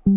My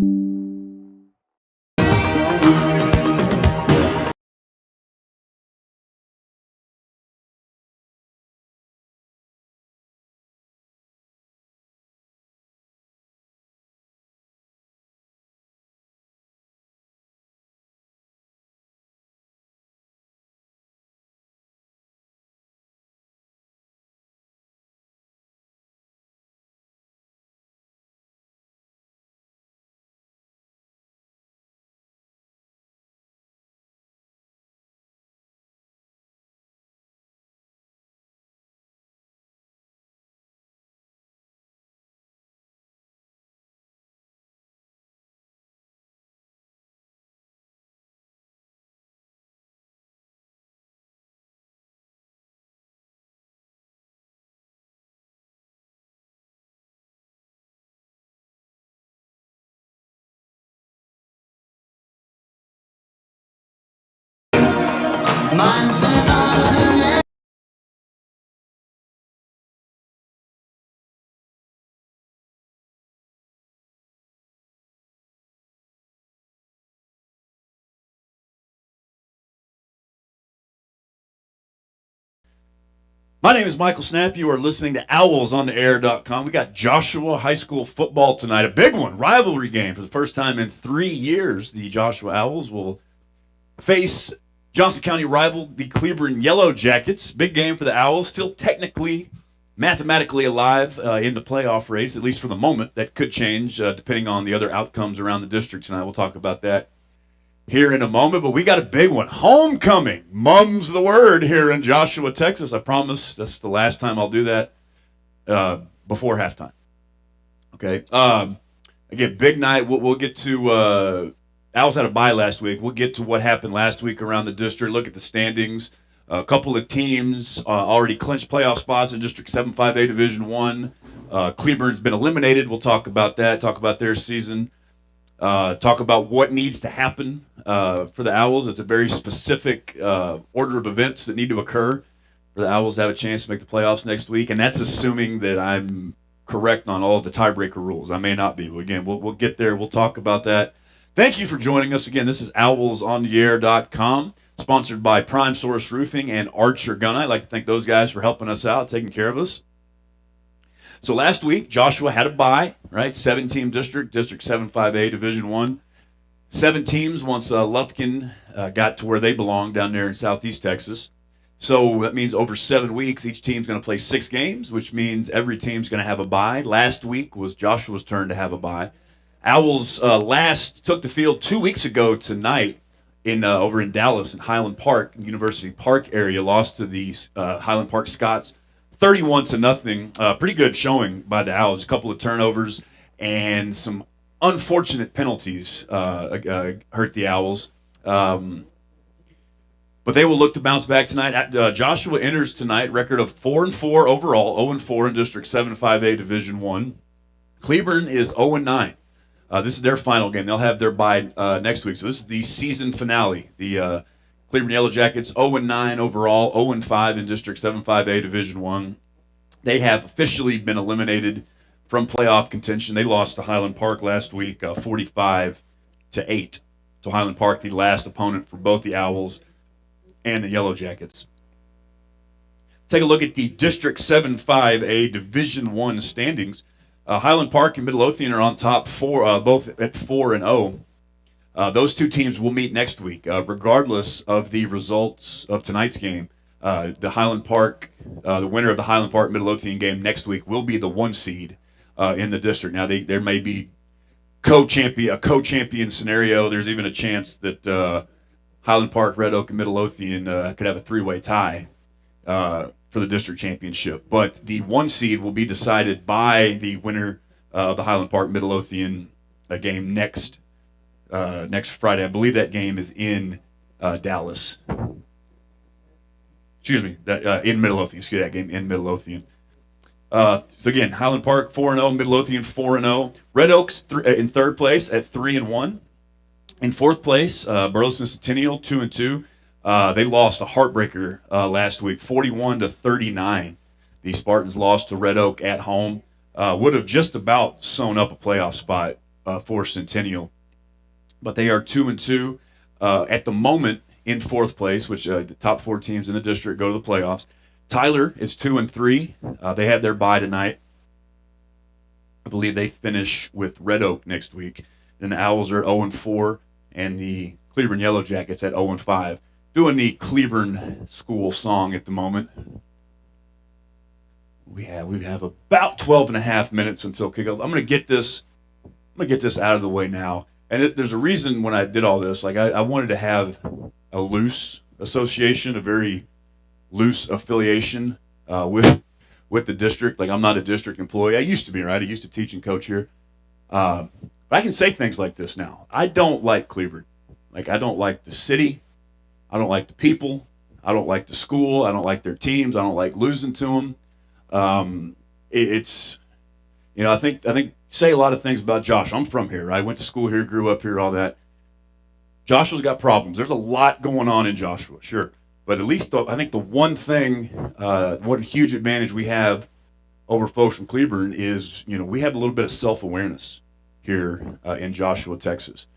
name is Michael Snap. You are listening to OwlsOnTheAir.com. We got Joshua High School football tonight, a big one, rivalry game. For the first time in 3 years, the Joshua Owls will face Johnson County rival, the Cleburne Yellow Jackets. Big game for the Owls, still technically, mathematically alive in the playoff race, at least for the moment. That could change depending on the other outcomes around the district tonight. We'll talk about that here in a moment, but we got a big one. Homecoming. Mum's the word here in Joshua, Texas. I promise that's the last time I'll do that before halftime. Okay. Again, big night. We'll get to Owls had a bye last week. We'll get to what happened last week around the district, look at the standings. A couple of teams already clinched playoff spots in District 7-5A Division 1. Cleburne's been eliminated. We'll talk about that, talk about their season. Talk about what needs to happen for the Owls. It's a very specific order of events that need to occur for the Owls to have a chance to make the playoffs next week, and that's assuming that I'm correct on all of the tiebreaker rules. I may not be, but again, we'll get there. We'll talk about that. Thank you for joining us. Again, this is OwlsOnTheAir.com, sponsored by Prime Source Roofing and Archer Gun. I'd like to thank those guys for helping us out, taking care of us. So last week, Joshua had a bye, right? 7-team district, District 7-5A, Division 1. 7 teams once Lufkin got to where they belong down there in southeast Texas. So that means over 7 weeks, each team's going to play 6 games, which means every team's going to have a bye. Last week was Joshua's turn to have a bye. Owls last took the field 2 weeks ago tonight over in Dallas in Highland Park, University Park area, lost to the Highland Park Scots 31-0. Pretty good showing by the Owls. A couple of turnovers and some unfortunate penalties hurt the Owls. But they will look to bounce back tonight. Joshua enters tonight, record of 4-4 overall, 0-4 in District 7-5A Division 1. Cleburne is 0-9. This is their final game. They'll have their bye next week. So this is the season finale. The Cleburne Yellow Jackets 0-9 overall, 0-5 in District 7-5A Division 1. They have officially been eliminated from playoff contention. They lost to Highland Park last week, 45-8. So Highland Park, the last opponent for both the Owls and the Yellow Jackets. Take a look at the District 7-5A Division 1 standings. Highland Park and Midlothian are on top, both at 4-0. Those two teams will meet next week, regardless of the results of tonight's game. The Highland Park, the winner of the Highland Park Midlothian game next week will be the 1 seed in the district. Now, there may be a co-champion scenario. There's even a chance that Highland Park, Red Oak, and Midlothian could have a 3-way tie for the district championship. But the 1 seed will be decided by the winner of the Highland Park Midlothian game next Friday. I believe that game is in Dallas. Excuse me, in Midlothian. Excuse me, that game in Midlothian. So again, Highland Park 4-0, Midlothian 4-0. Red Oaks in 3rd place at 3-1. In 4th place, Burleson Centennial 2-2. They lost a heartbreaker last week, 41-39. The Spartans lost to Red Oak at home. Would have just about sewn up a playoff spot for Centennial. But they are 2-2 at the moment in fourth place, which the top 4 teams in the district go to the playoffs. Tyler is 2-3. They have their bye tonight. I believe they finish with Red Oak next week. And the Owls are 0-4, and the Cleburne Yellow Jackets at 0-5. Doing the Cleburne school song at the moment. We have about 12 and a half minutes until kickoff. I'm gonna get this out of the way now. And there's a reason when I did all this. Like I wanted to have a loose association, a very loose affiliation with the district. Like I'm not a district employee. I used to be, right? I used to teach and coach here. But I can say things like this now. I don't like Cleburne. Like I don't like the city. I don't like the people. I don't like the school. I don't like their teams. I don't like losing to them. It's, I think say a lot of things about Josh. I'm from here. I went to school here, grew up here, all that. Joshua's got problems. There's a lot going on in Joshua, sure. But at least I think the one thing, what huge advantage we have over folks from Cleburne is, we have a little bit of self-awareness here in Joshua, Texas.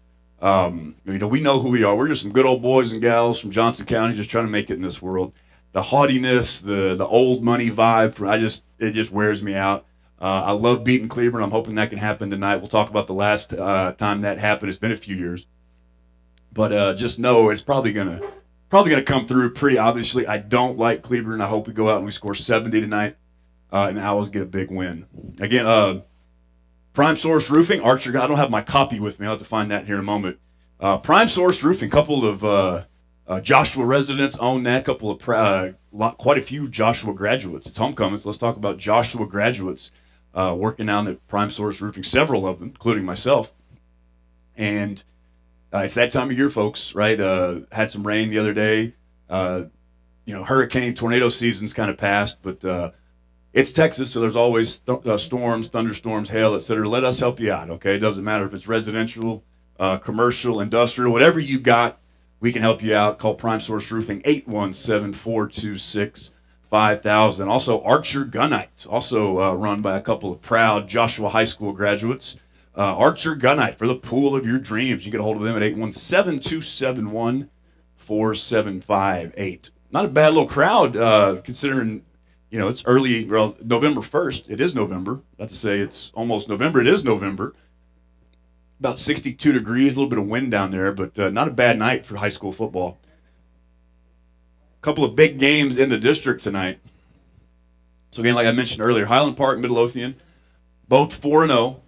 We know who we are. We're just some good old boys and gals from Johnson County just trying to make it in this world. The haughtiness, the old money vibe, it just wears me out. I love beating Cleburne. I'm hoping that can happen tonight. We'll talk about the last time that happened. It's been a few years. But just know it's probably gonna come through pretty obviously. I don't like Cleburne. I hope we go out and we score 70 tonight, and the Owls get a big win. Again, Prime Source Roofing, Archer. I don't have my copy with me. I'll have to find that here in a moment. Prime Source Roofing, couple of Joshua residents own that. Couple of quite a few Joshua graduates. It's homecoming, so let's talk about Joshua graduates working down at Prime Source Roofing. Several of them, including myself, and. It's that time of year, folks, right? Had some rain the other day. Hurricane, tornado season's kind of passed, but it's Texas, so there's always storms, thunderstorms, hail, etc. Let us help you out, okay? It doesn't matter if it's residential, commercial, industrial, whatever you got, we can help you out. Call Prime Source Roofing, 817-426-5000. Also, Archer Gunite, also run by a couple of proud Joshua High School graduates. Archer Gunite for the pool of your dreams. You can get a hold of them at 817-271-4758. Not a bad little crowd, considering, it's early, November 1st. It is November. Not to say it's almost November. It is November. About 62 degrees, a little bit of wind down there, but not a bad night for high school football. A couple of big games in the district tonight. So again, like I mentioned earlier, Highland Park, Midlothian, both 4-0.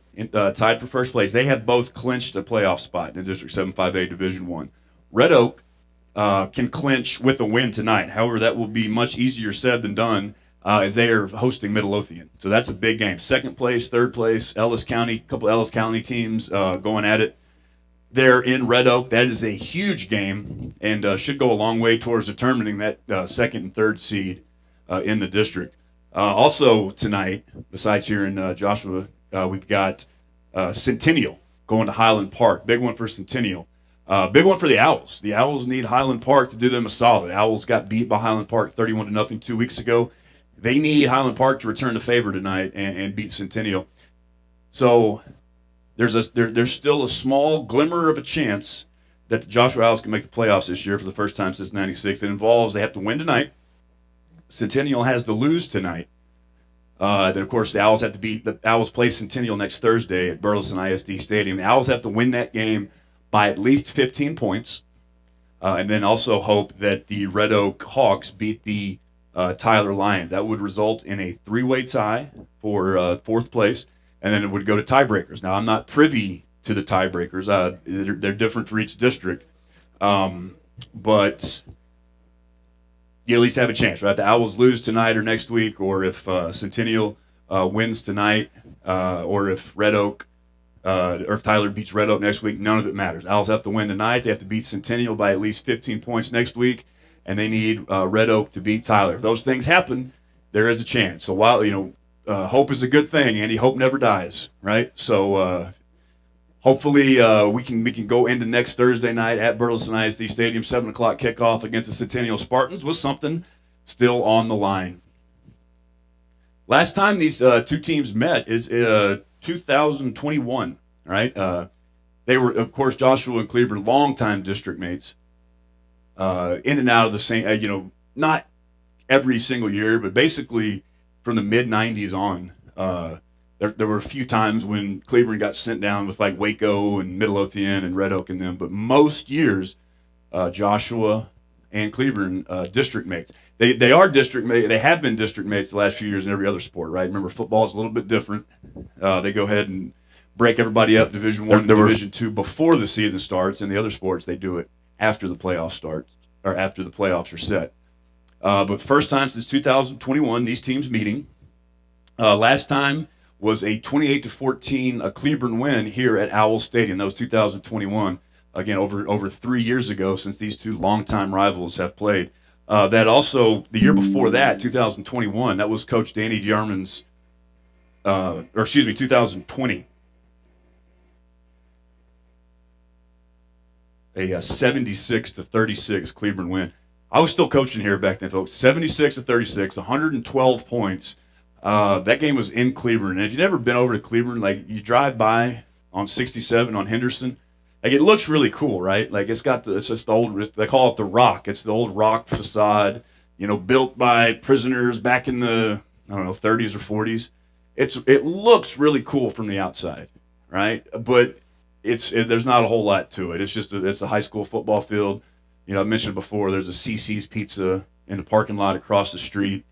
Tied for first place. They have both clinched a playoff spot in the District 7-5A Division I. Red Oak can clinch with a win tonight. However, that will be much easier said than done as they are hosting Midlothian. So that's a big game. Second place, third place, Ellis County, a couple Ellis County teams going at it. They're in Red Oak. That is a huge game and should go a long way towards determining that second and third seed in the district. Also tonight, besides here in Joshua, we've got Centennial going to Highland Park. Big one for Centennial. Big one for the Owls. The Owls need Highland Park to do them a solid. Owls got beat by Highland Park 31-0 2 weeks ago. They need Highland Park to return the favor tonight and beat Centennial. So there's still a small glimmer of a chance that the Joshua Owls can make the playoffs this year for the first time since '96. It involves they have to win tonight. Centennial has to lose tonight. Then, of course, the Owls play Centennial next Thursday at Burleson ISD Stadium. The Owls have to win that game by at least 15 points, and then also hope that the Red Oak Hawks beat the Tyler Lions. That would result in a three-way tie for fourth place, and then it would go to tiebreakers. Now, I'm not privy to the tiebreakers. They're different for each district, but you at least have a chance, right? The Owls lose tonight or next week, or if Centennial wins tonight, or if Red Oak, or if Tyler beats Red Oak next week, none of it matters. Owls have to win tonight. They have to beat Centennial by at least 15 points next week, and they need Red Oak to beat Tyler. If those things happen, there is a chance. So while, hope is a good thing, Andy. Hope never dies, right? So hopefully we can go into next Thursday night at Burleson ISD Stadium, 7 o'clock kickoff against the Centennial Spartans with something still on the line. Last time these two teams met is 2021. All right? They were, of course, Joshua and Cleburne, longtime district mates, in and out of the same, not every single year, but basically from the mid 90s on. There were a few times when Cleburne got sent down with like Waco and Midlothian and Red Oak and them, but most years, Joshua and Cleburne, district mates. They are district mates. They have been district mates the last few years in every other sport, right? Remember, football is a little bit different. They go ahead and break everybody up, Division I and Division II, before the season starts. In the other sports, they do it after the playoffs start, or after the playoffs are set. But first time since 2021, these teams meeting. Last time was a 28-14 Cleburne win here at Owl Stadium. That was 2021. Again, over 3 years ago, since these two longtime rivals have played. That also, the year before that, 2021, that was Coach Danny DeArmond's, 2020. A 76-36 Cleburne win. I was still coaching here back then, folks. 76-36, 112 points. That game was in Cleburne. And if you've never been over to Cleburne, like you drive by on 67 on Henderson, like it looks really cool, right? Like it's just the old, they call it the Rock. It's the old rock facade, built by prisoners back in the, 30s or 40s. It looks really cool from the outside, right? But there's not a whole lot to it. It's just it's a high school football field. I mentioned before, there's a CC's Pizza in the parking lot across the street.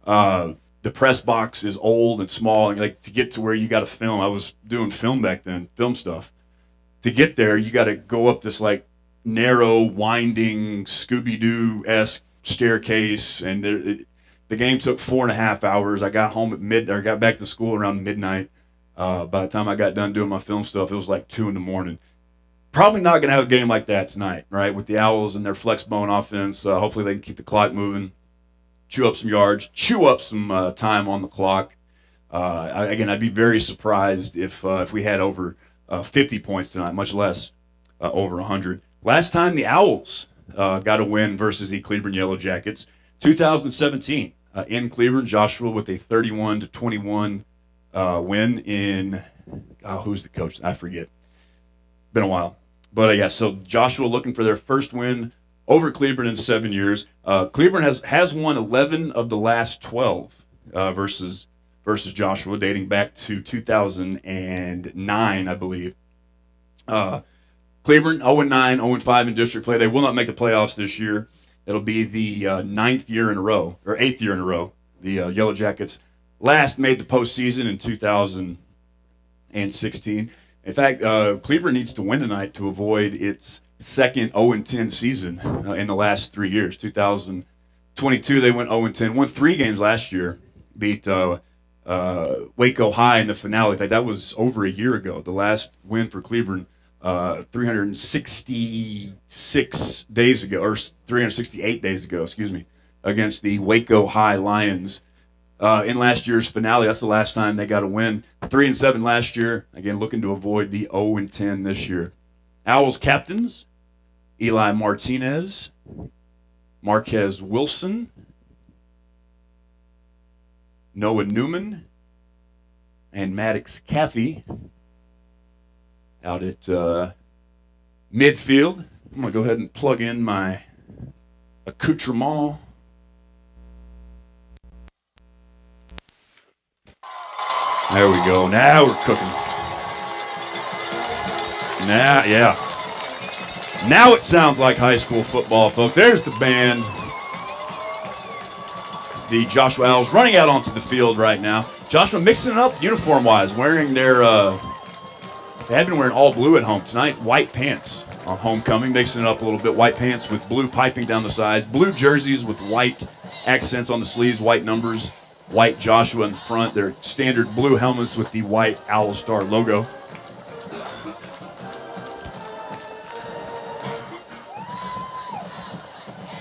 The press box is old and small, and like to get to where you got to film. I was doing film back then, film stuff. To get there, you got to go up this like narrow, winding Scooby-Doo-esque staircase, and the game took 4.5 hours. I got home I got back to school around midnight. By the time I got done doing my film stuff, it was like 2 a.m. Probably not going to have a game like that tonight, right? With the Owls and their flex bone offense. Hopefully they can keep the clock moving, chew up some yards, chew up some time on the clock. I'd be very surprised if we had over 50 points tonight, much less over 100. Last time the Owls got a win versus the Cleburne Yellow Jackets, 2017 in Cleburne. Joshua with a 31-21 win in. Who's the coach? I forget. Been a while. But so Joshua looking for their first win over Cleburne in 7 years. Cleburne has won 11 of the last 12 versus Joshua, dating back to 2009, I believe. Cleburne 0-9, 0-5 in district play. They will not make the playoffs this year. It'll be the 8th year in a row. The Yellow Jackets last made the postseason in 2016. In fact, Cleburne needs to win tonight to avoid its second 0-10 season in the last 3 years. 2022, they went 0-10. Won 3 games last year. Beat Waco High in the finale. In fact, that was over a year ago. The last win for Cleburne, 366 days ago, or 368 days ago, excuse me, against the Waco High Lions. In last year's finale, that's the last time they got a win. 3-7 last year. Again, looking to avoid the 0-10 this year. Owls captains: Eli Martinez, Marquez Wilson, Noah Newman, and Maddox Caffey out at midfield. I'm going to go ahead and plug in my accoutrement. There we go. Now we're cooking. Now it sounds like high school football, folks. There's the band. The Joshua Owls running out onto the field right now. Joshua mixing it up uniform-wise, wearing their they had been wearing all blue at home. Tonight, white pants on homecoming, mixing it up a little bit. White pants with blue piping down the sides. Blue jerseys with white accents on the sleeves, white numbers. White Joshua in the front. Their standard blue helmets with the white Owl Star logo.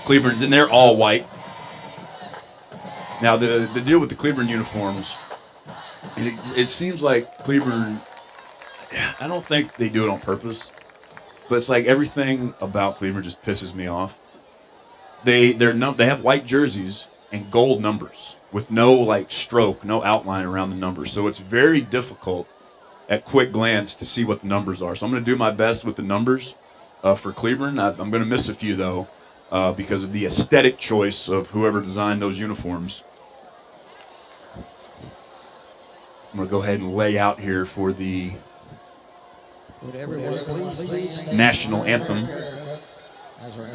Cleburne's in there, all white. Now, the deal with the Cleburne uniforms, it seems like Cleburne, I don't think they do it on purpose, but it's like everything about Cleburne just pisses me off. They have white jerseys and gold numbers with no like stroke, no outline around the numbers. So it's very difficult at quick glance to see what the numbers are. So I'm going to do my best with the numbers for Cleburne. I'm going to miss a few, though, because of the aesthetic choice of whoever designed those uniforms. I'm going to go ahead and lay out here for the national anthem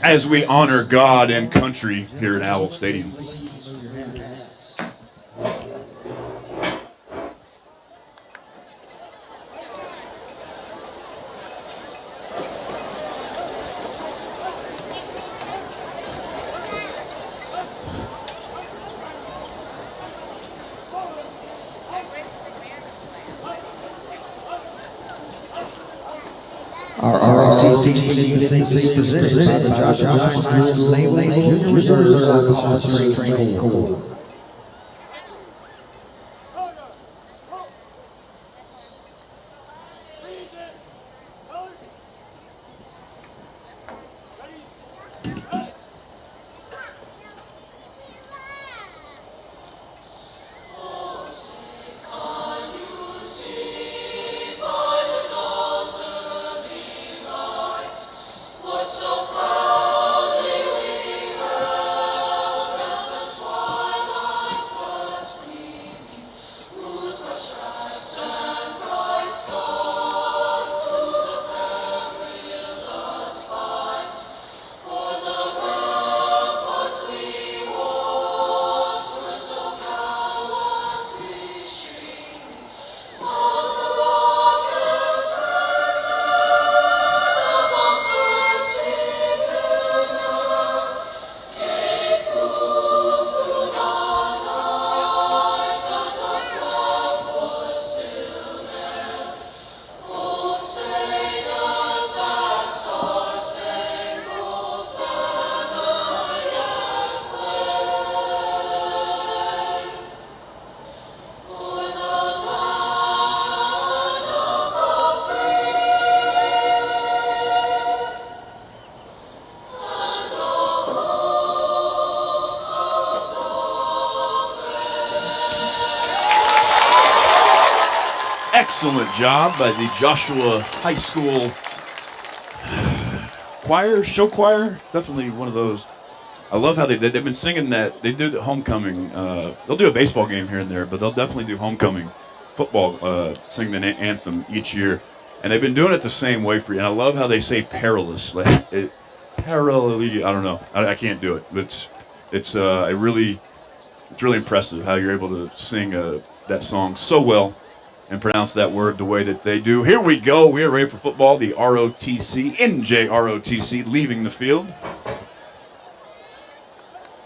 as we honor God and country here at Owl Stadium. Our ROTC is presented by the Joshua High School Naval Junior Reserve Officer Training Corps. Excellent job by the Joshua High School choir, show choir. Definitely one of those. I love how they've been singing that. They do the homecoming. They'll do a baseball game here and there, but they'll definitely do homecoming football, sing the anthem each year. And they've been doing it the same way for you. And I love how they say perilous. Perilous. I don't know. I can't do it. But it's really impressive how you're able to sing that song so well and pronounce that word the way that they do. Here we go. We are ready for football. The ROTC, NJROTC, leaving the field.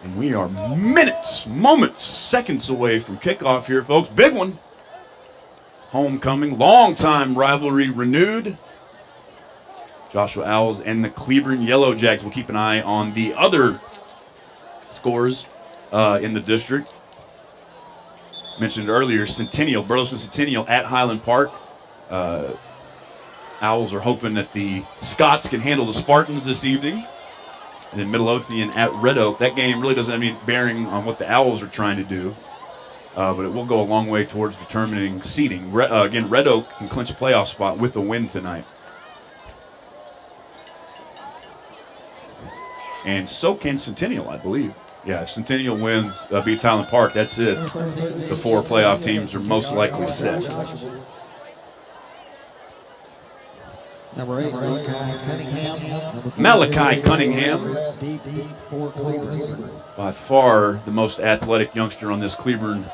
And we are moments, seconds away from kickoff here, folks. Big one. Homecoming, long-time rivalry renewed. Joshua Owls and the Cleburne Yellow Jackets. We'll keep an eye on the other scores in the district. Mentioned earlier, Centennial, Burleson Centennial at Highland Park. Owls are hoping that the Scots can handle the Spartans this evening. And then Midlothian at Red Oak. That game really doesn't have any bearing on what the Owls are trying to do. But it will go a long way towards determining seeding. Again, Red Oak can clinch a playoff spot with a win tonight. And so can Centennial, I believe. Yeah, if Centennial wins, beats Highland Park, that's it. The 4 playoff teams are most likely set. Number 8, Malachi Cunningham. Malachi Cunningham, by far the most athletic youngster on this Cleburne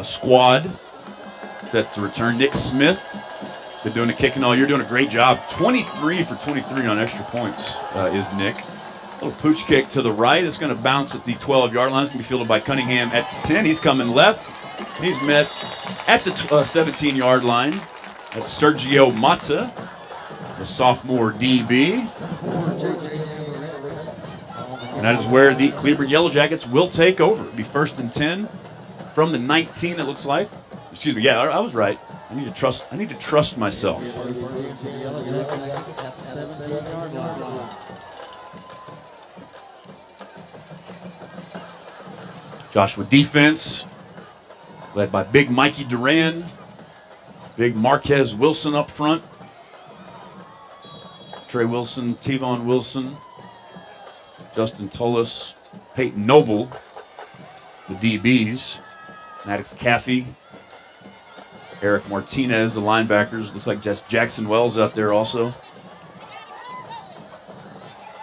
squad. Set to return. Nick Smith, been doing the kicking all year, doing a great job. 23 for 23 on extra points is Nick. Little pooch kick to the right. It's going to bounce at the 12-yard line. It's going to be fielded by Cunningham at the 10. He's coming left. He's met at the 17-yard line. That's Sergio Matza, the sophomore DB. And that is where the Cleburne Yellow Jackets will take over. It'll be 1st and 10 from the 19, it looks like. Excuse me. Yeah, I was right. I need to trust myself. Joshua defense, led by big Mikey Duran. Big Marquez Wilson up front. Trey Wilson, Tevon Wilson, Justin Tullis, Peyton Noble, the DBs. Maddox Caffey, Eric Martinez, the linebackers. Looks like just Jackson Wells out there also.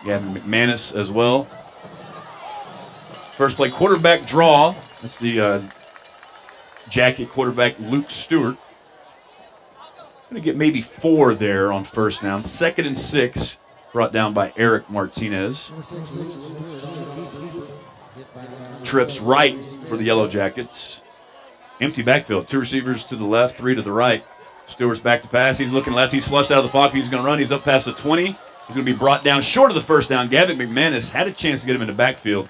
Gavin McManus as well. First play, quarterback draw. That's the Jacket quarterback, Luke Stewart. Going to get maybe 4 there on first down. 2nd and 6, brought down by Eric Martinez. Trips right for the Yellow Jackets. Empty backfield. 2 receivers to the left, 3 to the right. Stewart's back to pass. He's looking left. He's flushed out of the pocket. He's going to run. He's up past the 20. He's going to be brought down short of the first down. Gavin McManus had a chance to get him in the backfield.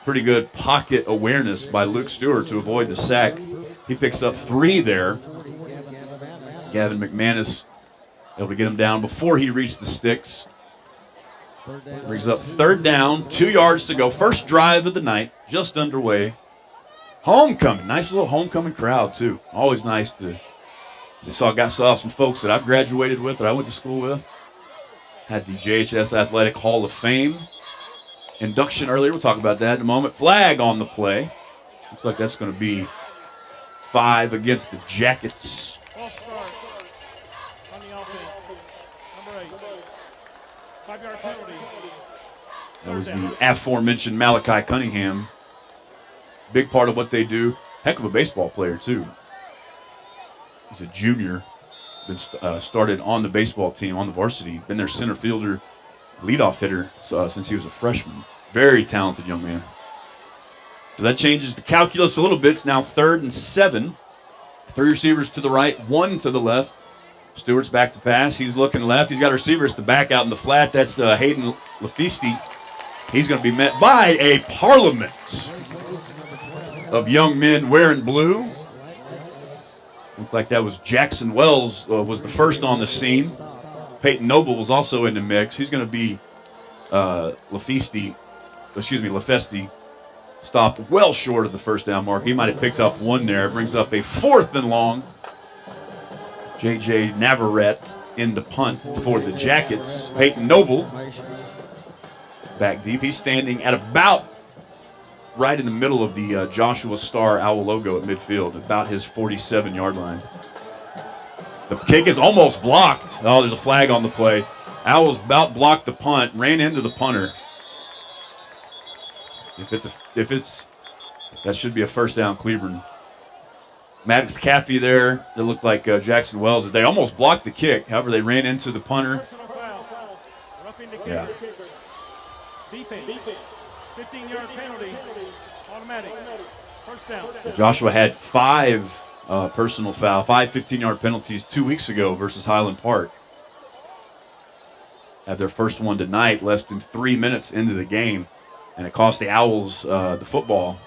Pretty good pocket awareness by Luke Stewart to avoid the sack. He picks up 3 there. Gavin McManus able to get him down before he reached the sticks. Brings up 3rd down, 2 yards to go. First drive of the night, just underway. Homecoming, nice little homecoming crowd too. Always nice to saw some folks that I've graduated with, that I went to school with. Had the JHS Athletic Hall of Fame induction earlier. We'll talk about that in a moment. Flag on the play. Looks like that's going to be 5 against the Jackets. False start on the offense. Number 8. 5-yard penalty. That was the aforementioned Malachi Cunningham. Big part of what they do. Heck of a baseball player, too. He's a junior. Been started on the baseball team, on the varsity. Been their center fielder, leadoff hitter since he was a freshman. Very talented young man. So that changes the calculus a little bit. It's now 3rd and 7. 3 receivers to the right, 1 to the left. Stewart's back to pass. He's looking left. He's got a receiver. It's the back out in the flat. That's Hayden Lefiste. He's going to be met by a parliament of young men wearing blue. Looks like that was Jackson Wells was the first on the scene. Peyton Noble was also in the mix. He's going to be Lefeste, stopped well short of the first down mark. He might have picked up 1 there. Brings up a 4th and long. J.J. Navarrete in the punt for the Jackets. Peyton Noble back deep. He's standing at about right in the middle of the Joshua Star Owl logo at midfield, about his 47-yard line. The kick is almost blocked. Oh, there's a flag on the play. Owls about blocked the punt, ran into the punter. That should be a first down, Cleburne. Maddox Caffey there. That looked like Jackson Wells. They almost blocked the kick. However, they ran into the punter. Yeah. Defense. 15-yard penalty. Automatic. First down. Joshua had 5 personal foul, 5 15-yard penalties 2 weeks ago versus Highland Park. Had their first one tonight, less than 3 minutes into the game, and it cost the Owls the football.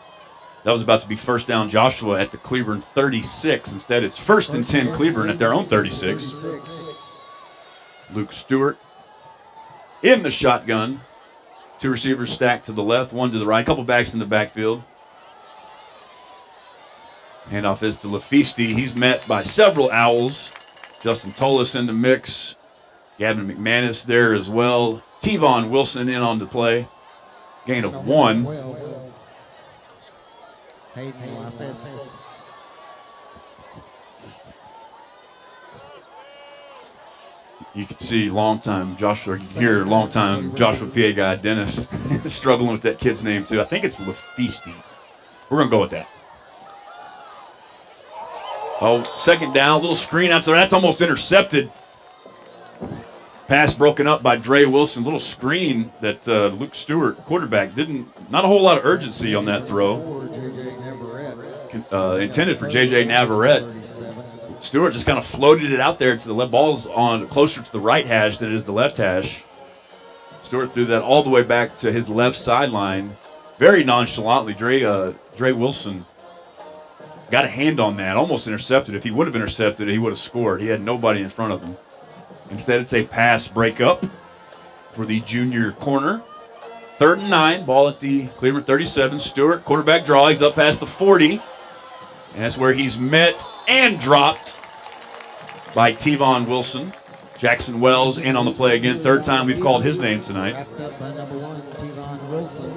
That was about to be first down Joshua at the Cleburne 36. Instead, it's 1st and 10 Cleburne at their own 36. Luke Stewart in the shotgun. 2 receivers stacked to the left, 1 to the right. A couple backs in the backfield. Handoff is to Lefiste. He's met by several Owls. Justin Tullis in the mix. Gavin McManus there as well. Tevon Wilson in on the play. Gain of 1. You can see long-time Joshua, you can hear long-time Joshua PA guy, Dennis, struggling with that kid's name too. I think it's Lefiste. We're going to go with that. Oh, 2nd down, little screen out there. That's almost intercepted. Pass broken up by Dre Wilson. Little screen that Luke Stewart, quarterback, not a whole lot of urgency on that throw. Intended for J.J. Navarrete. Stewart just kind of floated it out there to the left. Ball's on closer to the right hash than it is the left hash. Stewart threw that all the way back to his left sideline. Very nonchalantly, Dre Wilson got a hand on that, almost intercepted. If he would have intercepted it, he would have scored. He had nobody in front of him. Instead, it's a pass breakup for the junior corner. 3rd and 9, ball at the Cleburne 37. Stewart, quarterback draw. He's up past the 40. And that's where he's met and dropped by Tevon Wilson. Jackson Wells in on the play again. Third time we've called his name tonight. Wrapped up by number 1, Tevon Wilson.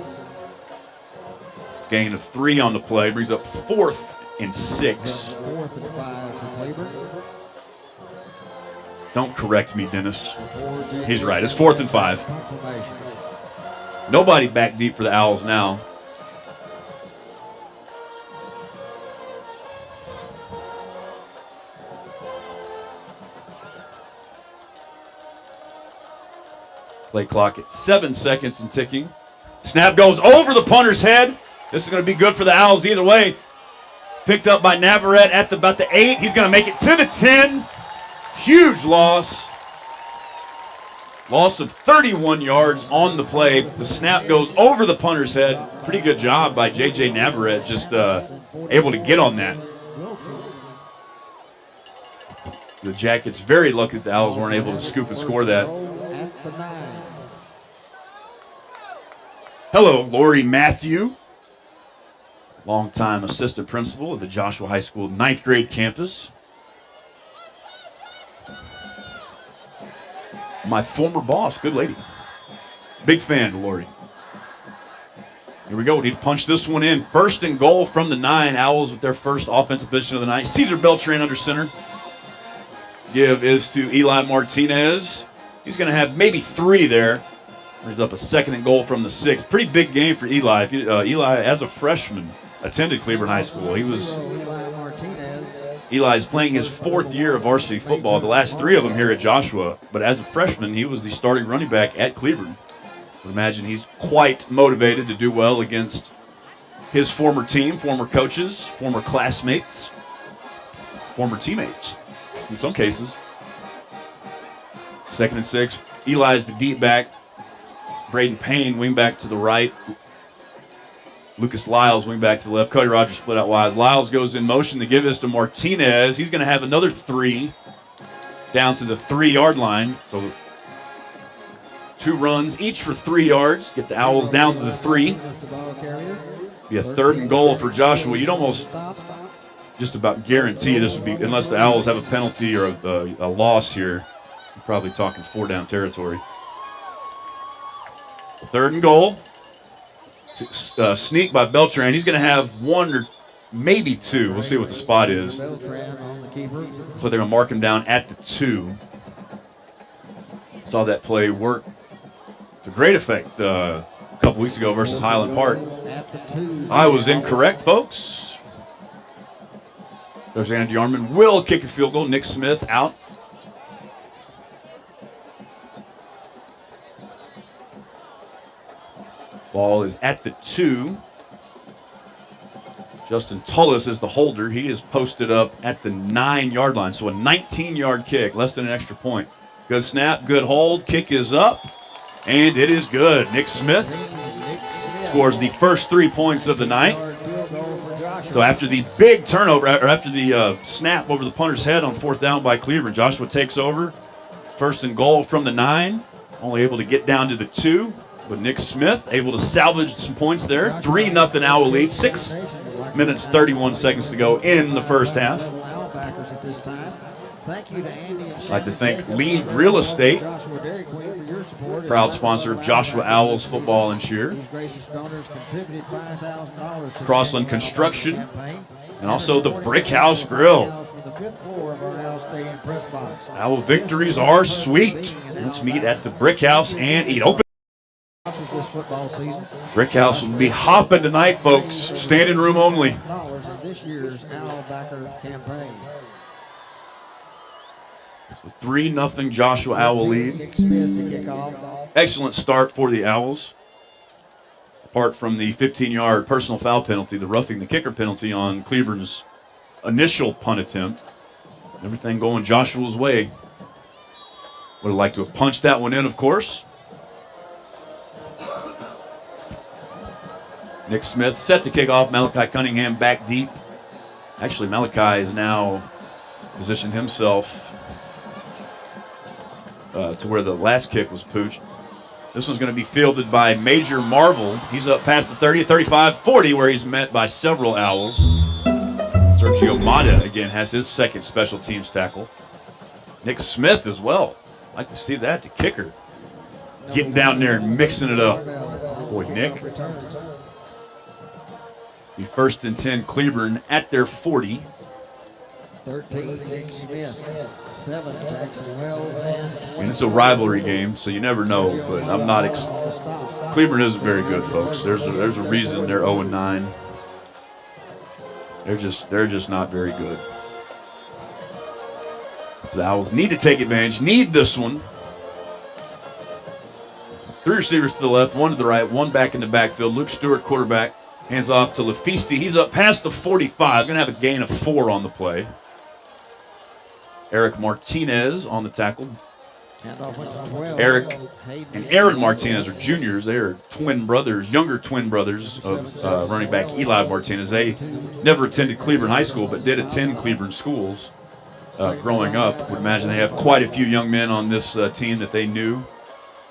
Gain of 3 on the play. Brings up 4th and 6. 4th and 5 for Cleburne. Don't correct me, Dennis. Before He's right. It's 4th and 5. punt formation. Nobody back deep for the Owls now. Play clock at 7 seconds and ticking. Snap goes over the punter's head. This is going to be good for the Owls either way. Picked up by Navarrete at about the 8. He's going to make it to the 10. Huge loss. Loss of 31 yards on the play. The snap goes over the punter's head. Pretty good job by J.J. Navarrete, just able to get on that. The Jackets very lucky that the Owls weren't able to scoop and score that. At the 9. Hello, Lori Matthew, longtime assistant principal at the Joshua High School 9th grade campus. My former boss, good lady. Big fan, Lori. Here we go. We need to punch this one in. 1st and goal from the 9. Owls with their first offensive position of the night. Cesar Beltran under center. Give is to Eli Martinez. He's going to have maybe 3 there. Brings up a 2nd and goal from the 6. Pretty big game for Eli. Eli, as a freshman, attended Cleburne High School. Eli's playing his 4th year of varsity football. The last 3 of them here at Joshua. But as a freshman, he was the starting running back at Cleburne. I would imagine he's quite motivated to do well against his former team, former coaches, former classmates, former teammates in some cases. 2nd and 6. Eli's the deep back. Braden Payne, wing back to the right. Lucas Lyles, wing back to the left. Cody Rogers split out wide. Lyles goes in motion to give this to Martinez. He's going to have another 3 down to the 3-yard line. So 2 runs, each for 3 yards. Get the Owls down to the 3. Be a 3rd and goal for Joshua. You'd almost just about guarantee this would be, unless the Owls have a penalty or a loss here, you're probably talking 4-down territory. 3rd and goal. Sneak by Beltran. He's going to have 1 or maybe 2. We'll see what the spot is. So they're going to mark him down at the 2. Saw that play work to great effect a couple weeks ago versus Highland Park. I was incorrect, folks. There's Andy Arman. Will kick a field goal. Nick Smith out. Ball is at the 2. Justin Tullis is the holder. He is posted up at the 9-yard line. So a 19-yard kick, less than an extra point. Good snap, good hold. Kick is up, and it is good. Nick Smith scores the first 3 points of the night. So after the big turnover, or after the snap over the punter's head on 4th down by Cleburne, Joshua takes over. 1st and goal from the 9. Only able to get down to the 2. But Nick Smith able to salvage some points there. 3-0 Owl lead. 6 minutes, 31 seconds to go in the first half. I'd like to thank Lead Real Estate, proud sponsor of Joshua Owls football and cheer. Crossland Construction, and also the Brick House Grill. Owl victories are sweet. Let's meet at the Brick House and eat. Open. This football season. Brick House will be hopping tonight, folks. Standing room only. In this year's Owl Backer campaign. So 3-0 Joshua Owl lead. Nick Smith to kick off. Excellent start for the Owls. Apart from the 15-yard personal foul penalty, the roughing the kicker penalty on Cleburne's initial punt attempt. Everything going Joshua's way. Would have liked to have punched that one in, of course. Nick Smith set to kick off. Malachi Cunningham back deep. Actually, Malachi has now positioned himself to where the last kick was pooched. This one's going to be fielded by Major Marvel. He's up past the 30, 35, 40, where he's met by several Owls. Sergio Mata, again, has his 2nd special teams tackle. Nick Smith as well. Like to see that, the kicker. Getting down there and mixing it up. Boy, Nick. Be 1st and 10, Cleburne at their 40. 13, Nick Smith. 7, Jackson Wells. And it's a rivalry game, so you never know. But I'm not. Cleburne isn't very good, folks. There's a reason they're 0-9. They're just not very good. So the Owls need to take advantage. Need this one. 3 receivers to the left, 1 to the right, 1 back in the backfield. Luke Stewart, quarterback, hands off to Lefisti. He's up past the 45. Going to have a gain of 4 on the play. Eric Martinez on the tackle. Eric and Aaron Martinez are juniors. They are twin brothers, younger twin brothers of running back Eli Martinez. They never attended Cleburne High School, but did attend Cleburne schools growing up. Would imagine they have quite a few young men on this team that they knew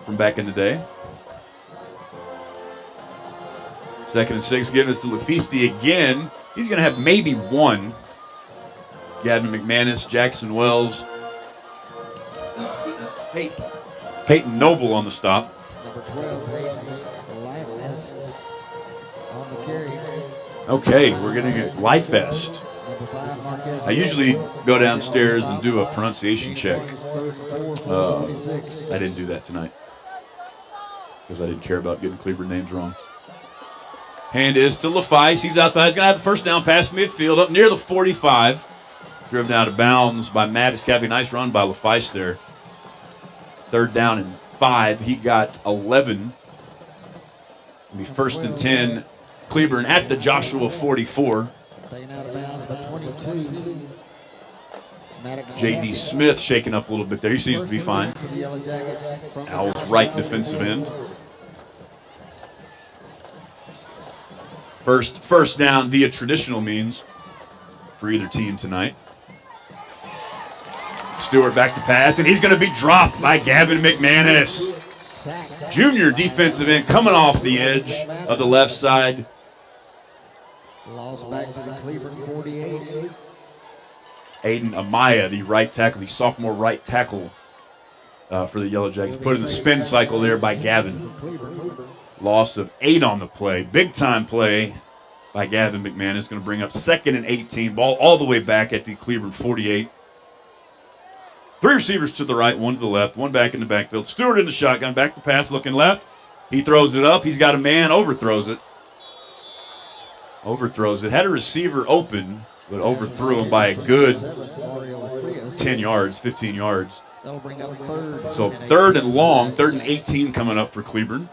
from back in the day. 2nd and 6, giving us to Lefisti again. He's going to have maybe 1. Gavin McManus, Jackson Wells, Peyton Noble on the stop. Number 12, Lifest on the carry. Okay, we're getting a Lifest. Number 5, Marquez. I usually go downstairs and do a pronunciation check. I didn't do that tonight because I didn't care about getting Cleburne names wrong. Hand is to LaFice. He's outside. He's going to have the first down past midfield up near the 45. Driven out of bounds by Maddox Cappy. Nice run by LaFice there. 3rd down and 5. He got 11. It'll be 1st and 10. Cleburne at the Joshua 44. Taken out of bounds by 22. J.D. Smith shaking up a little bit there. He seems to be fine. Owls right defensive end. First down via traditional means for either team tonight. Stewart back to pass, and he's going to be dropped by Gavin McManus. Junior defensive end coming off the edge of the left side. Lost back to the Cleburne 48. Aiden Amaya, the right tackle, the sophomore right tackle for the Yellow Jackets. Put in the spin cycle there by Gavin. Loss of 8 on the play. Big time play by Gavin McManus. Going to bring up 2nd and 18. Ball all the way back at the Cleburne 48. 3 receivers to the right, 1 to the left, 1 back in the backfield. Stewart in the shotgun, back to pass, looking left. He throws it up. He's got a man, overthrows it. Had a receiver open, but overthrew him by a good 10 yards, 15 yards. That'll bring up 3rd. So 3rd and long, 3rd and 18 coming up for Cleburne.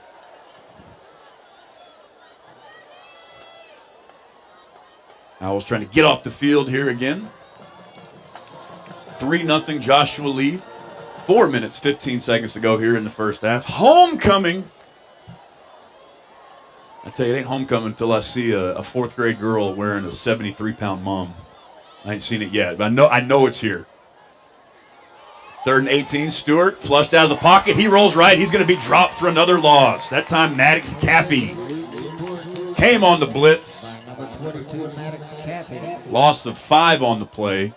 Owls trying to get off the field here again. 3-0 Joshua lead. 4 minutes, 15 seconds to go here in the first half. Homecoming. I tell you, it ain't homecoming until I see a 4th grade girl wearing a 73-pound mom. I ain't seen it yet, but I know it's here. 3rd and 18, Stewart flushed out of the pocket. He rolls right. He's going to be dropped for another loss. That time, Maddox Cappy came on the blitz. Number 22, Maddox Cappy. Loss of 5 on the play.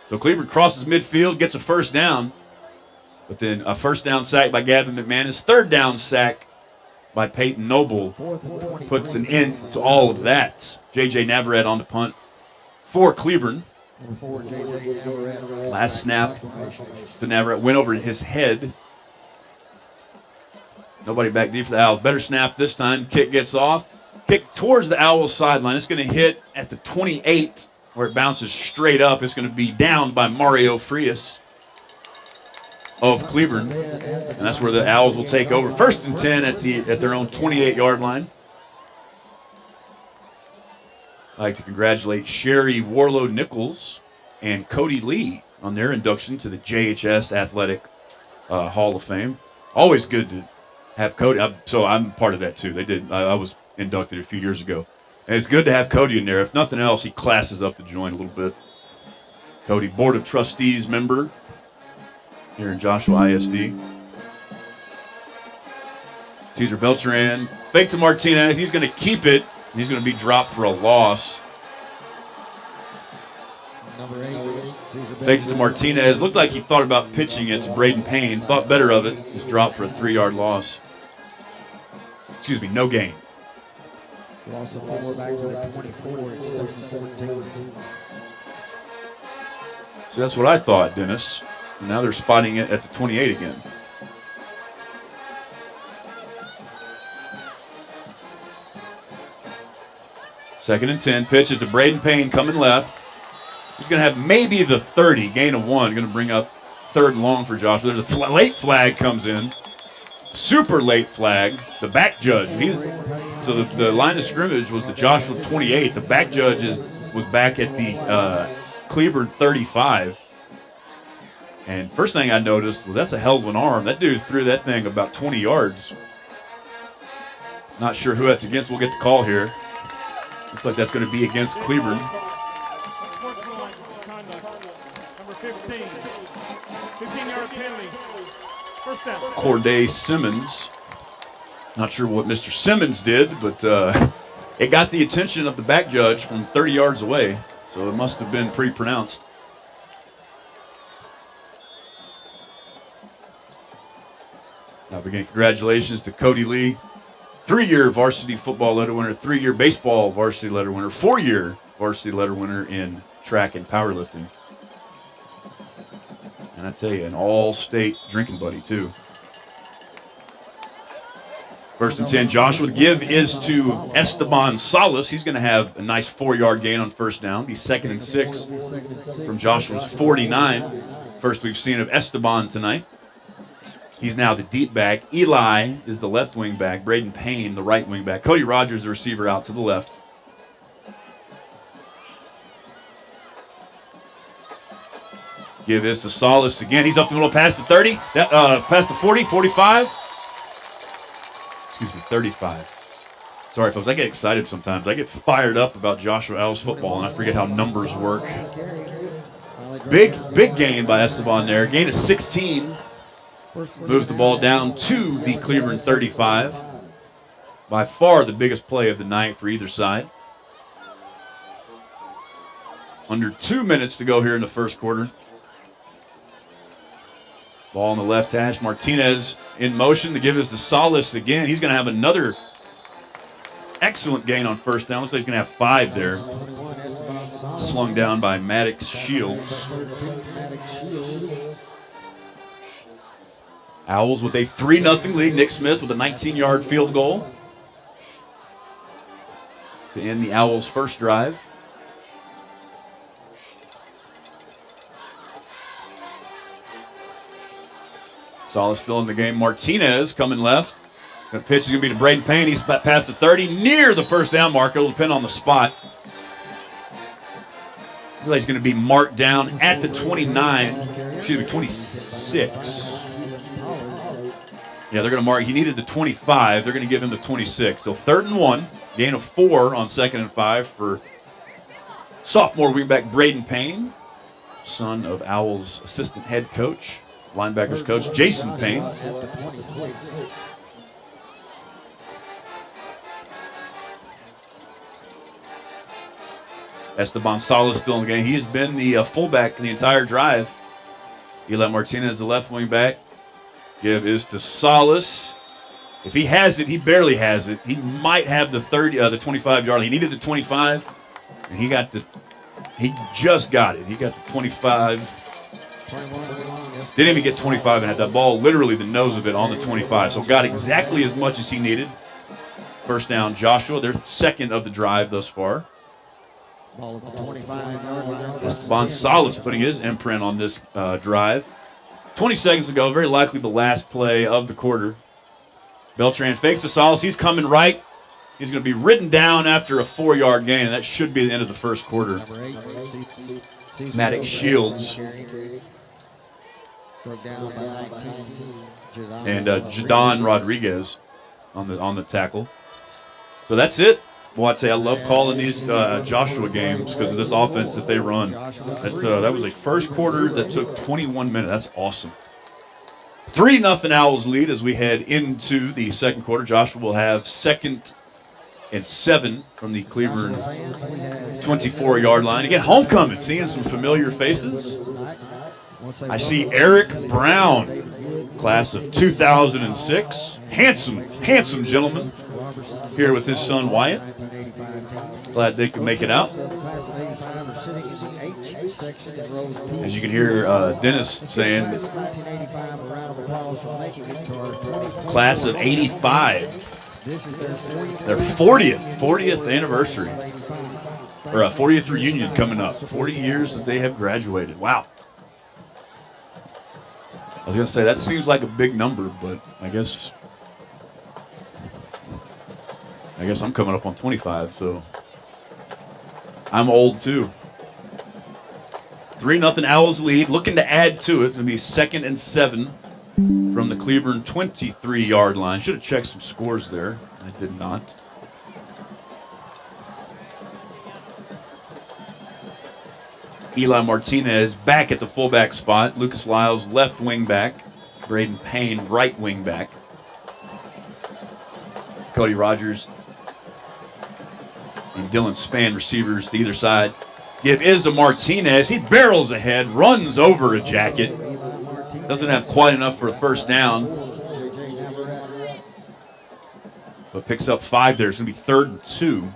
So Cleburne crosses midfield, gets a first down, but then a first down sack by Gavin McManus. 3rd down sack by Peyton Noble puts an end to all of that. J.J. Navarrete on the punt for Cleburne. Number 4, J.J. Navarrete. Last snap to Navarrete. Went over his head. Nobody back deep for the Owls. Better snap this time. Kick gets off. Kick towards the Owls sideline. It's going to hit at the 28 where it bounces straight up. It's going to be downed by Mario Frias of Cleburne. And that's where the Owls will take over. 1st and 10 at their own 28-yard line. I'd like to congratulate Sherry Warlow-Nichols and Cody Lee on their induction to the JHS Athletic Hall of Fame. Always good to have Cody. So I'm part of that too. They did. I was inducted a few years ago. And it's good to have Cody in there. If nothing else, he classes up the joint a little bit. Cody, Board of Trustees member here in Joshua ISD. Cesar Beltran, fake to Martinez. He's going to keep it. He's going to be dropped for a loss. Fakes it to Martinez. Looked like he thought about pitching it to Braden Payne. Thought better of it. Just dropped for a 3-yard loss. Excuse me, no gain. Loss of 4 back to the 24. It's 7-14. So that's what I thought, Dennis. And now they're spotting it at the 28 again. Second and 10. Pitches to Braden Payne coming left. He's going to have maybe the 30, gain of 1. Going to bring up 3rd and long for Joshua. There's a late flag comes in. Super late flag. The back judge. So the line of scrimmage was the Joshua 28. The back judge was back at the Cleburne 35. And first thing I noticed was that's a hell of an arm. That dude threw that thing about 20 yards. Not sure who that's against. We'll get the call here. Looks like that's going to be against Cleburne. Unsportsmanlike conduct. Number 15. 15-yard penalty. First down. Corday Simmons. Not sure what Mr. Simmons did, but it got the attention of the back judge from 30 yards away. So it must have been pretty pronounced. Now again, congratulations to Cody Lee. 3-year varsity football letter winner, 3-year baseball varsity letter winner, 4-year varsity letter winner in track and powerlifting. And I tell you, an all-state drinking buddy, too. First and 10, Joshua. The give is to Esteban Salas. He's going to have a nice 4-yard gain on first down. Be 2nd and 6 from Joshua's 49. First we've seen of Esteban tonight. He's now the deep back. Eli is the left wing back. Braden Payne, the right wing back. Cody Rogers, the receiver, out to the left. Give is to Salas again. He's up the middle past the 30. Past the 40, 45. Excuse me, 35. Sorry, folks. I get excited sometimes. I get fired up about Joshua Owls football, and I forget how numbers work. Big gain by Esteban there. Gain of 16. Moves the ball down to the Cleburne 35. By far the biggest play of the night for either side. Under 2 minutes to go here in the first quarter. Ball on the left hash. Martinez in motion. The give is to Salas again. He's going to have another excellent gain on first down. Looks like he's going to have 5 there. Slung down by Maddox Shields. Owls with a 3-0 lead. Nick Smith with a 19-yard field goal to end the Owls' first drive. Salas still in the game. Martinez coming left. The pitch is going to be to Braden Payne. He's past the 30, near the first down marker. It'll depend on the spot. He's going to be marked down at the 26. Yeah, they're going to mark. He needed the 25. They're going to give him the 26. So 3rd and 1. Gain of 4 on 2nd and 5 for sophomore wingback Braden Payne, son of Owls' assistant head coach, linebackers coach Jason Payne. Esteban Salas still in the game. He has been the fullback the entire drive. Eli Martinez, the left wing back. Give is to Salas. If he has it, he barely has it. He might have the 25-yard. He needed the 25, and he just got it. He got the 25. Didn't even get 25 and had that ball literally the nose of it on the 25. So got exactly as much as he needed. First down, Joshua. They're 2nd of the drive thus far. Ball at the 25-yard line. Esteban Salas putting his imprint on this drive. 20 seconds ago, very likely the last play of the quarter. Beltran fakes to Salas. He's coming right. He's going to be ridden down after a 4-yard gain, and that should be the end of the first quarter. Maddox Shields. And Jadon Rodriguez on the tackle. So that's it. Well, I'd say I love calling these Joshua games because of this offense that they run. That was a first quarter that took 21 minutes. That's awesome. 3-0 Owls lead as we head into the second quarter. Joshua will have second and 7 from the Cleburne 24-yard line. Again, homecoming, seeing some familiar faces. I see Eric Brown, class of 2006. Handsome gentleman here with his son Wyatt. Glad they could make it out. As you can hear Dennis saying, class of 85. Their 40th anniversary, or a 40th reunion coming up. 40 years since they have graduated. Wow. I was going to say, that seems like a big number, but I guess I'm coming up on 25, so I'm old too. 3-0 Owls lead. Looking to add to it. It's going to be 2nd and 7 from the Cleburne 23-yard line. Should have checked some scores there. I did not. Eli Martinez back at the fullback spot. Lucas Lyles left wing back. Braden Payne right wing back. Cody Rogers and Dylan Spann receivers to either side. Give is to Martinez. He barrels ahead, runs over a jacket. Doesn't have quite enough for a first down. But picks up 5 there. It's going to be 3rd and 2.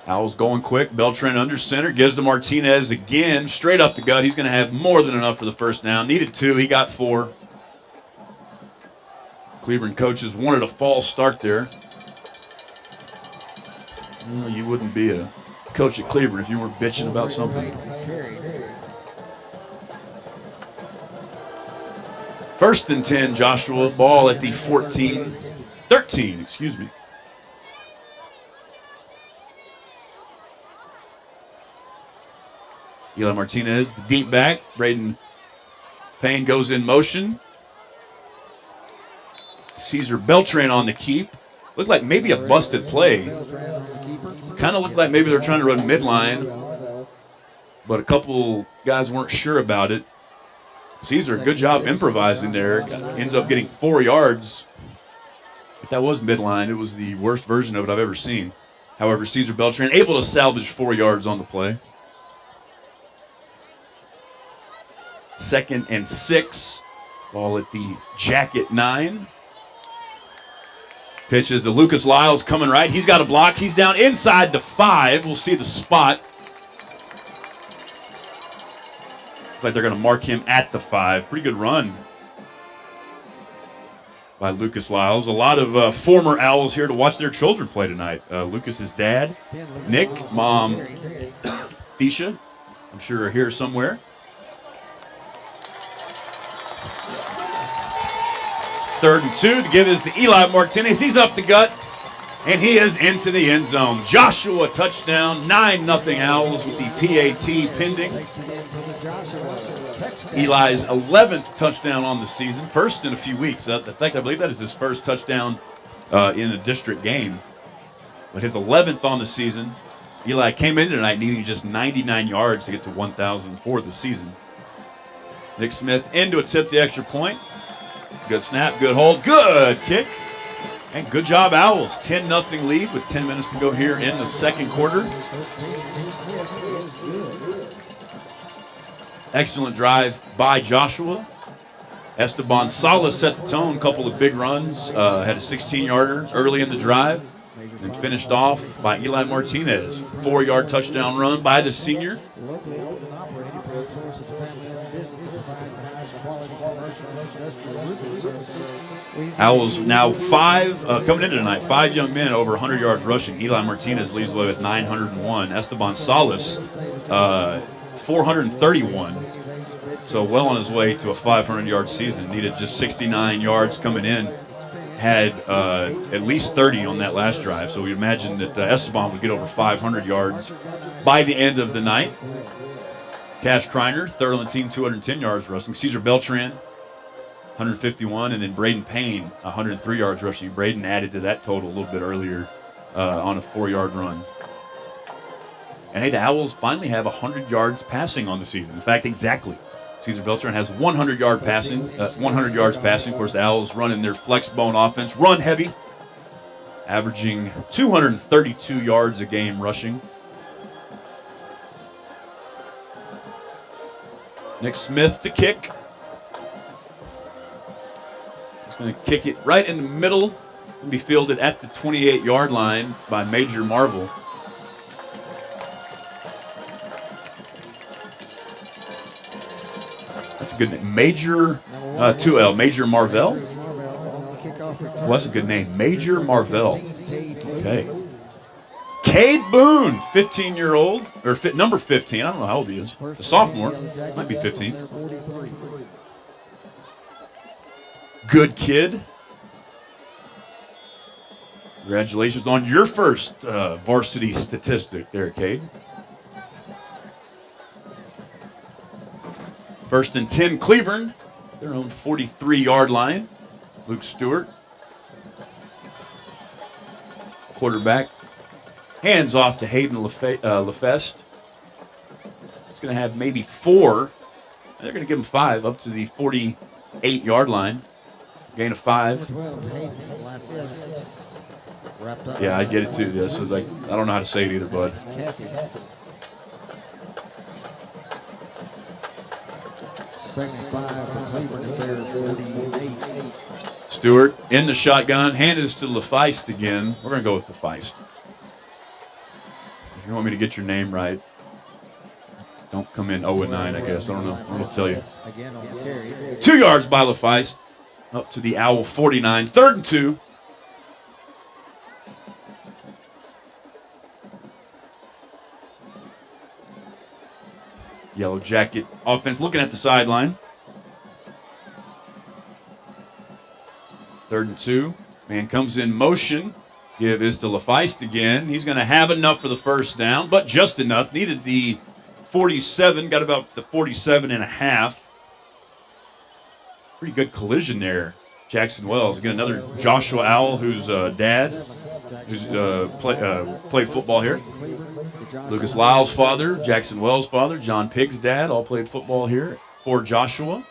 Owls going quick. Beltran under center. Gives to Martinez again. Straight up the gut. He's going to have more than enough for the first down. Needed 2. He got 4. Cleburne coaches wanted a false start there. Well, you wouldn't be a coach at Cleburne if you weren't bitching about something. 1st and 10, Joshua. Ball at the 13, excuse me. Eli Martinez, the deep back. Braden Payne goes in motion. Caesar Beltran on the keep. Looked like maybe a busted play. Kind of looked like maybe they're trying to run midline, but a couple guys weren't sure about it. Caesar, good job improvising there. Ends up getting 4 yards. If that was midline, it was the worst version of it I've ever seen. However, Caesar Beltran able to salvage 4 yards on the play. 2nd and 6. Ball at the jacket 9. Pitches to Lucas Lyles coming right. He's got a block. He's down inside the 5. We'll see the spot. Looks like they're going to mark him at the 5. Pretty good run by Lucas Lyles. A lot of former Owls here to watch their children play tonight. Lucas's dad, Nick, mom, Tisha, I'm sure are here somewhere. Third and 2. The give is to Eli Martinez. He's up the gut, and he is into the end zone. Joshua touchdown. 9-0 Owls with the PAT pending. Eli's 11th touchdown on the season. First in a few weeks. In fact, I believe that is his first touchdown in a district game. But his 11th on the season. Eli came in tonight needing just 99 yards to get to 1,000 for the season. Nick Smith into a tip the extra point. Good snap, good hold, good kick, and good job, Owls. 10-0 lead with 10 minutes to go here in the second quarter. Excellent drive by Joshua. Esteban Salas set the tone, couple of big runs, had a 16-yarder early in the drive, and finished off by Eli Martinez. 4-yard touchdown run by the senior. Owls now 5, coming into tonight, 5 young men over 100 yards rushing. Eli Martinez leads the way with 901. Esteban Salas, 431. So well on his way to a 500-yard season. Needed just 69 yards coming in. Had at least 30 on that last drive. So we imagine that Esteban would get over 500 yards by the end of the night. Cash Kreiner, third on the team, 210 yards rushing. Caesar Beltran, 151. And then Braden Payne, 103 yards rushing. Braden added to that total a little bit earlier on a 4-yard run. And hey, the Owls finally have 100 yards passing on the season. In fact, exactly. Caesar Beltran has 100 yards passing. Of course, the Owls run in their flex bone offense. Run heavy. averaging 232 yards a game rushing. Nick Smith to kick. He's going to kick it right in the middle and be fielded at the 28-yard line by Major Marvel. That's a good name. Major, 2L, Major Marvell. Well, that's a good name. Major Marvell. Okay. Cade Boone, 15-year-old, or number 15. I don't know how old he is. A sophomore. Might be 15. Good kid. Congratulations on your first varsity statistic there, Cade. 1st and 10, Cleburne. Their own 43-yard line. Luke Stewart. Quarterback. Hands off to Hayden LaFest. He's going to have maybe 4. They're going to give him 5 up to the 48-yard line. Gain of 5. Yeah, I get it too. This is like, I don't know how to say it either, bud. Second 5 for Cleburne at their 48. Stewart in the shotgun. Handed this to LaFeist again. We're going to go with LaFeist. If you want me to get your name right, don't come in 0-9, I guess. I don't know. I'm going to tell you. 2 yards by LaFeist. Up to the Owl 49. 3rd and 2. Yellow Jacket offense looking at the sideline. 3rd and 2. Man comes in motion. Give is to LaFeist again. He's going to have enough for the first down, but just enough. Needed the 47. Got about the 47 and a half. Pretty good collision there. Jackson Wells. Again, another Joshua Owl whose dad, who's played football here. Lucas Lyle's father, Jackson Wells' father, John Pigg's dad, all played football here for Joshua.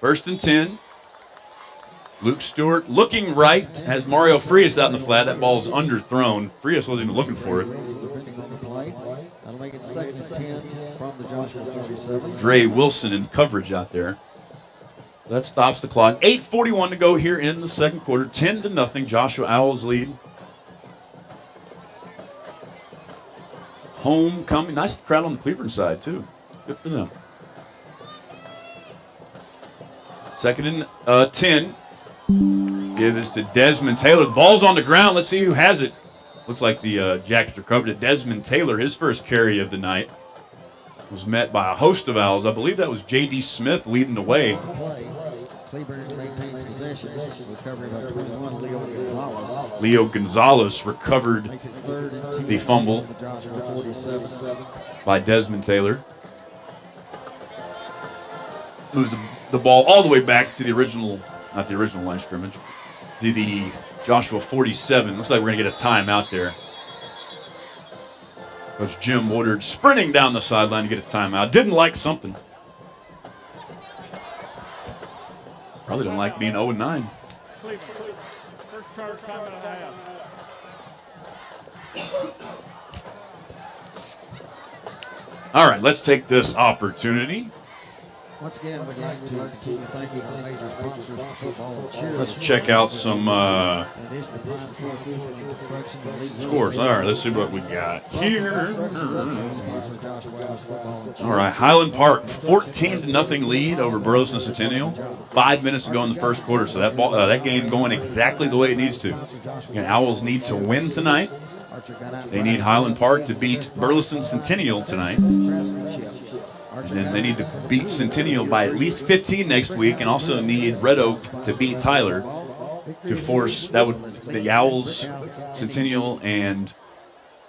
1st and 10. Luke Stewart looking right, has Mario Frias out in the flat. That ball is underthrown. Frias wasn't even looking for it. That'll make it 2nd and 10 from the Joshua 47. Dre Wilson in coverage out there. That stops the clock. 8:41 to go here in the second quarter. 10-0. Joshua Owls lead. Homecoming. Nice crowd on the Cleburne side, too. Good for them. 2nd and 10. Give this to Desmond Taylor. The ball's on the ground. Let's see who has it. Looks like the Jackets recovered it. Desmond Taylor, his first carry of the night, was met by a host of Owls. I believe that was J.D. Smith leading the way. Cleburne maintains possession. Recovery by 21, Leo Gonzalez. Leo Gonzalez recovered the fumble by Desmond Taylor. Moves the ball all the way back to the original, not the original line of scrimmage, to the Joshua 47. Looks like we're going to get a timeout there. Coach Jim Woodard sprinting down the sideline to get a timeout. Didn't like something. Probably don't like being 0-9. First charge, time and a half. All right, let's take this opportunity. Once again, we'd like to continue thanking our major sponsors for football and cheer. Let's check out some scores. All right, let's see what we got here. All right, Highland Park, 14-0 lead over Burleson Centennial. 5 minutes to go in the first quarter, so that game going exactly the way it needs to. Again, Owls need to win tonight. They need Highland Park to beat Burleson Centennial tonight. And then they need to beat Centennial by at least 15 next week, and also need Red Oak to beat Tyler to force the Owls, Centennial, and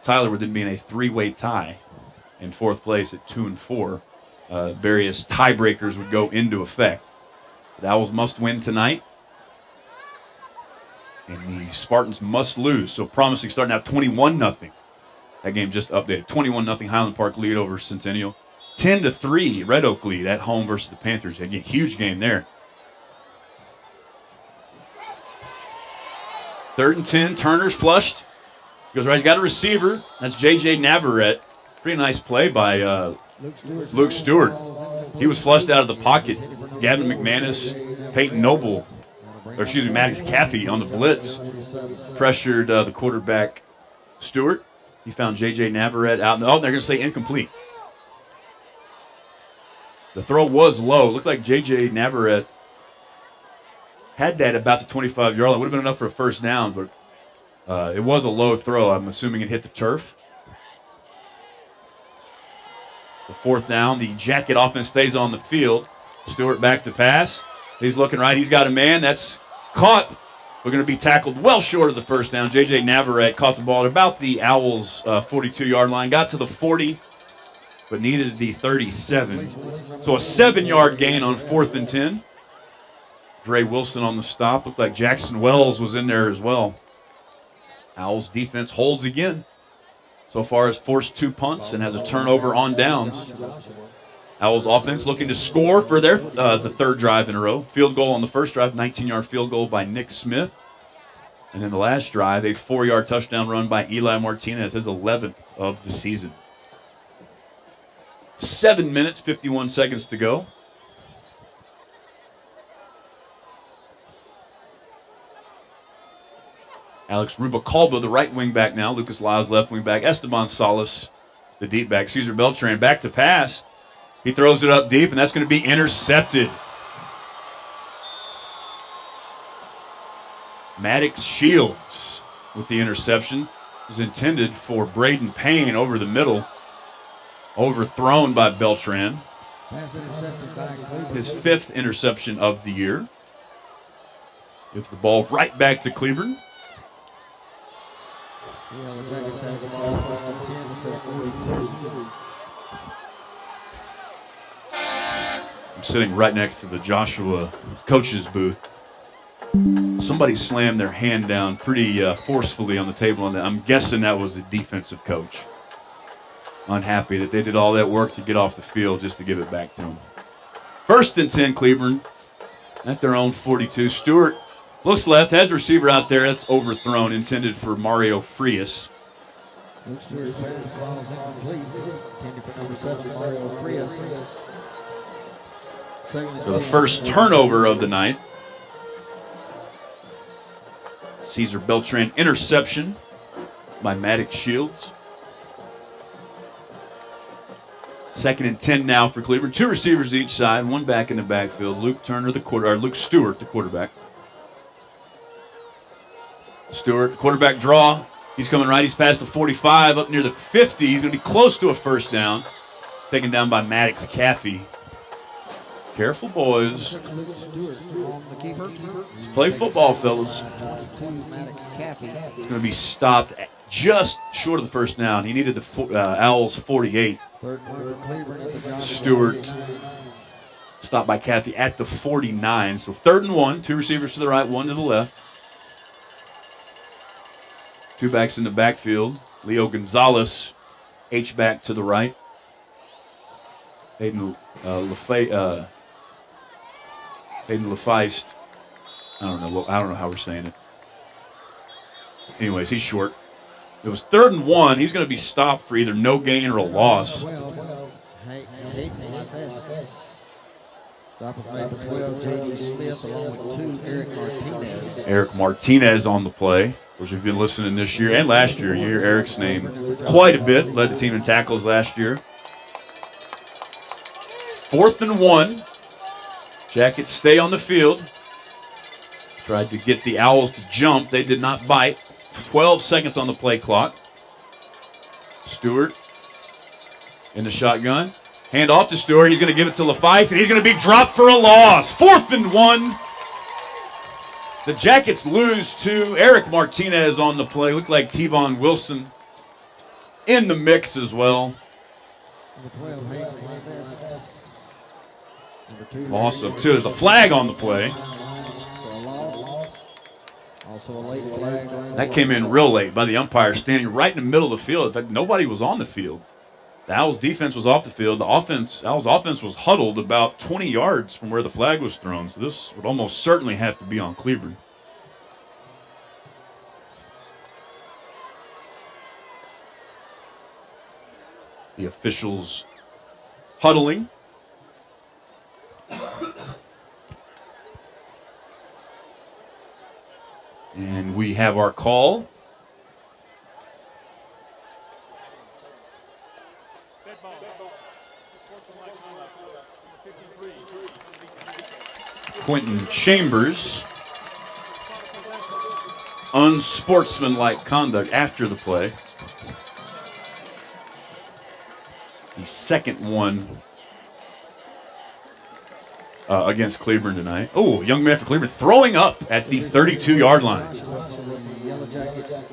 Tyler would then be in a 3-way tie in 4th place at 2-4. Various tiebreakers would go into effect. The Owls must win tonight, and the Spartans must lose. So promising starting out 21-0. That game just updated. 21-0 Highland Park lead over Centennial. 10-3 Red Oak lead at home versus the Panthers. Again, huge game there. 3rd and 10. Turner's flushed. Goes right. He's got a receiver. That's J.J. Navarrete. Pretty nice play by Luke Stewart. He was flushed out of the pocket. Gavin McManus, Peyton Noble, Maddox Caffey on the blitz. Pressured the quarterback, Stewart. He found J.J. Navarrete out. Oh, they're going to say incomplete. The throw was low. Looked like J.J. Navarrete had that about the 25-yard line. Would have been enough for a first down, but it was a low throw. I'm assuming it hit the turf. The 4th down. The Jacket offense stays on the field. Stewart back to pass. He's looking right. He's got a man. That's caught. We're going to be tackled well short of the first down. J.J. Navarrete caught the ball at about the Owls' 42-yard line. Got to the 40, but needed the 37. So a 7-yard gain on 4th and 10. Dre Wilson on the stop. Looked like Jackson Wells was in there as well. Owls defense holds again. So far has forced 2 punts and has a turnover on downs. Owls offense looking to score for their the 3rd drive in a row. Field goal on the first drive, 19-yard field goal by Nick Smith. And then the last drive, a 4-yard touchdown run by Eli Martinez, his 11th of the season. 7 minutes, 51 seconds to go. Alex Rubicalba, the right wing back now. Lucas Lyles, left wing back. Esteban Salas, the deep back. Cesar Beltran back to pass. He throws it up deep, and that's going to be intercepted. Maddox Shields with the interception. It was intended for Braden Payne over the middle. Overthrown by Beltran. Pass intercepted by Cleburne. His 5th interception of the year. Gives the ball right back to Cleburne. Yeah, the Jackets have the ball 1st and 10 at their 42. I'm sitting right next to the Joshua coach's booth. Somebody slammed their hand down pretty forcefully on the table, and I'm guessing that was the defensive coach. Unhappy that they did all that work to get off the field just to give it back to him. 1st and 10, Cleburne at their own 42. Stewart looks left, has a receiver out there. That's overthrown, intended for Mario Frias. Luke Stewart's pass falls incomplete. Intended for number 7, Mario Frias. So the first turnover of the night. Cesar Beltran interception by Maddox Shields. 2nd and 10 now for Cleburne. 2 receivers to each side, 1 back in the backfield. Luke Stewart, the quarterback. Stewart, quarterback draw. He's coming right. He's past the 45, up near the 50. He's going to be close to a first down. Taken down by Maddox Caffey. Careful, boys. Let's play football, fellas. He's going to be stopped at just short of the first down. He needed the Owls 48. Stewart stopped by Caffey at the 49. So 3rd and 1. 2 receivers to the right, 1 to the left. 2 backs in the backfield. Leo Gonzalez, H-back to the right. Hayden LaFeist. I don't know how we're saying it. Anyways, he's short. It was 3rd and 1. He's going to be stopped for either no gain or a loss. Stop is made for 12, J.D. Smith, along with 2, Eric Martinez. Eric Martinez on the play. Which you've been listening this year and last year. You hear Eric's name quite a bit. Led the team in tackles last year. 4th and 1. Jackets stay on the field. Tried to get the Owls to jump. They did not bite. 12 seconds on the play clock. Stewart in the shotgun. Hand off to Stewart. He's going to give it to LaFeist, and he's going to be dropped for a loss. 4th and 1. The Jackets lose to Eric Martinez on the play. Looked like Tevon Wilson in the mix as well. Awesome, too. There's a flag on the play. That came in real late by the umpire standing right in the middle of the field. In fact, nobody was on the field. The Owls' defense was off the field. The Owls' offense was huddled about 20 yards from where the flag was thrown. So this would almost certainly have to be on Cleburne. The officials huddling. And we have our call. Dead ball. Sportsmanlike conduct. Number 53. Quentin Chambers. Unsportsmanlike conduct after the play. The second one against Cleburne tonight. Oh, young man for Cleburne throwing up at the 32-yard line.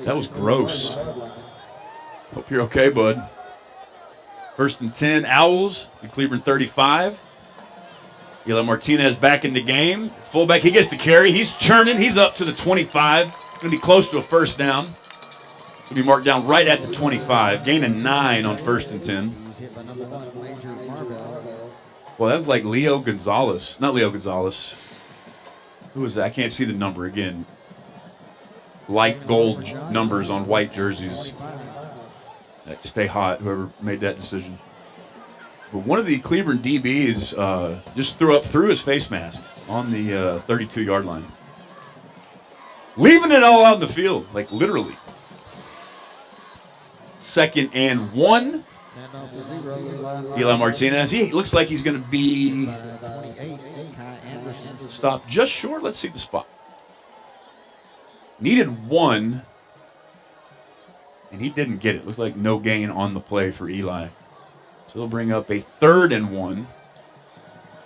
That was gross. Hope you're okay, bud. 1st and 10, Owls, the Cleburne 35. Eli Martinez back in the game. Fullback, he gets the carry. He's churning. He's up to the 25. Going to be close to a first down. Going to be marked down right at the 25. Gain of 9 on 1st and 10. Well, that was like Leo Gonzalez. Not Leo Gonzalez. Who is that? I can't see the number again. Light gold numbers on white jerseys. Stay hot, whoever made that decision. But one of the Cleburne DBs just threw his face mask on the 32-yard line. Leaving it all out in the field, like literally. 2nd and 1. Eli Martinez. He looks like he's going to be stopped just short. Let's see the spot. Needed 1, and he didn't get it. Looks like no gain on the play for Eli. So they'll bring up a 3rd and 1.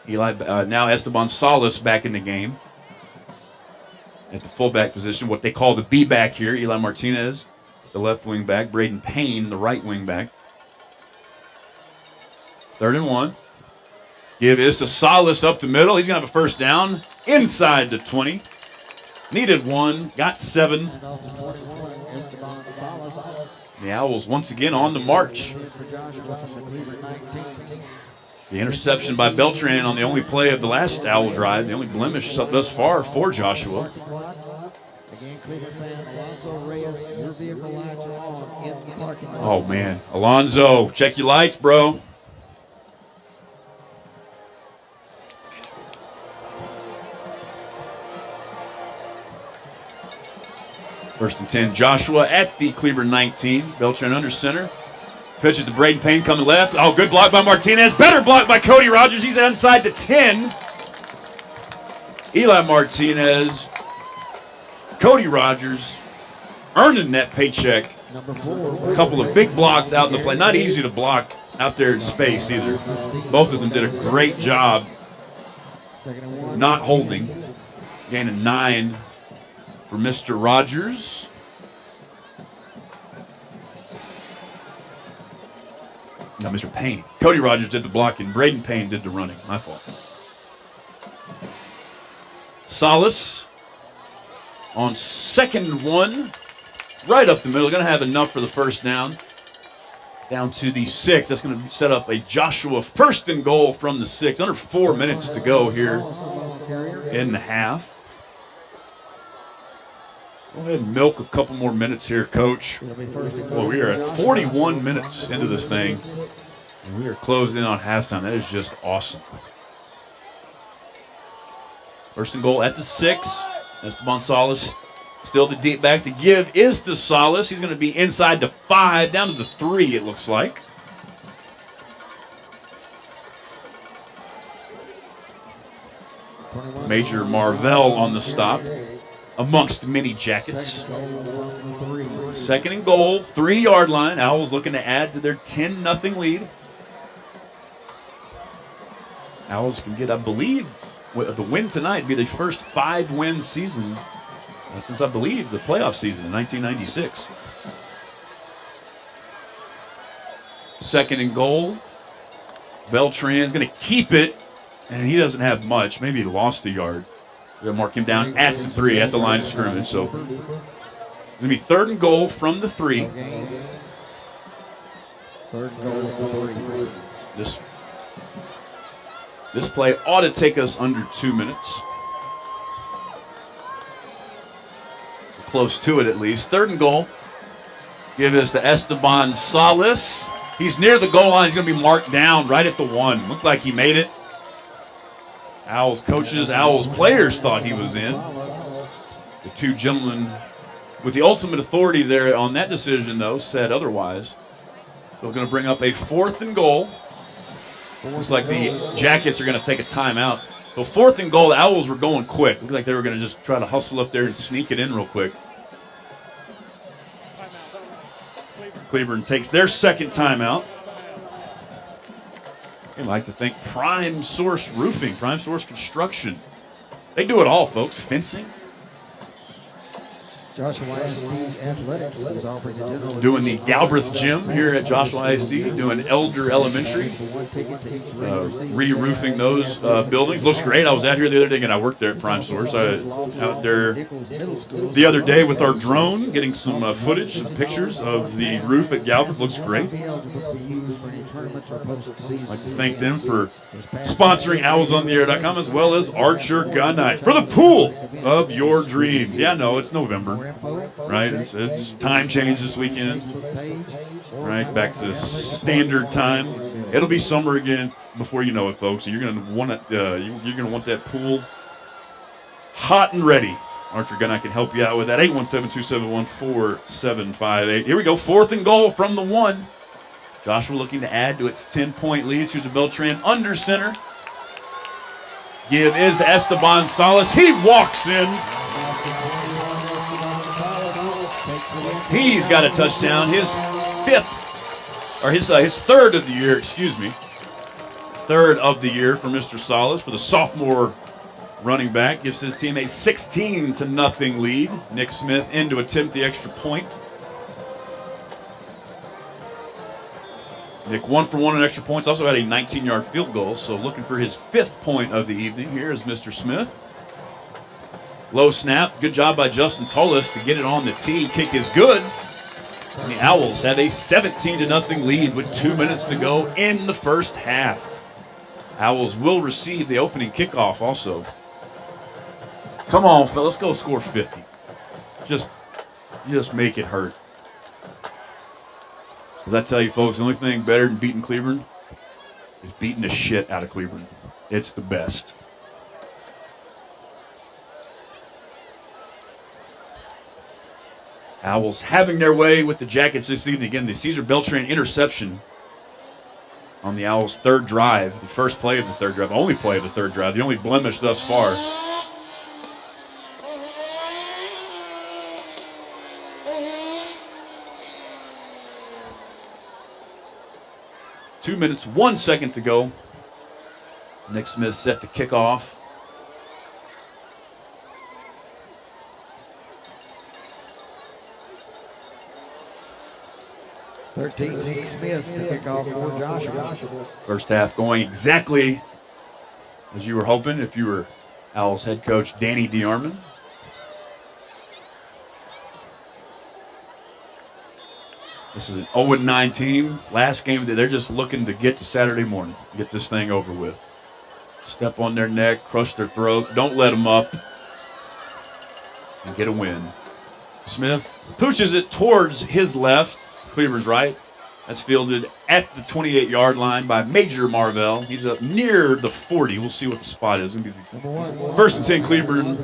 Eli, now Esteban Salas back in the game at the fullback position, what they call the B-back here. Eli Martinez, the left wing back. Braden Payne, the right wing back. 3rd and 1. Give this to Salas up the middle. He's going to have a first down inside the 20. Needed 1, got 7. The Owls once again on the march. The interception by Beltran on the only play of the last Owl drive, the only blemish thus far for Joshua. Oh, man. Alonzo, check your lights, bro. First and 10, Joshua at the Cleburne 19. Beltran under center. Pitches to Braden Payne coming left. Oh, good block by Martinez. Better block by Cody Rogers. He's inside the 10. Eli Martinez. Cody Rogers earning that paycheck. A couple of big blocks out in the flat. Not easy to block out there in space either. Both of them did a great job not holding. Gain of 9 for Mr. Rogers. No, Mr. Payne. Cody Rogers did the blocking. Braden Payne did the running. My fault. Salas on 2nd and 1. Right up the middle. Going to have enough for the first down. Down to the 6. That's going to set up a Joshua 1st and goal from the 6. Under 4 minutes to go here in the half. Go ahead and milk a couple more minutes here, Coach. Well, we are at 41 minutes into this thing, and we are closing in on halftime. That is just awesome. 1st and goal at the 6. Esteban Salas still the deep back. The give is to Salas. He's going to be inside the 5, down to the 3, it looks like. Major Marvell on the stop. Amongst many jackets. 2nd and goal, 3-yard line. Owls looking to add to their 10-0 lead. Owls can get, I believe, the win tonight be the first 5-win season since, I believe, the playoff season in 1996. 2nd and goal. Beltran's going to keep it, and he doesn't have much. Maybe he lost a yard. We're going to mark him down at the 3, at the line of scrimmage. So it's going to be 3rd and goal from the 3. 3rd and goal at the 3. This play ought to take us under 2 minutes. Close to it at least. 3rd and goal. Give this to Esteban Salas. He's near the goal line. He's going to be marked down right at the 1. Looked like he made it. Owls coaches, Owls players thought he was in. The two gentlemen with the ultimate authority there on that decision, though, said otherwise. So we're going to bring up a 4th and goal. Looks like the Jackets are going to take a timeout. So 4th and goal, the Owls were going quick. Looked like they were going to just try to hustle up there and sneak it in real quick. Cleburne takes their 2nd timeout. I'd like to thank Prime Source Roofing, Prime Source Construction. They do it all, folks. Fencing. Joshua ISD Athletics is offering a general doing the Galbraith Gym here at Joshua ISD, doing Elder Elementary, re-roofing those buildings. Looks great. I was out here the other day, and I worked there at Prime Source. I was out there the other day with our drone, getting some footage, some pictures of the roof at Galbraith. Looks great. I'd like to thank them for sponsoring OwlsOnTheAir.com, as well as Archer Gun Night for the pool of your dreams. Yeah, no, it's November. Right, it's time change this weekend. Right, back to standard time. It'll be summer again before you know it, folks. You're gonna want it. You're gonna want that pool hot and ready. Archer Gun can help you out with that. 817-271-4758. Here we go. 4th and goal from the 1. Joshua looking to add to its 10-point lead. Here's a Beltran under center. Give is to Esteban Salas. He walks in. He's got a touchdown, his 5th, or his 3rd of the year, excuse me. 3rd of the year for Mr. Salas, for the sophomore running back. Gives his team a 16-0 lead. Nick Smith in to attempt the extra point. Nick 1 for 1 on extra points, also had a 19-yard field goal, so looking for his 5th point of the evening. Here is Mr. Smith. Low snap. Good job by Justin Tullis to get it on the tee. Kick is good. And the Owls have a 17-0 lead with 2 minutes to go in the first half. Owls will receive the opening kickoff also. Come on, fellas. Go score 50. Just make it hurt. As I tell you, folks, the only thing better than beating Cleburne is beating the shit out of Cleburne. It's the best. Owls having their way with the Jackets this evening. Again, the Caesar Beltran interception on the Owls' 3rd drive. The first play of the 3rd drive, only play of the 3rd drive, the only blemish thus far. Two minutes, 1 second to go. Nick Smith set to kick off. 13, Nick Smith to kick off for Joshua. First half going exactly as you were hoping if you were Owls head coach Danny DeArmond. This is an 0-9 team. Last game, they're just looking to get to Saturday morning, get this thing over with. Step on their neck, crush their throat. Don't let them up and get a win. Smith pooches it towards his left. Cleburne's right. That's fielded at the 28-yard line by Major Marvell. He's up near the 40. We'll see what the spot is. It's going to be first and 10 Cleburne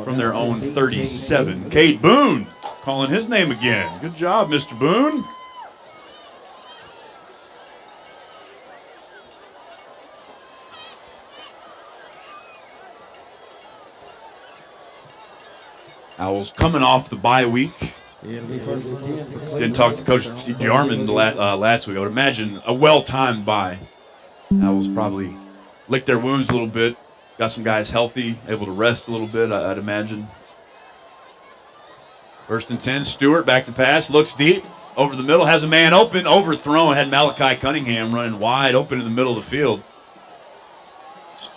from their own 37. Cade Boone calling his name again. Good job, Mr. Boone. Owls coming off the bye week. It'll be first and 10 for Cleburne. Didn't talk to Coach DeArmond last week. I would imagine a well-timed bye. Owls probably licked their wounds a little bit. Got some guys healthy, able to rest a little bit, I'd imagine. First and 10, Stewart back to pass, looks deep, over the middle, has a man open, overthrown, had Malachi Cunningham running wide open in the middle of the field.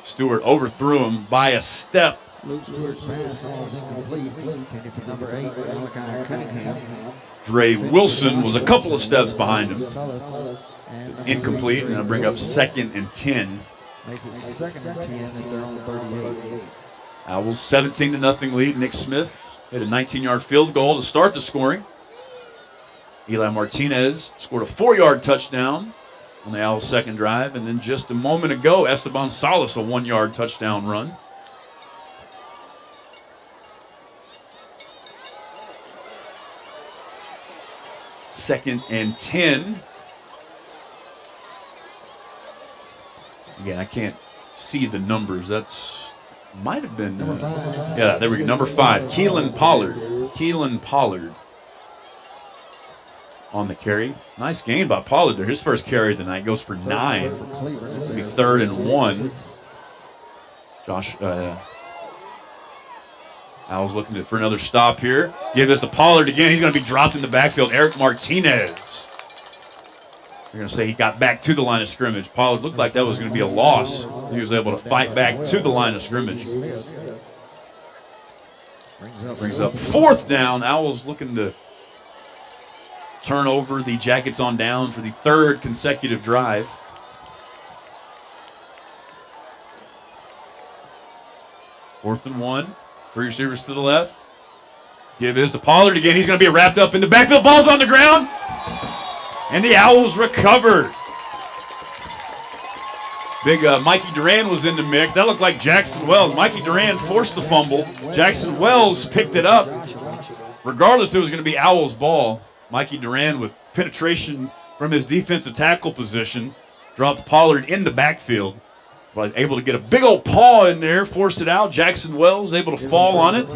Stewart overthrew him by a step. Luke Stewart's pass falls incomplete. Intended for number 8, Malachi Cunningham. Dre Wilson was a couple of steps behind him. Incomplete, and I'll bring up 2nd and 10. Makes it 2nd and 10 at their own 38. Owls 17-0 lead. Nick Smith hit a 19-yard field goal to start the scoring. Eli Martinez scored a 4-yard touchdown on the Owls' second drive. And then just a moment ago, Esteban Salas, a 1-yard touchdown run. Second and 10. Again, I can't see the numbers. That's might have been Number 5. yeah, there we go. Number 5, Keelan Pollard on the carry. Nice gain by Pollard there. His first carry of the night goes for 9. It'll be 3rd and 1. Josh Owls looking for another stop here. Give this to Pollard again. He's going to be dropped in the backfield. Eric Martinez. You're going to say he got back to the line of scrimmage. Pollard looked like that was going to be a loss. He was able to fight back to the line of scrimmage. Brings up 4th down. Owls looking to turn over the Jackets on down for the 3rd consecutive drive. Fourth and 1. 3 receivers to the left. Give this to Pollard again. He's going to be wrapped up in the backfield. Ball's on the ground. And the Owls recovered. Big Mikey Duran was in the mix. That looked like Jackson Wells. Mikey Duran forced the fumble. Jackson Wells picked it up. Regardless, it was going to be Owls' ball. Mikey Duran with penetration from his defensive tackle position dropped Pollard in the backfield. But able to get a big old paw in there, force it out. Jackson Wells able to fall on it.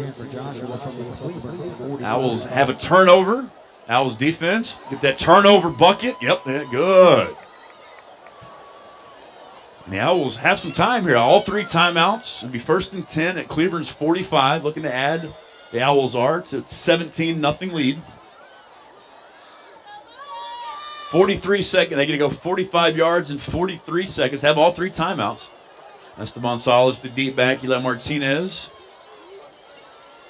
Owls have a turnover. Owls defense, get that turnover bucket. Yep, good. And the Owls have some time here. All 3 timeouts. It'll be 1st and 10 at Cleburne's 45. Looking to add, the Owls are, to 17-0 lead. 43 seconds. They get to go 45 yards in 43 seconds. Have all 3 timeouts. Esteban Salas, the deep back. Eli Martinez.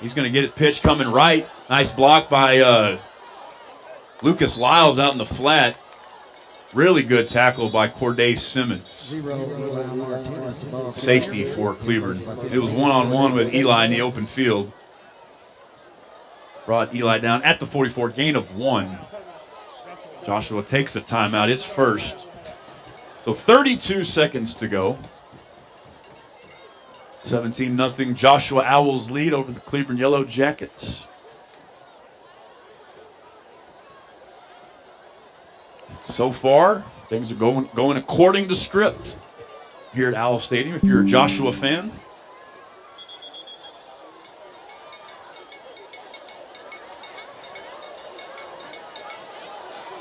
He's going to get it pitched coming right. Nice block by Lucas Lyles out in the flat. Really good tackle by Corday Simmons. Safety for Cleburne. It was one-on-one with Eli in the open field. Brought Eli down at the 44, gain of 1. Joshua takes a timeout. It's first. So 32 seconds to go. 17-0 Joshua Owls lead over the Cleburne Yellow Jackets. So far, things are going according to script here at Owl Stadium if you're a Joshua fan.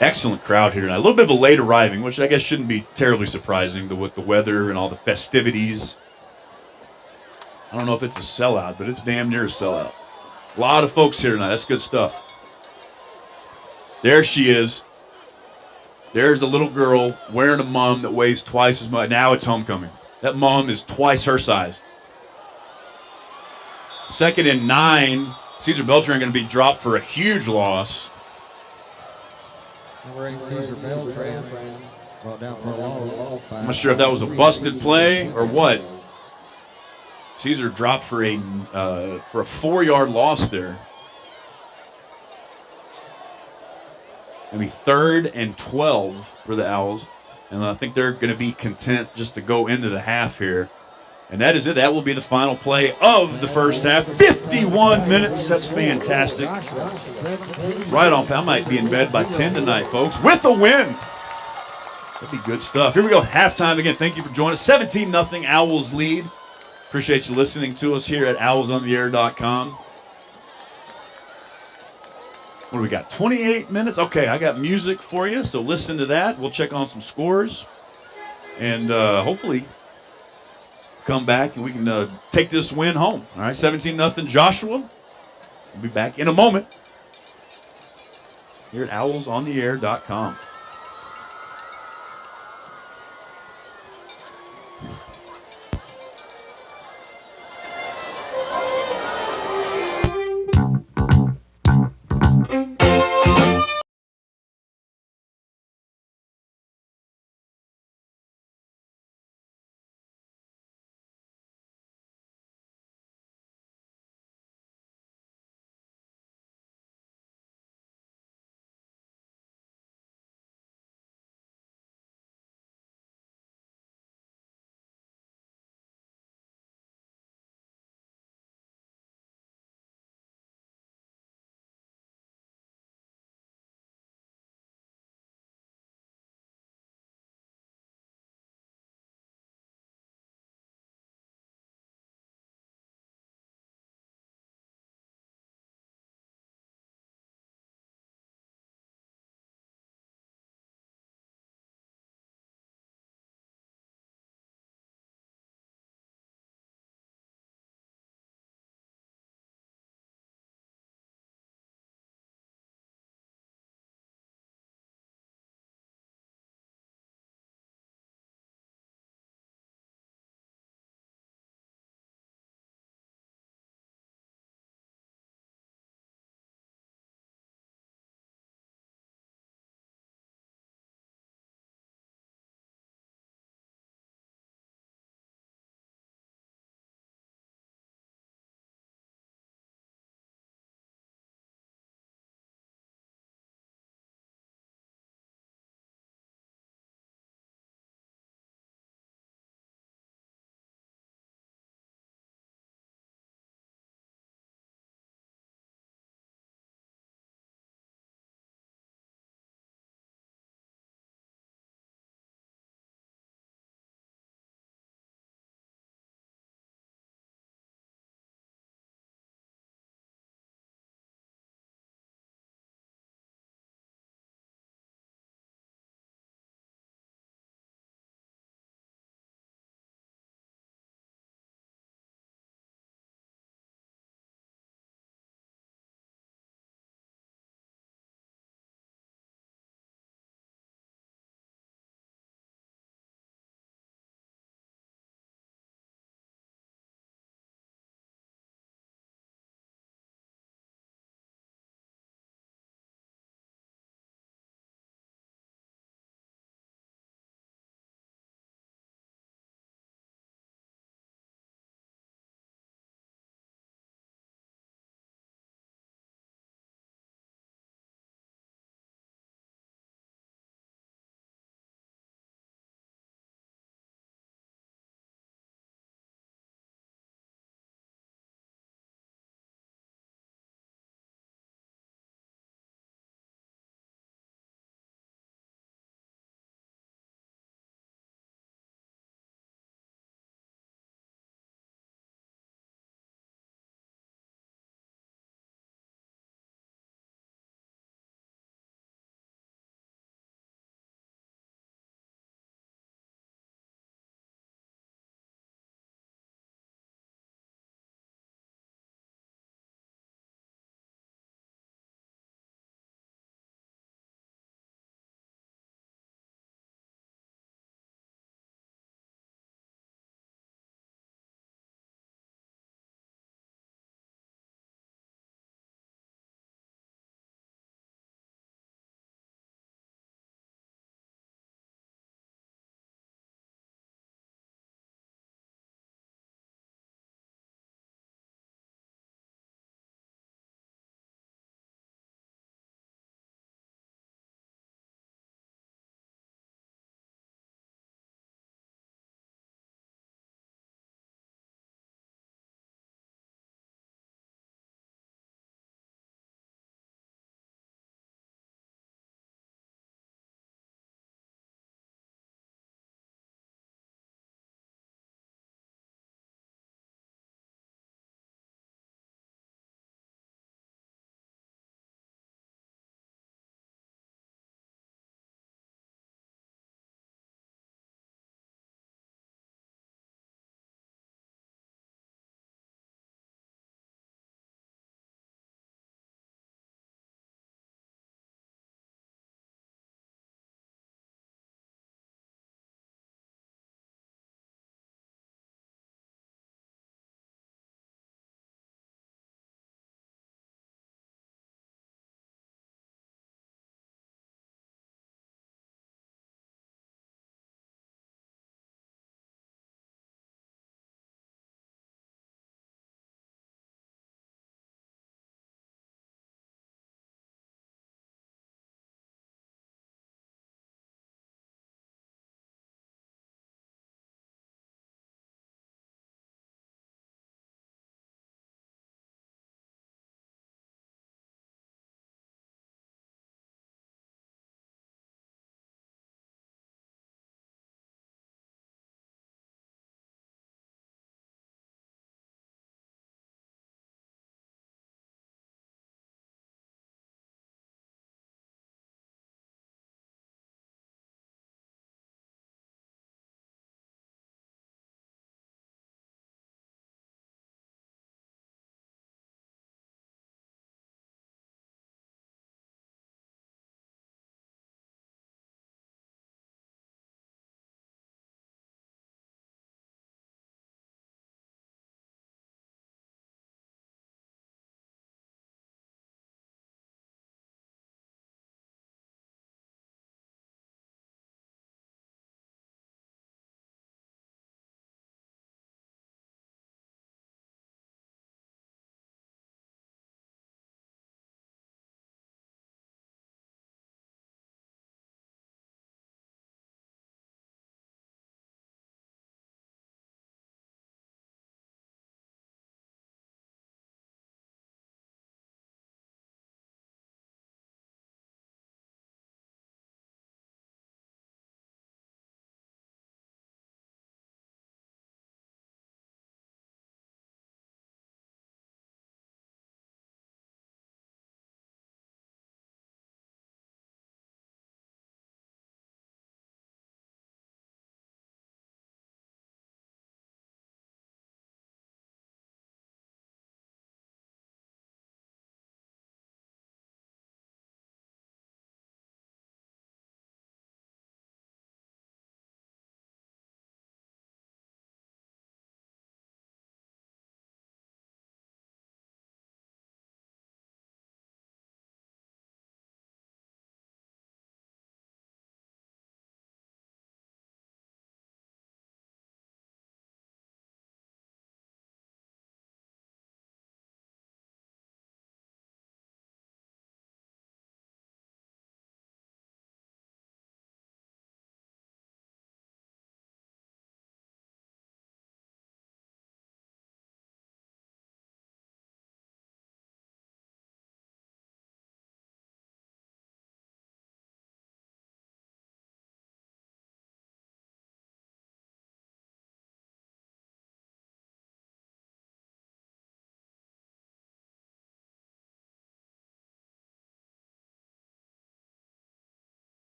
Excellent crowd here tonight. A little bit of a late arriving, which I guess shouldn't be terribly surprising with the weather and all the festivities. I don't know if it's a sellout, but it's damn near a sellout. A lot of folks here tonight. That's good stuff. There she is. There's a little girl wearing a mom that weighs twice as much. Now it's homecoming. That mom is twice her size. 2nd and 9. Caesar Beltran going to be dropped for a huge loss. Number 8, Caesar Beltran, brought down for a loss. I'm not sure if that was a busted play or what. Caesar dropped for a 4-yard loss there. Going to be 3rd and 12 for the Owls. And I think they're going to be content just to go into the half here. And that is it. That will be the final play of the first half. 51 minutes. That's fantastic. Right on. I might be in bed by 10 tonight, folks, with a win. That'd be good stuff. Here we go. Halftime again. Thank you for joining us. 17-0 Owls lead. Appreciate you listening to us here at owlsontheair.com. What do we got? 28 minutes? Okay, I got music for you, so listen to that. We'll check on some scores. And hopefully come back and we can take this win home. All right, 17-0 Joshua. We'll be back in a moment here at owlsontheair.com.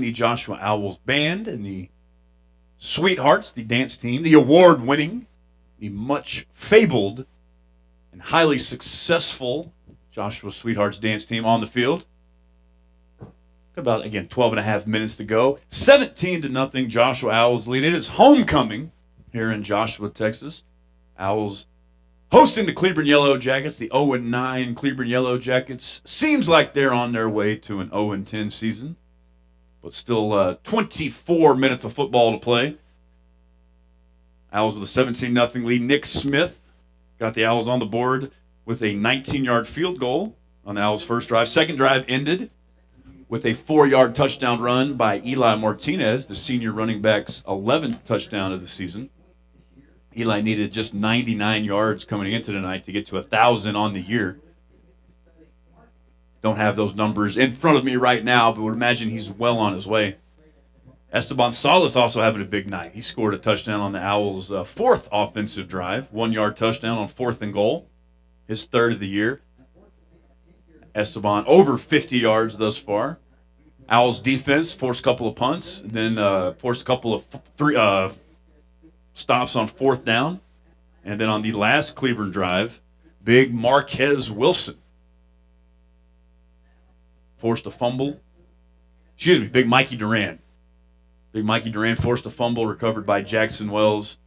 the Joshua Owls band and the Sweethearts, the dance team, the award-winning, the much fabled, and highly successful Joshua Sweethearts dance team on the field. About, again, 12 and a half minutes to go. 17-0, Joshua Owls lead. It is homecoming here in Joshua, Texas. Owls hosting the Cleburne Yellow Jackets, the 0-9 Cleburne Yellow Jackets. Seems like they're on their way to an 0-10 season, but still 24 minutes of football to play. Owls with a 17-0 lead. Nick Smith got the Owls on the board with a 19-yard field goal on the Owls' first drive. Second drive ended with a 4-yard touchdown run by Eli Martinez, the senior running back's 11th touchdown of the season. Eli needed just 99 yards coming into tonight to get to 1,000 on the year. Don't have those numbers in front of me right now, but would imagine he's well on his way. Esteban Salas also having a big night. He scored a touchdown on the Owls' fourth offensive drive, 1-yard touchdown on 4th and goal, his third of the year. Esteban over 50 yards thus far. Owls defense forced a couple of punts, and then forced a couple of stops on 4th down. And then on the last Cleburne drive, big Marquez Wilson forced a fumble. Big Mikey Duran. Big Mikey Duran forced a fumble recovered by Jackson Wells.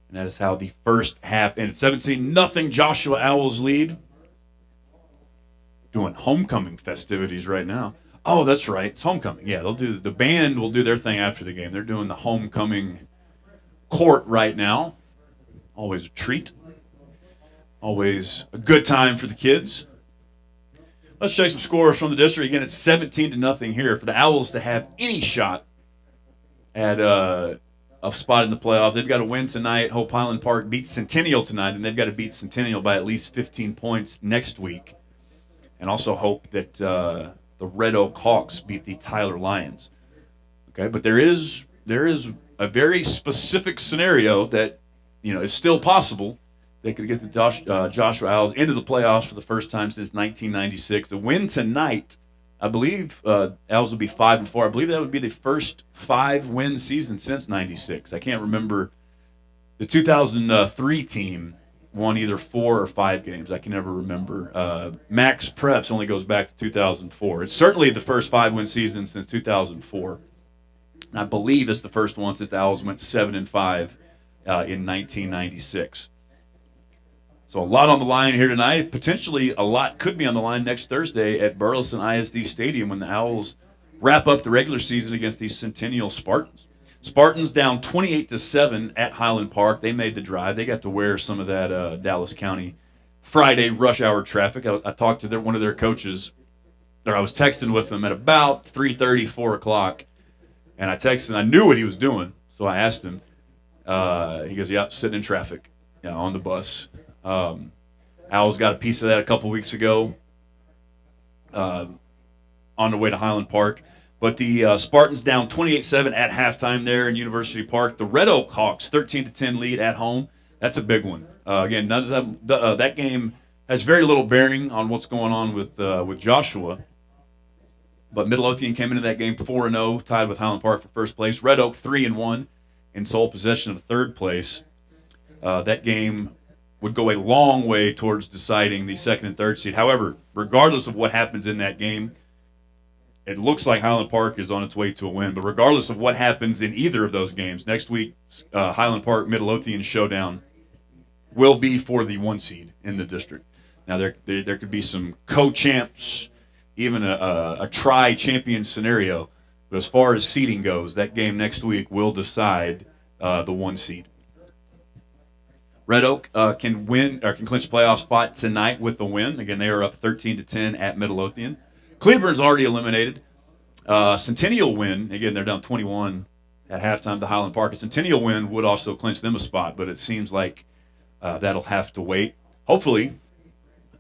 And that is how the first half ended. 17-0 Joshua Owls lead. Doing homecoming festivities right now. Oh, that's right. It's homecoming. Yeah, the band will do their thing after the game. They're doing the homecoming court right now. Always a treat. Always a good time for the kids. Let's check some scores from the district. Again, it's 17-0 here. For the Owls to have any shot at a spot in the playoffs, they've got to win tonight. Hope Highland Park beats Centennial tonight, and they've got to beat Centennial by at least 15 points next week. And also hope that the Red Oak Hawks beat the Tyler Lions. Okay, but there is a very specific scenario that is still possible. They could get the Joshua Owls into the playoffs for the first time since 1996. The win tonight, I believe Owls would be 5-4. I believe that would be the first 5-win season since '96. I can't remember. The 2003 team won either 4 or 5 games. I can never remember. Max Preps only goes back to 2004. It's certainly the first 5-win season since 2004. And I believe it's the first one since the Owls went 7-5 in 1996. So a lot on the line here tonight. Potentially a lot could be on the line next Thursday at Burleson ISD Stadium when the Owls wrap up the regular season against the Centennial Spartans. Spartans down 28-7 at Highland Park. They made the drive. They got to wear some of that Dallas County Friday rush hour traffic. I talked to one of their coaches, or I was texting with them at about 3:30, 4 o'clock, and I texted, and I knew what he was doing, so I asked him. He goes, "Yeah, sitting in traffic, on the bus." Owls got a piece of that a couple weeks ago on the way to Highland Park. But the Spartans down 28-7 at halftime there in University Park. The Red Oak Hawks 13-10 lead at home. That's a big one. Again, none of that game has very little bearing on what's going on with Joshua. But Midlothian came into that game 4-0, tied with Highland Park for first place. Red Oak 3-1 in sole possession of third place. That game would go a long way towards deciding the second and third seed. However, regardless of what happens in that game, it looks like Highland Park is on its way to a win. But regardless of what happens in either of those games, next week's Highland Park Midlothian showdown will be for the 1 seed in the district. Now, there could be some co-champs, even a tri-champion scenario. But as far as seeding goes, that game next week will decide the 1 seed. Red Oak can clinch a playoff spot tonight with the win. Again, they are up 13-10 at Midlothian. Cleburne's already eliminated. Centennial win. Again, they're down 21 at halftime to Highland Park. A Centennial win would also clinch them a spot, but it seems like that'll have to wait. Hopefully,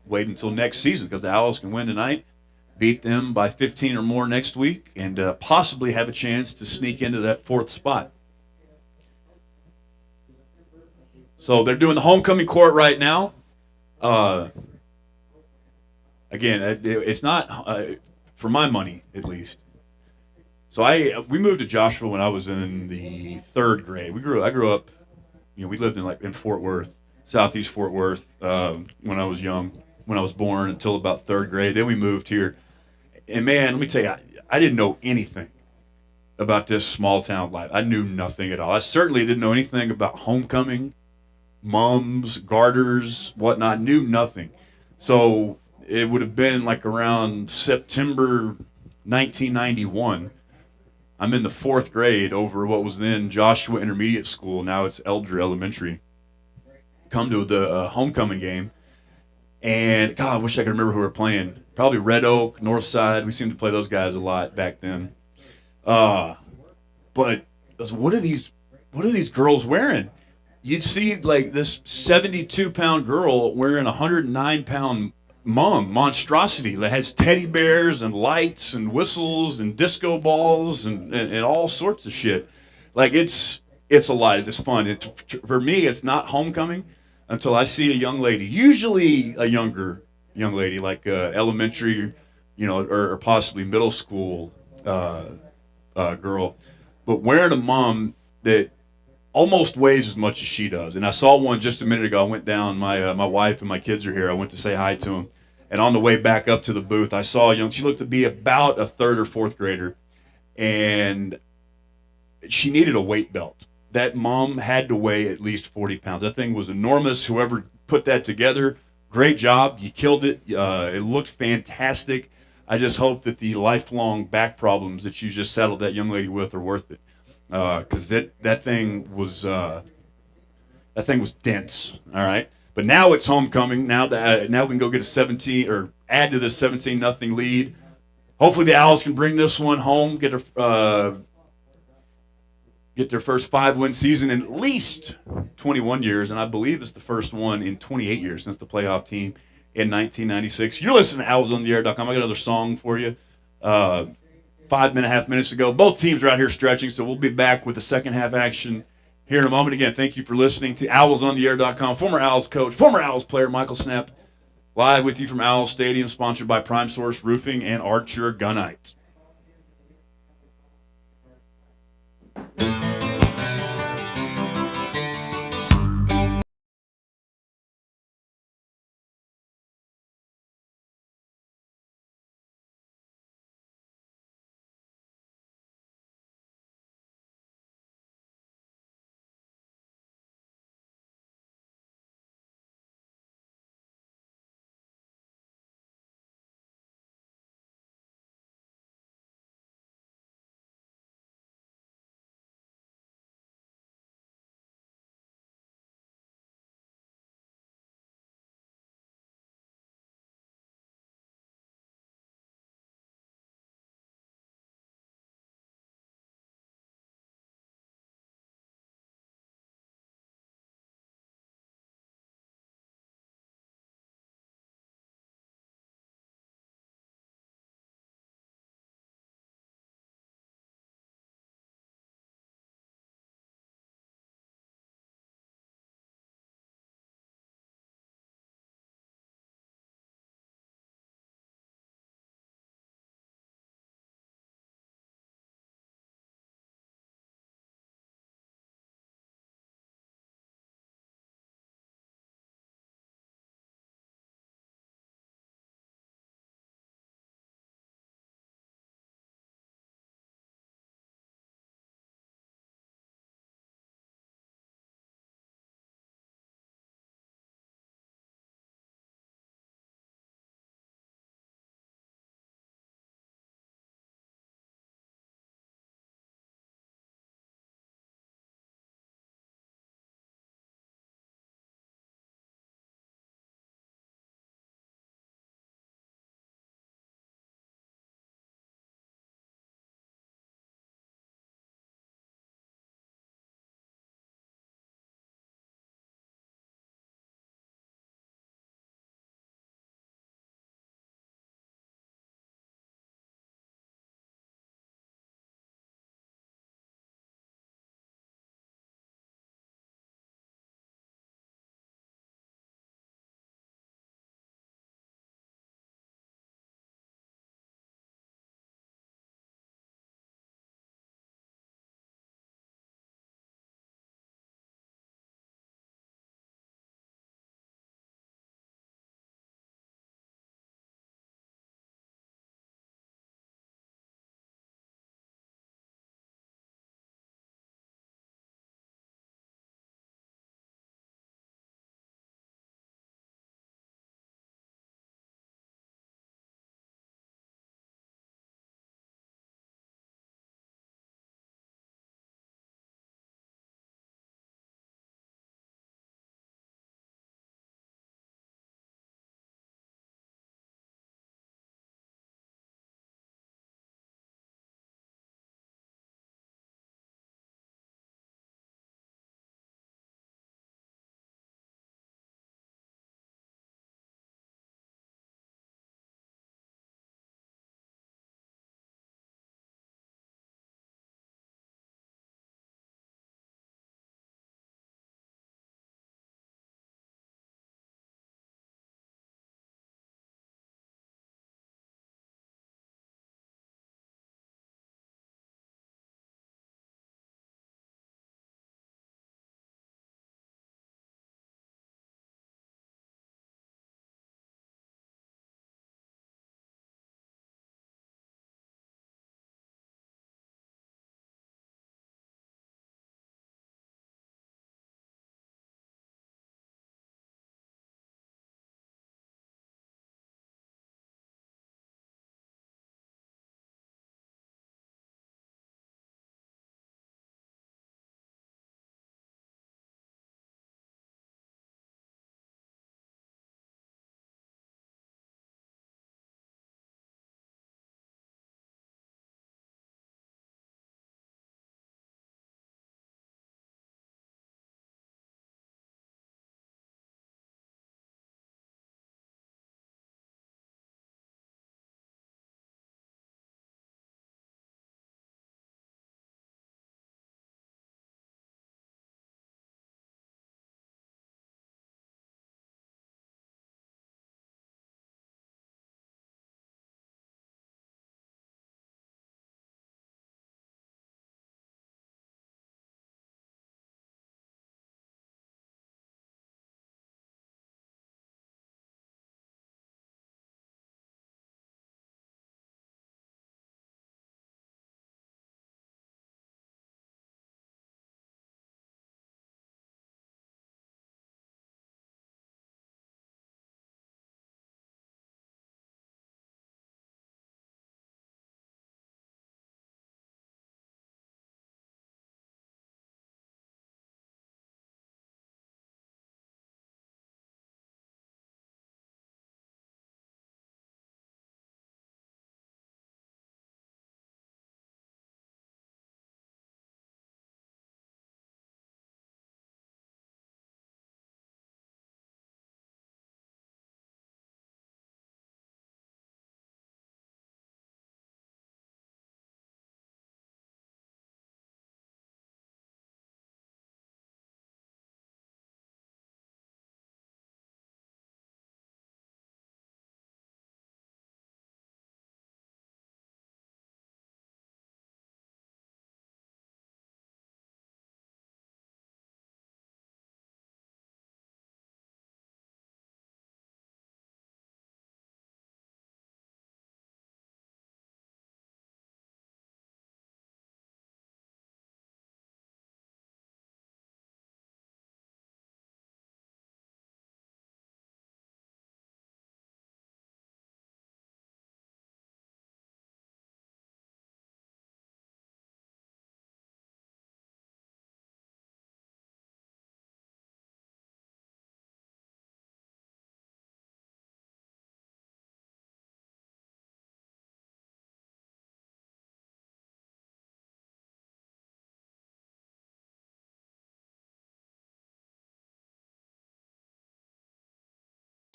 wait until next season because the Owls can win tonight, beat them by 15 or more next week, and possibly have a chance to sneak into that 4th spot. So they're doing the homecoming court right now. Again, it's not for my money at least. So we moved to Joshua when I was in the third grade. I grew up, we lived in Fort Worth, southeast Fort Worth, when I was young, when I was born until about third grade. Then we moved here, and man, let me tell you, I didn't know anything about this small town life. I knew nothing at all. I certainly didn't know anything about homecoming, mums, garters, whatnot. Knew nothing. So it would have been like around September 1991. I'm in the fourth grade over what was then Joshua Intermediate School. Now it's Elder Elementary. Come to the homecoming game, and God, I wish I could remember who we were playing. Probably Red Oak, North Side. We seemed to play those guys a lot back then. But what are these girls wearing? You'd see like this 72-pound girl wearing a 109-pound monstrosity that has teddy bears and lights and whistles and disco balls and all sorts of shit. Like it's a lot. It's fun. For me, it's not homecoming until I see a young lady, usually a younger young lady, like elementary, or possibly middle school girl, but wearing a mom that almost weighs as much as she does. And I saw one just a minute ago. I went down. My wife and my kids are here. I went to say hi to them. And on the way back up to the booth, I saw she looked to be about a third or fourth grader, and she needed a weight belt. That mom had to weigh at least 40 pounds. That thing was enormous. Whoever put that together, great job. You killed it. It looked fantastic. I just hope that the lifelong back problems that you just settled that young lady with are worth it, because that thing was dense. All right, but now it's homecoming. Now we can go get a 17 or add to this 17-0 lead. Hopefully the Owls can bring this one home. Get their first 5-win season in at least 21 years, and I believe it's the first one in 28 years since the playoff team in 1996. You're listening to OwlsOnTheAir.com. I got another song for you. 5.5 minutes ago. Both teams are out here stretching, so we'll be back with the second half action here in a moment. Again, thank you for listening to OwlsOnTheAir.com. Former Owls coach, former Owls player Michael Snap, live with you from Owls Stadium, sponsored by Prime Source Roofing and Archer Gunite.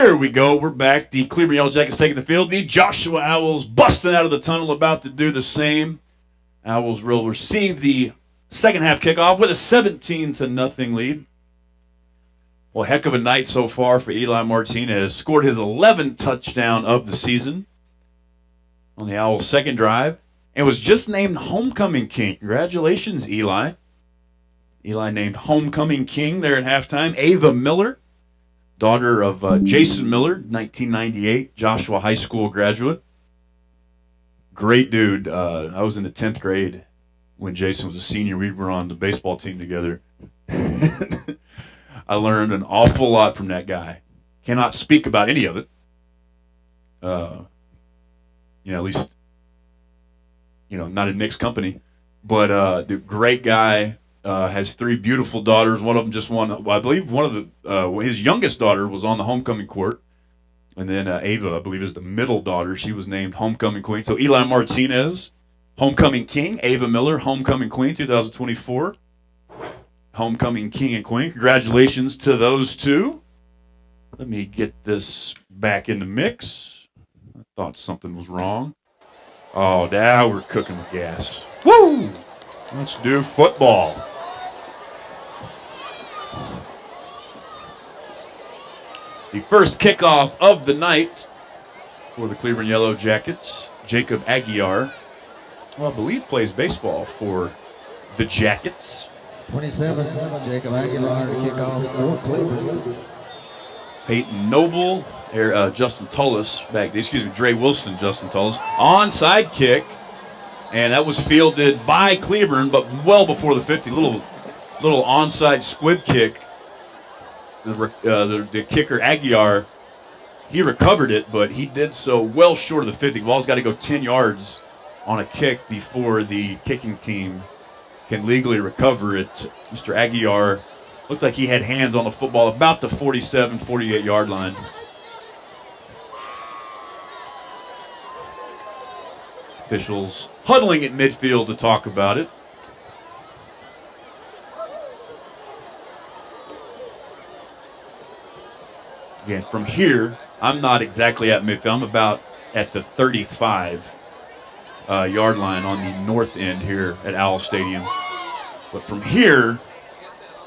There we go. We're back. The Cleburne Yellow Jackets taking the field. The Joshua Owls busting out of the tunnel, about to do the same. Owls will receive the second half kickoff with a 17-0 lead. Well, heck of a night so far for Eli Martinez. Scored his 11th touchdown of the season on the Owls' second drive and was just named Homecoming King. Congratulations, Eli. Eli named Homecoming King there at halftime. Ava Miller, daughter of Jason Miller, 1998 Joshua High School graduate. Great dude. I was in the 10th grade when Jason was a senior. We were on the baseball team together. I learned an awful lot from that guy. Cannot speak about any of it. At least, not in Nick's company. But the great guy. Has 3 beautiful daughters. One of them just won. Well, I believe one of the his youngest daughter was on the homecoming court, and then Ava, I believe, is the middle daughter. She was named homecoming queen. So Eli Martinez, homecoming king. Ava Miller, homecoming queen, 2024. Homecoming king and queen. Congratulations to those two. Let me get this back in the mix. I thought something was wrong. Oh, now we're cooking with gas. Woo! Let's do football. The first kickoff of the night for the Cleburne Yellow Jackets, Jacob Aguiar, I believe plays baseball for the Jackets. 27, Jacob Aguilar to kick off for Cleburne. Peyton Noble, Justin Tullis Dre Wilson, Justin Tullis. Onside kick, and that was fielded by Cleburne, but well before the 50. Little onside squib kick. The kicker, Aguiar, he recovered it, but he did so well short of the 50. The ball's got to go 10 yards on a kick before the kicking team can legally recover it. Mr. Aguiar looked like he had hands on the football about the 47, 48-yard line. Officials huddling at midfield to talk about it. Again, from here, I'm not exactly at midfield. I'm about at the 35-yard line on the north end here at Owl Stadium. But from here,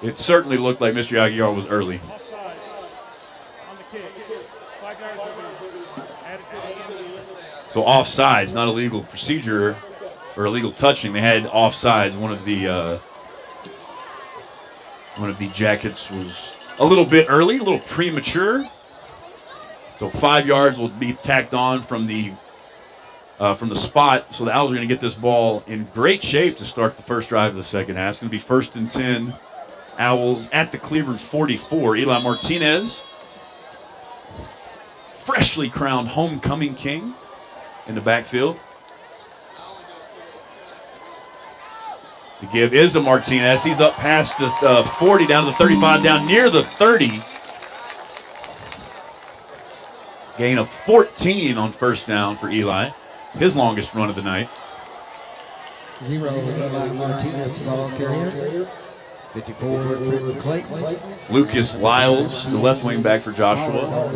it certainly looked like Mr. Aguiar was early. Offside on the kick. 5 yards will be added to the end. So offsides, not a legal procedure or illegal touching. They had offsides. One of the Jackets was a little bit early, a little premature. So 5 yards will be tacked on from the spot. So the Owls are going to get this ball in great shape to start the first drive of the second half. It's going to be 1st and 10. Owls at the Cleburne 44. Eli Martinez, freshly crowned homecoming king, in the backfield. The give is to Martinez. He's up past the 40, down to the 35, down near the 30. Gain of 14 on first down for Eli. His longest run of the night. 0, Eli Martinez, ball carrier. 54, Trent Clayton. Lucas Lyles, the left wing back for Joshua.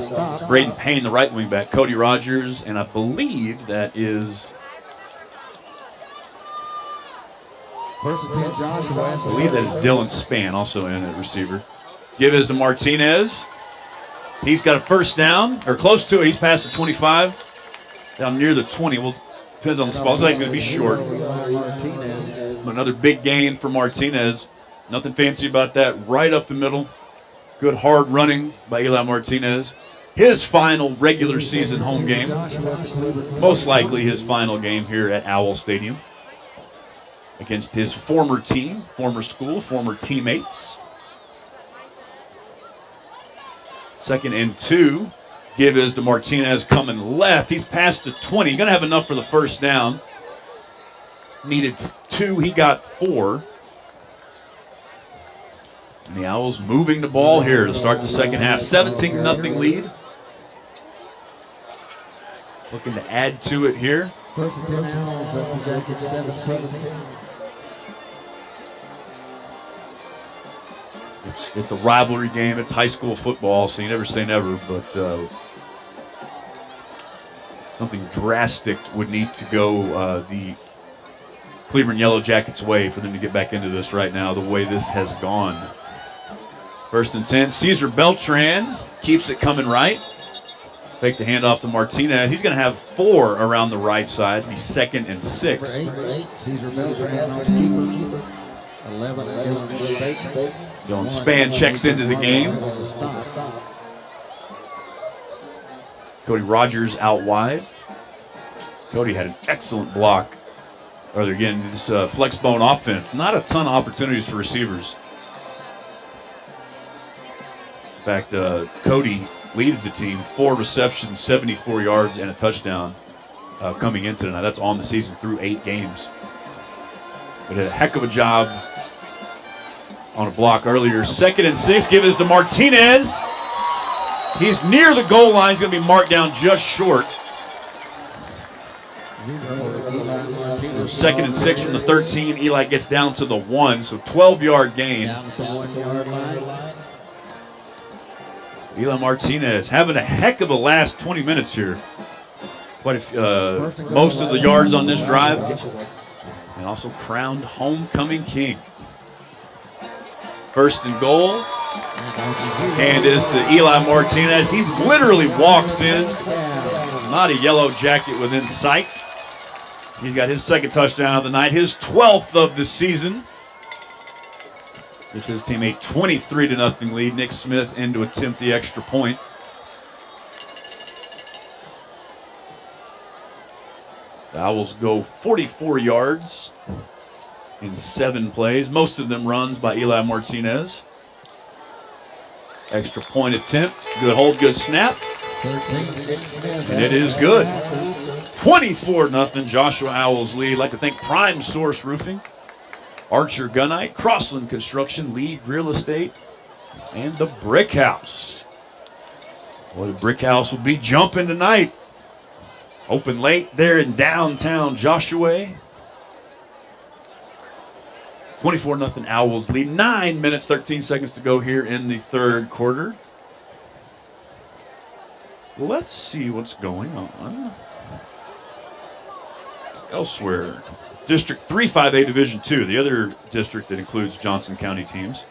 Braden Payne, the right wing back. Cody Rogers, and I believe that is... First and 10, Joshua. I believe that is Dylan Spann, also in at receiver. Give is to Martinez. He's got a first down, or close to it. He's past the 25, down near the 20. Well, depends on the spot. Looks like he's going to be short. Another big gain for Martinez. Nothing fancy about that. Right up the middle. Good hard running by Eli Martinez. His final regular season home game. Most likely his final game here at Owl Stadium. Against his former team, former school, former teammates. 2nd and 2. Give is to Martinez coming left. He's past the 20. He's going to have enough for the first down. Needed 2. He got 4. And the Owls moving the ball here to start the second half. 17-0 lead. Looking to add to it here. First and 10 Owls at the Jackets 17. It's a rivalry game. It's high school football, so you never say never. But something drastic would need to go the Cleburne Yellow Jackets' way for them to get back into this right now, the way this has gone. 1st and 10. Cesar Beltran keeps it coming right. Fake the handoff to Martinez. He's going to have 4 around the right side. He's 2nd and 6. Cesar Beltran on the keeper. 11, Dylan Span checks into the game. Cody Rogers out wide. Cody had an excellent block. Earlier again, this flex bone offense. Not a ton of opportunities for receivers. In fact, Cody leads the team. 4 receptions, 74 yards, and a touchdown coming into tonight. That's on the season through 8 games. But did a heck of a job on a block earlier. 2nd and 6. Give this to Martinez. He's near the goal line. He's going to be marked down just short. 2nd and 6 from the 13. Eli gets down to the 1, so 12-yard gain. Down at the 1-yard line. Eli Martinez having a heck of a last 20 minutes here. Quite most of the yards on this drive. And also crowned homecoming king. 1st and goal. Hand is to Eli Martinez. He literally walks in. Not a yellow jacket within sight. He's got his 2nd touchdown of the night, his 12th of the season. Gives his team a 23-0 lead. Nick Smith in to attempt the extra point. The Owls go 44 yards in 7 plays. Most of them runs by Eli Martinez. Extra point attempt. Good hold, good snap. 13, Nick Smith. And it is good. 24-0 Joshua Owls lead. I'd like to thank Prime Source Roofing, Archer Gunite, Crossland Construction, Lead Real Estate, and the Brick House. Boy, the Brick House will be jumping tonight. Open late there in downtown Joshua. 24-0 Owls lead. 9 minutes, 13 seconds to go here in the 3rd quarter. Let's see what's going on elsewhere. District 3-5A Division II, the other district that includes Johnson County teams.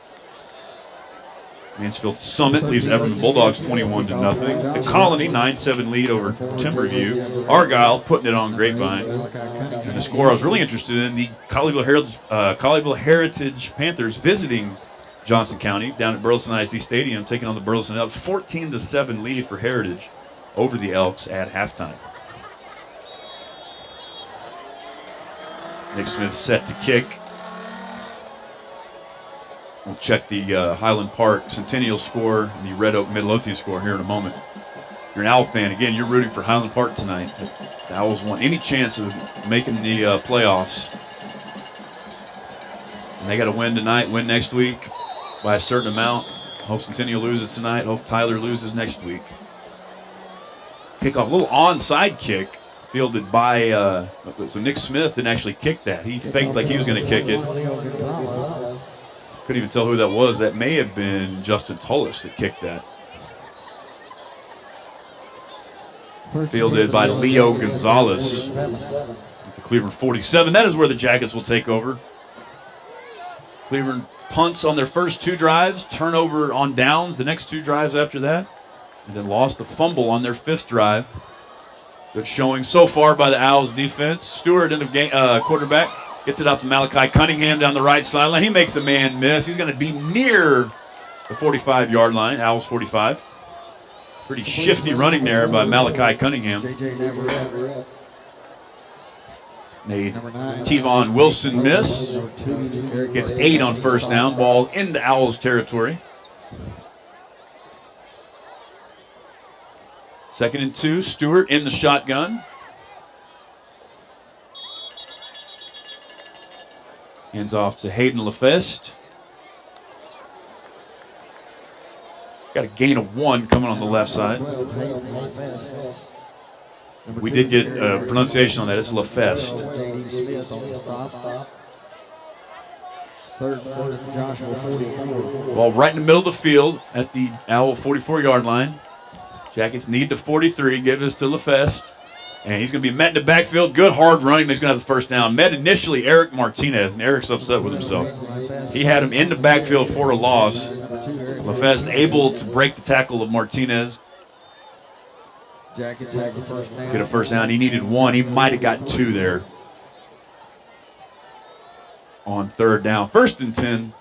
Mansfield Summit leaves Everton Bulldogs 21-0. The Colony 9-7 lead over Timberview. Argyle putting it on Grapevine. And the score I was really interested in, the Colleyville Heritage Panthers visiting Johnson County down at Burleson ISD Stadium, taking on the Burleson Elks. 14-7 lead for Heritage over the Elks at halftime. Nick Smith set to kick. We'll check the Highland Park Centennial score and the Red Oak Midlothian score here in a moment. If you're an Owl fan, again, you're rooting for Highland Park tonight. The Owls want any chance of making the playoffs. And they got to win tonight, win next week by a certain amount. Hope Centennial loses tonight. Hope Tyler loses next week. Kickoff, a little onside kick fielded by, so Nick Smith didn't actually kick that. He faked like he was going to kick it. Couldn't even tell who that was. That may have been Justin Tullis that kicked that. Fielded by Leo Gonzalez at the Cleburne 47. That is where the Jackets will take over. Cleburne punts on their first 2 drives, turnover on downs the next 2 drives after that, and then lost the fumble on their 5th drive. Good showing so far by the Owls defense. Stewart in the game, quarterback. Gets it out to Malachi Cunningham down the right sideline. He makes a man miss. He's going to be near the 45-yard line, Owls 45. Pretty shifty running there by Malachi Cunningham. Tevon Wilson miss. Gets 8 on 1st down. Ball into Owls territory. 2nd and 2. Stewart in the shotgun. Hands off to Hayden LaFest. Got a gain of 1 coming on the left side. We did get pronunciation on that. It's LaFest. Third one at the Joshua 44. Ball right in the middle of the field at the Owl 44-yard line. Jackets need to 43. Give this to LaFest. And he's going to be met in the backfield. Good hard running. He's going to have the first down. Met initially Eric Martinez, and Eric's upset with himself. He had him in the backfield for a loss. LaFest able to break the tackle of Martinez. Jackets have the first down. Get a first down. He needed one. He might have got two there on third down. 1st and 10.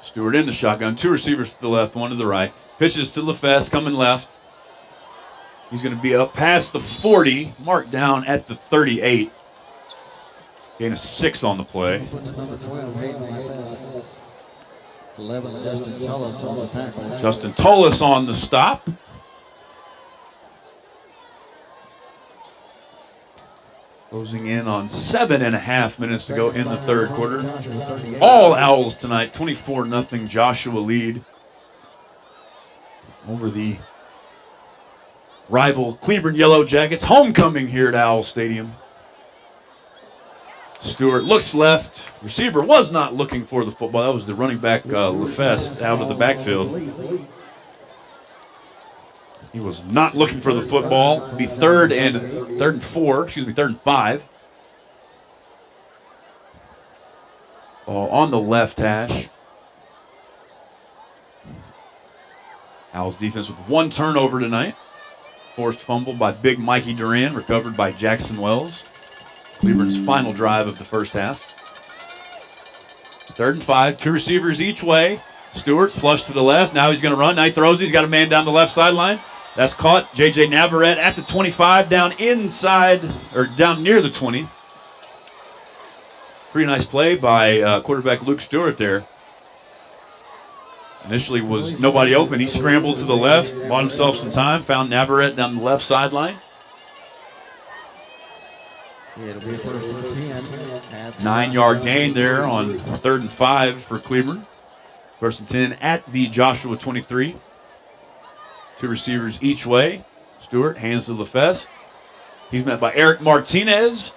Stewart in the shotgun. 2 receivers to the left, 1 to the right. Pitches to LaFest, coming left. He's going to be up past the 40, marked down at the 38. Gain of 6 on the play. Number 12, Hayden LaFest. 11, Justin Tullis on the tackle. Justin Tullis on the stop. Closing in on 7.5 minutes to go in the third quarter. All Owls tonight, 24-0 Joshua lead over the rival Cleburne Yellow Jackets. Homecoming here at Owl Stadium. Stewart looks left. Receiver was not looking for the football. That was the running back, LaFest, out of the backfield. He was not looking for the football. It'll be third and 5. Ball on the left hash. Owls defense with 1 turnover tonight. Forced fumble by big Mikey Duran, recovered by Jackson Wells. Cleburne's final drive of the first half. 3rd and 5, 2 receivers each way. Stewart's flush to the left. Now he's going to run. Now he throws. He's got a man down the left sideline. That's caught. J.J. Navarrete at the 25, down inside, or down near the 20. Pretty nice play by quarterback Luke Stewart there. Initially was nobody open. He scrambled to the left, bought himself some time, found Navarrete down the left sideline. It'll be 1st and 10. 9-yard gain there on 3rd and 5 for Cleburne. 1st and 10 at the Joshua 23. 2 receivers each way. Stewart hands to LaFest. He's met by Eric Martinez,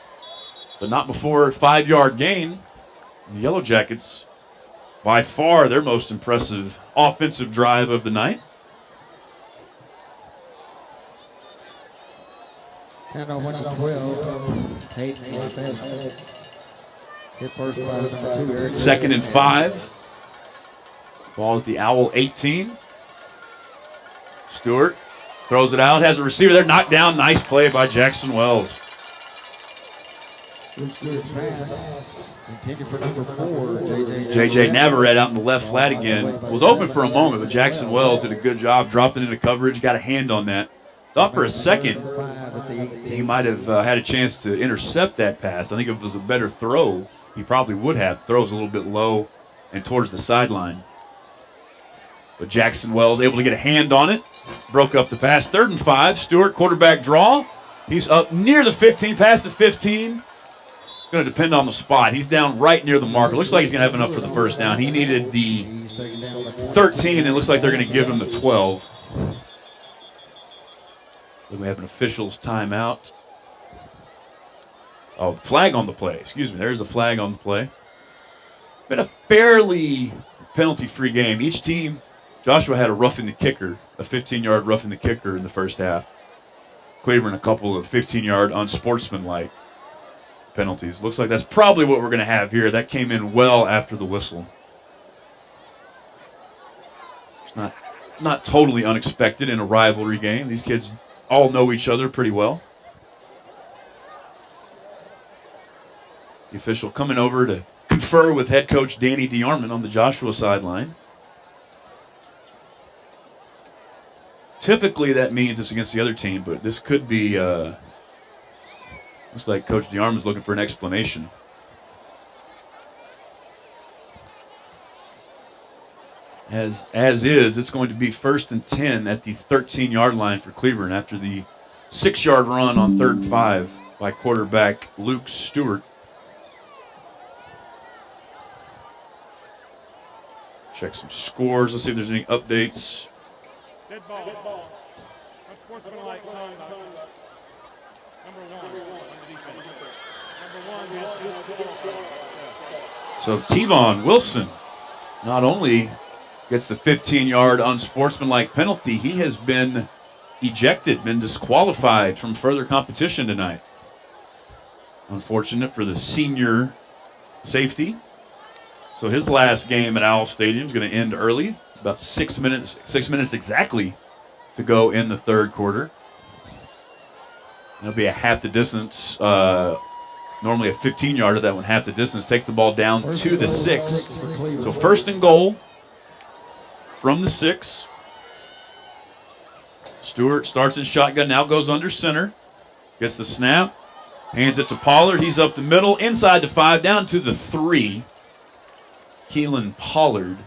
but not before a 5-yard gain. The Yellow Jackets, by far their most impressive offensive drive of the night. And on 1 to 12, Hayden LaFest. Hit first by number 2, Eric. 2nd and 5. Ball at the Owl 18. Stewart throws it out, has a receiver there, knocked down. Nice play by Jackson Wells. Luke Stewart's pass intended for number 4, J.J. Navarrete out in the left flat again. Was open for a moment, but Jackson Wells did a good job dropping into coverage, got a hand on that. Thought for a second he might have had a chance to intercept that pass. I think if it was a better throw, he probably would have. Throws a little bit low and towards the sideline. But Jackson Wells able to get a hand on it. Broke up the pass. 3rd and 5. Stewart, quarterback draw. He's up near the 15, past the 15. Going to depend on the spot. He's down right near the marker. Looks like he's going to have enough for the first down. He needed the 13, and it looks like they're going to give him the 12. So we have an official's timeout. Oh, flag on the play. Excuse me. There's a flag on the play. Been a fairly penalty-free game. Each team, Joshua had a roughing the kicker, a 15-yard roughing the kicker in the first half. Cleburne a couple of 15-yard unsportsmanlike penalties. Looks like that's probably what we're going to have here. That came in well after the whistle. It's not totally unexpected in a rivalry game. These kids all know each other pretty well. The official coming over to confer with head coach Danny DeArmond on the Joshua sideline. Typically that means it's against the other team, but this could be, looks like Coach DeArmond's looking for an explanation. As is, it's going to be 1st and 10 at the 13-yard line for Cleburne after the 6-yard run on 3rd and 5 by quarterback Luke Stewart. Check some scores. Let's see if there's any updates. Dead ball. Unsportsmanlike conduct. Number 1 on the defense. Number 1 has disqualified. So Tevon Wilson not only gets the 15-yard unsportsmanlike penalty, he has been ejected, been disqualified from further competition tonight. Unfortunate for the senior safety. So his last game at Owl Stadium is going to end early, about 6 minutes exactly to go in the third quarter. It'll be a half the distance. Normally a 15-yarder, that one half the distance. Takes the ball down to the 6. So first and goal from the 6. Stewart starts in shotgun, now goes under center. Gets the snap, hands it to Pollard. He's up the middle, inside the 5, down to the 3. Keelan Pollard.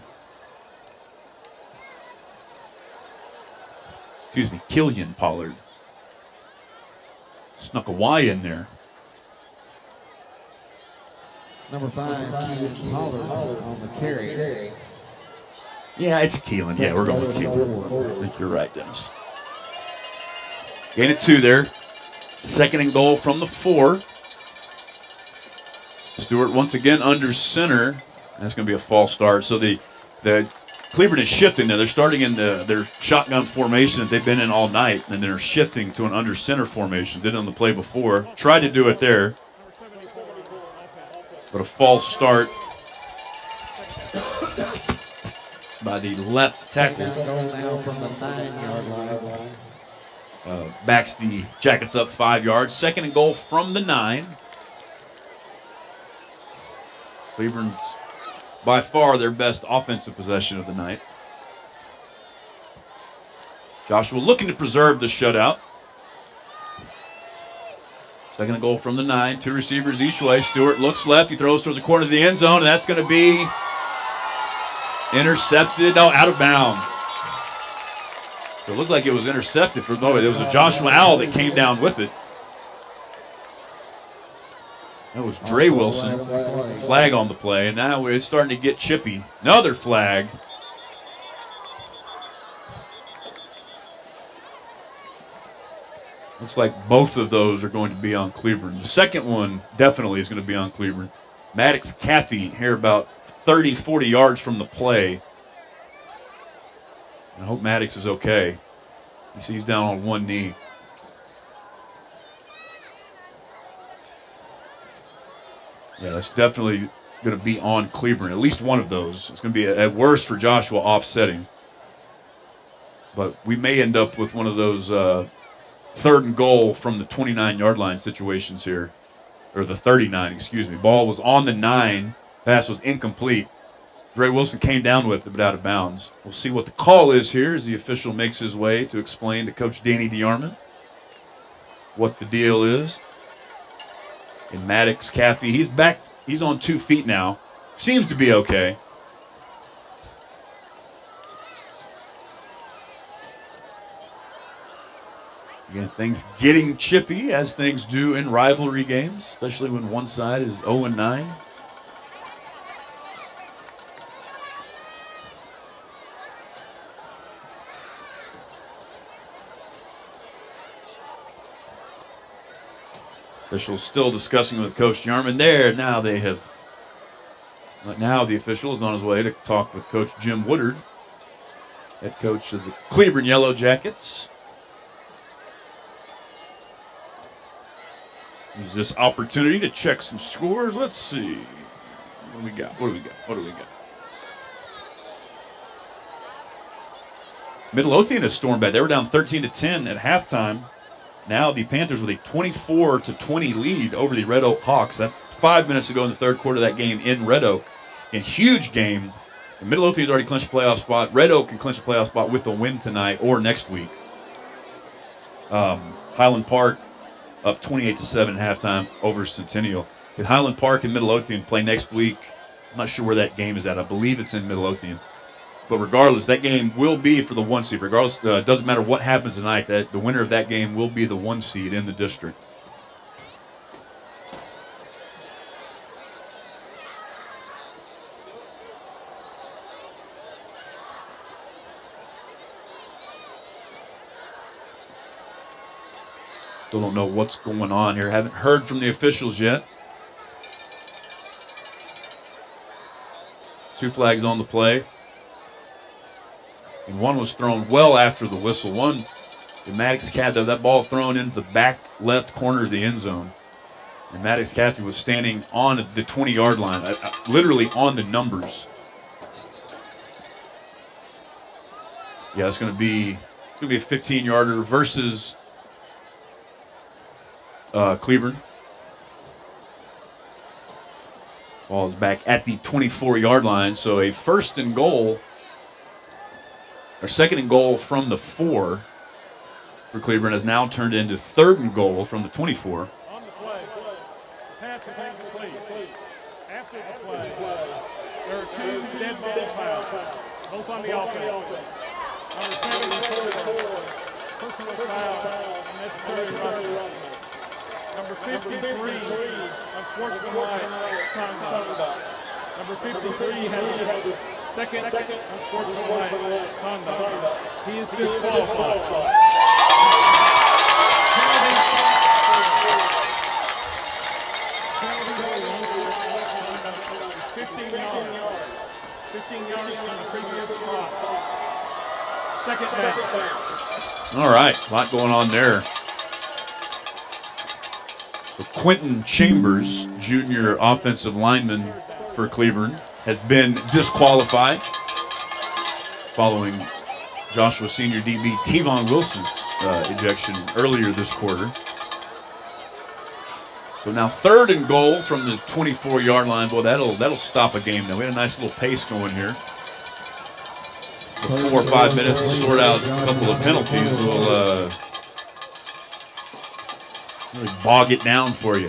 Excuse me, Killian Pollard. Snuck a Y in there. Number 5, Keelan Pollard on the carry. Yeah, it's Keelan. Yeah, we're going with Keelan. I think you're right, Dennis. Gain of 2 there. Second and goal from the 4. Stewart once again under center. That's going to be a false start. So the Cleburne is shifting there. They're starting in their shotgun formation that they've been in all night, and they're shifting to an under center formation. Did it on the play before. Tried to do it there, but a false start by the left tackle. Goal now from the 9-yard line. Backs the Jackets up 5 yards. Second and goal from the 9. Cleburne's by far their best offensive possession of the night. Joshua looking to preserve the shutout. Second and goal from the 9. 2 receivers each way. Stewart looks left. He throws towards the corner of the end zone, and that's going to be intercepted. No, out of bounds. So it looked like it was intercepted. There was a Joshua Owl that came down with it. That was Dre Wilson. Flag on the play, and now it's starting to get chippy. Another flag. Looks like both of those are going to be on Cleburne. The second one definitely is going to be on Cleburne. Maddox Caffey here about 30, 40 yards from the play. I hope Maddox is okay. He's down on one knee. Yeah, that's definitely going to be on Cleburne. At least one of those. It's going to be at worst for Joshua offsetting. But we may end up with one of those third and goal from the 29-yard line situations here. Or the 39, excuse me. Ball was on the 9. Pass was incomplete. Dre Wilson came down with it, but out of bounds. We'll see what the call is here as the official makes his way to explain to Coach Danny DeArmond what the deal is. And Maddox Caffey, he's back. He's on 2 feet now. Seems to be okay. Again, things getting chippy, as things do in rivalry games, especially when one side is 0-9. Officials still discussing with Coach DeArmond there. Now the official is on his way to talk with Coach Jim Woodard, head coach of the Cleburne Yellow Jackets. Use this opportunity to check some scores. Let's see. What do we got? Midlothian has stormed back. They were down 13-10 at halftime. Now the Panthers with a 24-20 lead over the Red Oak Hawks. That 5 minutes ago in the third quarter of that game in Red Oak. A huge game. And Midlothian's already clinched a playoff spot. Red Oak can clinch a playoff spot with a win tonight or next week. Highland Park up 28-7 at halftime over Centennial. If Highland Park and Midlothian play next week, I'm not sure where that game is at. I believe it's in Midlothian. But regardless, that game will be for the 1 seed. Regardless, doesn't matter what happens tonight. The winner of that game will be the 1 seed in the district. Still don't know what's going on here. Haven't heard from the officials yet. 2 flags on the play. And one was thrown well after the whistle. Maddox Cathy, that ball thrown into the back left corner of the end zone. And Maddox Cathy was standing on the 20-yard line, literally on the numbers. Yeah, it's going to be a 15-yarder versus Cleburne. Ball is back at the 24-yard line, so a first and goal, or second and goal from the 4 for Cleburne has now turned into third and goal from the 24. On the play, pass is incomplete. After the play, there are 2 dead ball fouls, both on the offense. Number 74, personal foul, unnecessary roughness. Number 53, unsportsmanlike conduct. Number 53 has a second unsportsmanlike conduct. He is disqualified. 15 yards from the previous spot. Second down. All right, a lot going on there. So Quentin Chambers, junior offensive lineman for Cleburne, has been disqualified following Joshua senior DB Tevon Wilson's ejection earlier this quarter. So now third and goal from the 24-yard line. Boy, that'll stop a game now. We had a nice little pace going here. 4 or 5 minutes to sort out a couple of penalties will really bog it down for you.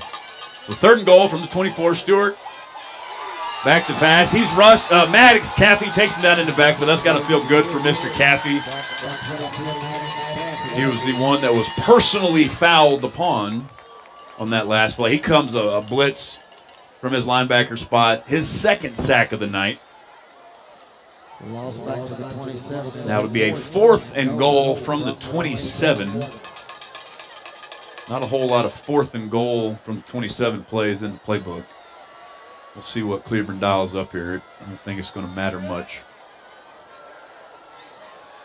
So third and goal from the 24. Stewart back to pass. He's rushed. Maddox Cathy takes him down in the back, but that's got to feel good for Mr. Cathy. He was the one that was personally fouled upon on that last play. He comes a blitz from his linebacker spot. His second sack of the night. Lost back to the 27. Now it would be a fourth and goal from the 27. Not a whole lot of fourth and goal from 27 plays in the playbook. We'll see what Cleburne dials up here. I don't think it's going to matter much.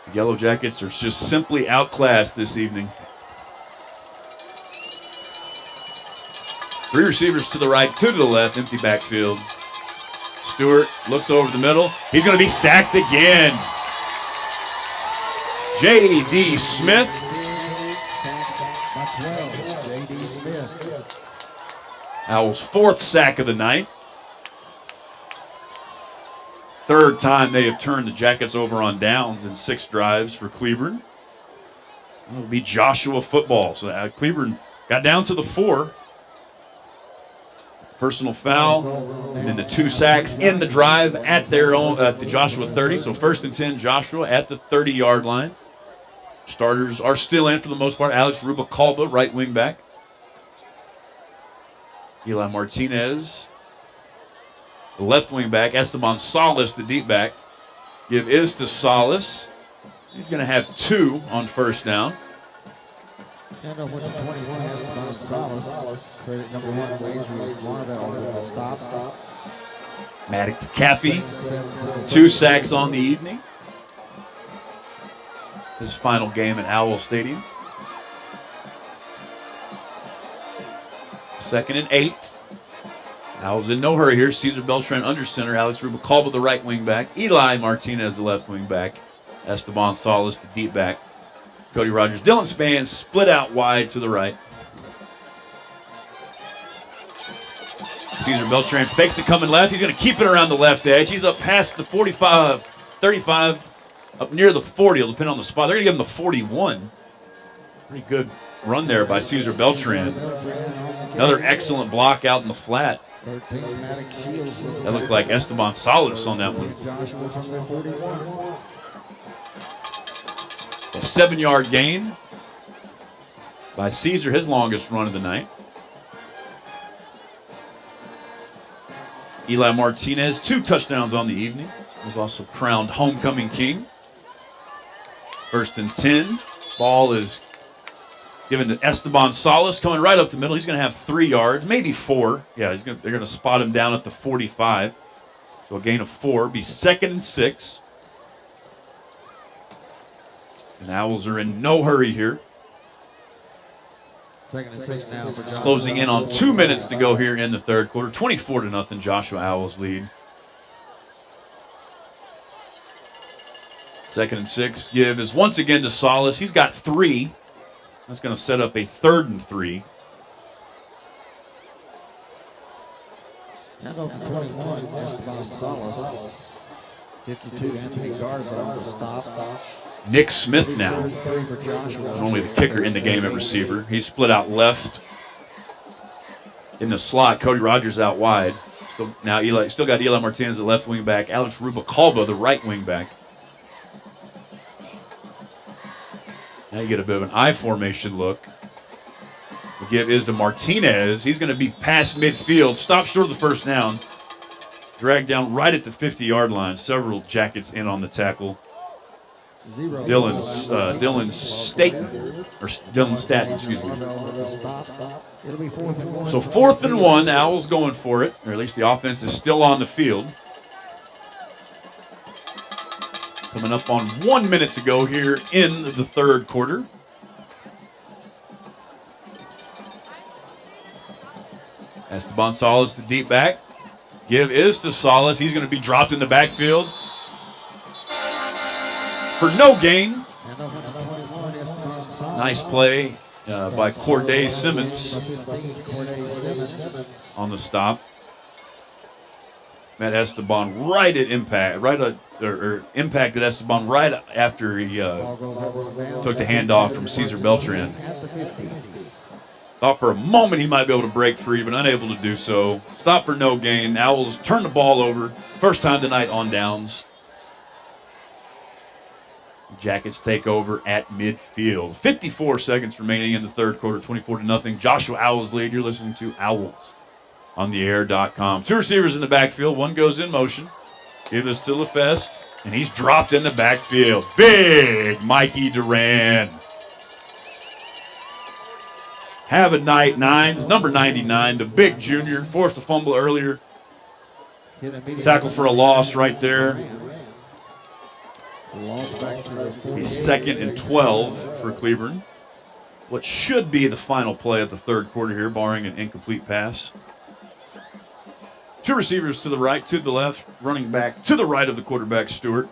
The Yellow Jackets are just simply outclassed this evening. 3 receivers to the right, 2 to the left, empty backfield. Stewart looks over the middle. He's going to be sacked again. J.D. Smith. J.D. Smith. Owls' 4th sack of the night. 3rd time they have turned the Jackets over on downs in 6 drives for Cleburne. It'll be Joshua football. So Cleburne got down to the 4. Personal foul, and then the 2 sacks in the drive at their own at the Joshua 30. So 1st and 10, Joshua at the 30-yard line. Starters are still in for the most part. Alex Rubalcaba, right wing back. Eli Martinez, the left wing back. Esteban Salas, the deep back. Give is to Salas. He's going to have 2 on first down. And over to 21, Esteban Salas. Credit number 1, Adrian Marvell with the stop. Maddox Cathy, 2 sacks on the evening. His final game at Owl Stadium. 2nd and 8. Owls in no hurry here. Cesar Beltran under center. Alex Rubalcaba, the right wing back. Eli Martinez, the left wing back. Esteban Salas, the deep back. Cody Rogers, Dylan Spann split out wide to the right. Cesar Beltran fakes it coming left. He's going to keep it around the left edge. He's up past the 45, 35, up near the 40. It'll depend on the spot. They're going to give him the 41. Pretty good run there by Cesar Beltran. Another excellent block out in the flat. That looked like Esteban Salas on that one. A 7-yard gain by Cesar, his longest run of the night. Eli Martinez, 2 touchdowns on the evening. He was also crowned homecoming king. 1st and 10. Ball is given to Esteban Salas, coming right up the middle. He's going to have 3 yards, maybe 4. Yeah, they're going to spot him down at the 45. So a gain of 4. Be 2nd and 6. And Owls are in no hurry here. 2nd and 6 now for Joshua. Closing in on 2 minutes to go here in the third quarter. 24-0, Joshua Owls lead. 2nd and 6. Give is once again to Salas. He's got 3. That's going to set up a 3rd and 3. And over 21, Esteban Salas. 52, Anthony Garza on the stop. Nick Smith now. 33 for Joshua. Only the kicker in the game at receiver. He's split out left in the slot. Cody Rogers out wide. Still got Eli Martinez, the left wing back. Alex Rubalcaba, the right wing back. Now you get a bit of an I formation look. The give is to Martinez. He's going to be past midfield. Stop short of the first down. Dragged down right at the 50-yard line. Several Jackets in on the tackle. Dylan Staten, excuse me. So 4th and 1, Owls going for it, or at least the offense is still on the field. Coming up on 1 minute to go here in the third quarter. Esteban Salas, the deep back. Give is to Salas. He's going to be dropped in the backfield for no gain. Nice play by Corday Simmons on the stop. Met Esteban right at impact, impacted Esteban right after he took the handoff from Cesar Beltran. Thought for a moment he might be able to break free, but unable to do so. Stop for no gain. Owls turn the ball over. First time tonight on downs. Jackets take over at midfield. 54 seconds remaining in the third quarter, 24-0. Joshua Owls lead. You're listening to Owls on the air.com. 2 receivers in the backfield. One goes in motion. Give us to LaFest, and he's dropped in the backfield. Big Mikey Duran. Have a night, Nines. Number 99, the big junior. Forced a fumble earlier. Tackle for a loss right there. He's 2nd and 12 for Cleburne. What should be the final play of the third quarter here, barring an incomplete pass. 2 receivers to the right, 2 to the left, running back to the right of the quarterback, Stewart.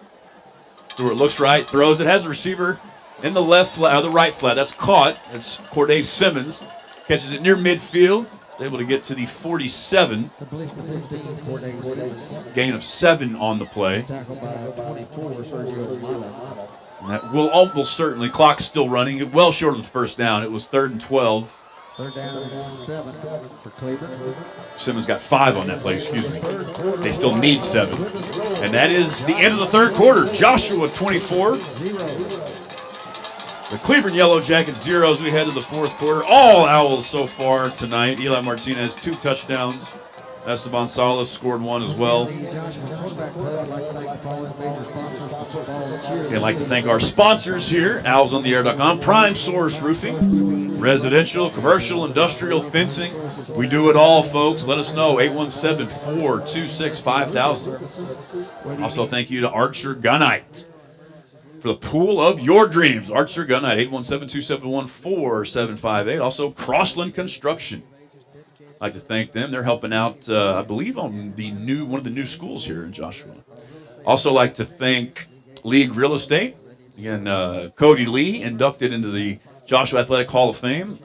Stewart looks right, throws it, has a receiver in the left flat, or the right flat. That's caught. That's Corday Simmons. Catches it near midfield. Is able to get to the 47. Gain of 7 on the play. And that will almost certainly, clock's still running, well short of the first down. It was 3rd and 12. 3rd down and 7 for Cleburne. Simmons got 5 on that play, excuse me. They still need 7. And that is the end of the third quarter. Joshua 24. The Cleburne Yellow Jackets 0 as we head to the fourth quarter. All Owls so far tonight. Eli Martinez 2 touchdowns. Esteban Salas scored 1 as well. I'd like to thank our sponsors here, owlsontheair.com, Prime Source Roofing, residential, commercial, industrial, fencing. We do it all, folks. Let us know, 817-426-5000. Also, thank you to Archer Gunite for the pool of your dreams. Archer Gunite, 817-271-4758. Also, Crossland Construction. I'd like to thank them. They're helping out, I believe, on one of the new schools here in Joshua. Also like to thank League Real Estate. Again, Cody Lee inducted into the Joshua Athletic Hall of Fame.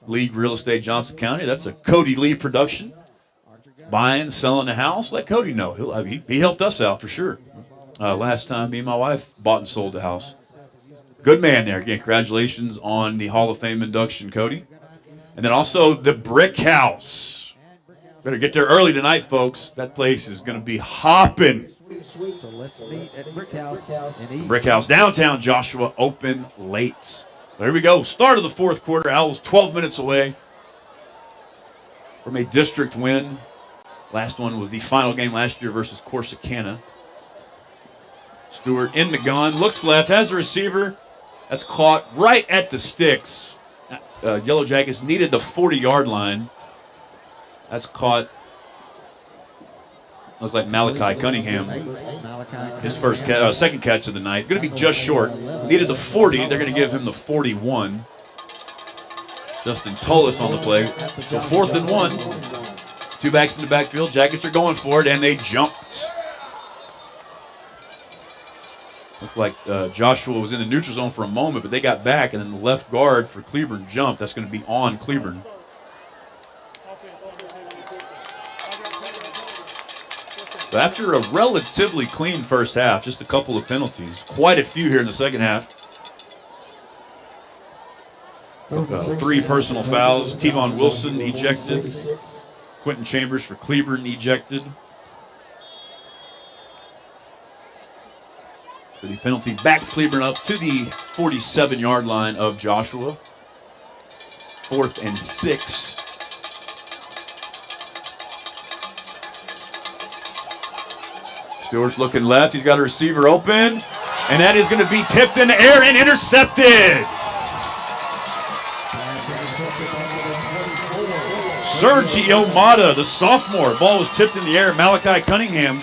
League Real Estate, Johnson County. That's a Cody Lee production. Buying, selling a house. Let Cody know. He helped us out for sure. Last time me and my wife bought and sold a house. Good man there. Again, congratulations on the Hall of Fame induction, Cody. And then also the Brick House. Better get there early tonight, folks. That place is going to be hopping. So let's meet at Brick House. Brick House, downtown Joshua, open late. There we go. Start of the fourth quarter. Owls 12 minutes away from a district win. Last one was the final game last year versus Corsicana. Stewart in the gun. Looks left. Has a receiver. That's caught right at the sticks. Yellow Jackets needed the 40-yard line. That's caught Looked like Malachi Cunningham. His second catch of the night. Going to be just short. Needed the 40. They're going to give him the 41. Justin Tullis on the play. So 4th and 1. 2 backs in the backfield. Jackets are going for it, and they jumped. Looked like Joshua was in the neutral zone for a moment, but they got back, and then the left guard for Cleburne jumped. That's going to be on Cleburne. So after a relatively clean first half, just a couple of penalties, quite a few here in the second half. 3 personal fouls. Tevon Wilson ejected. Quentin Chambers for Cleburne ejected. So the penalty backs Cleburne up to the 47-yard line of Joshua. 4th and 6. Stewart's looking left. He's got a receiver open. And that is going to be tipped in the air and intercepted. Sergio Mata, the sophomore. Ball was tipped in the air. Malachi Cunningham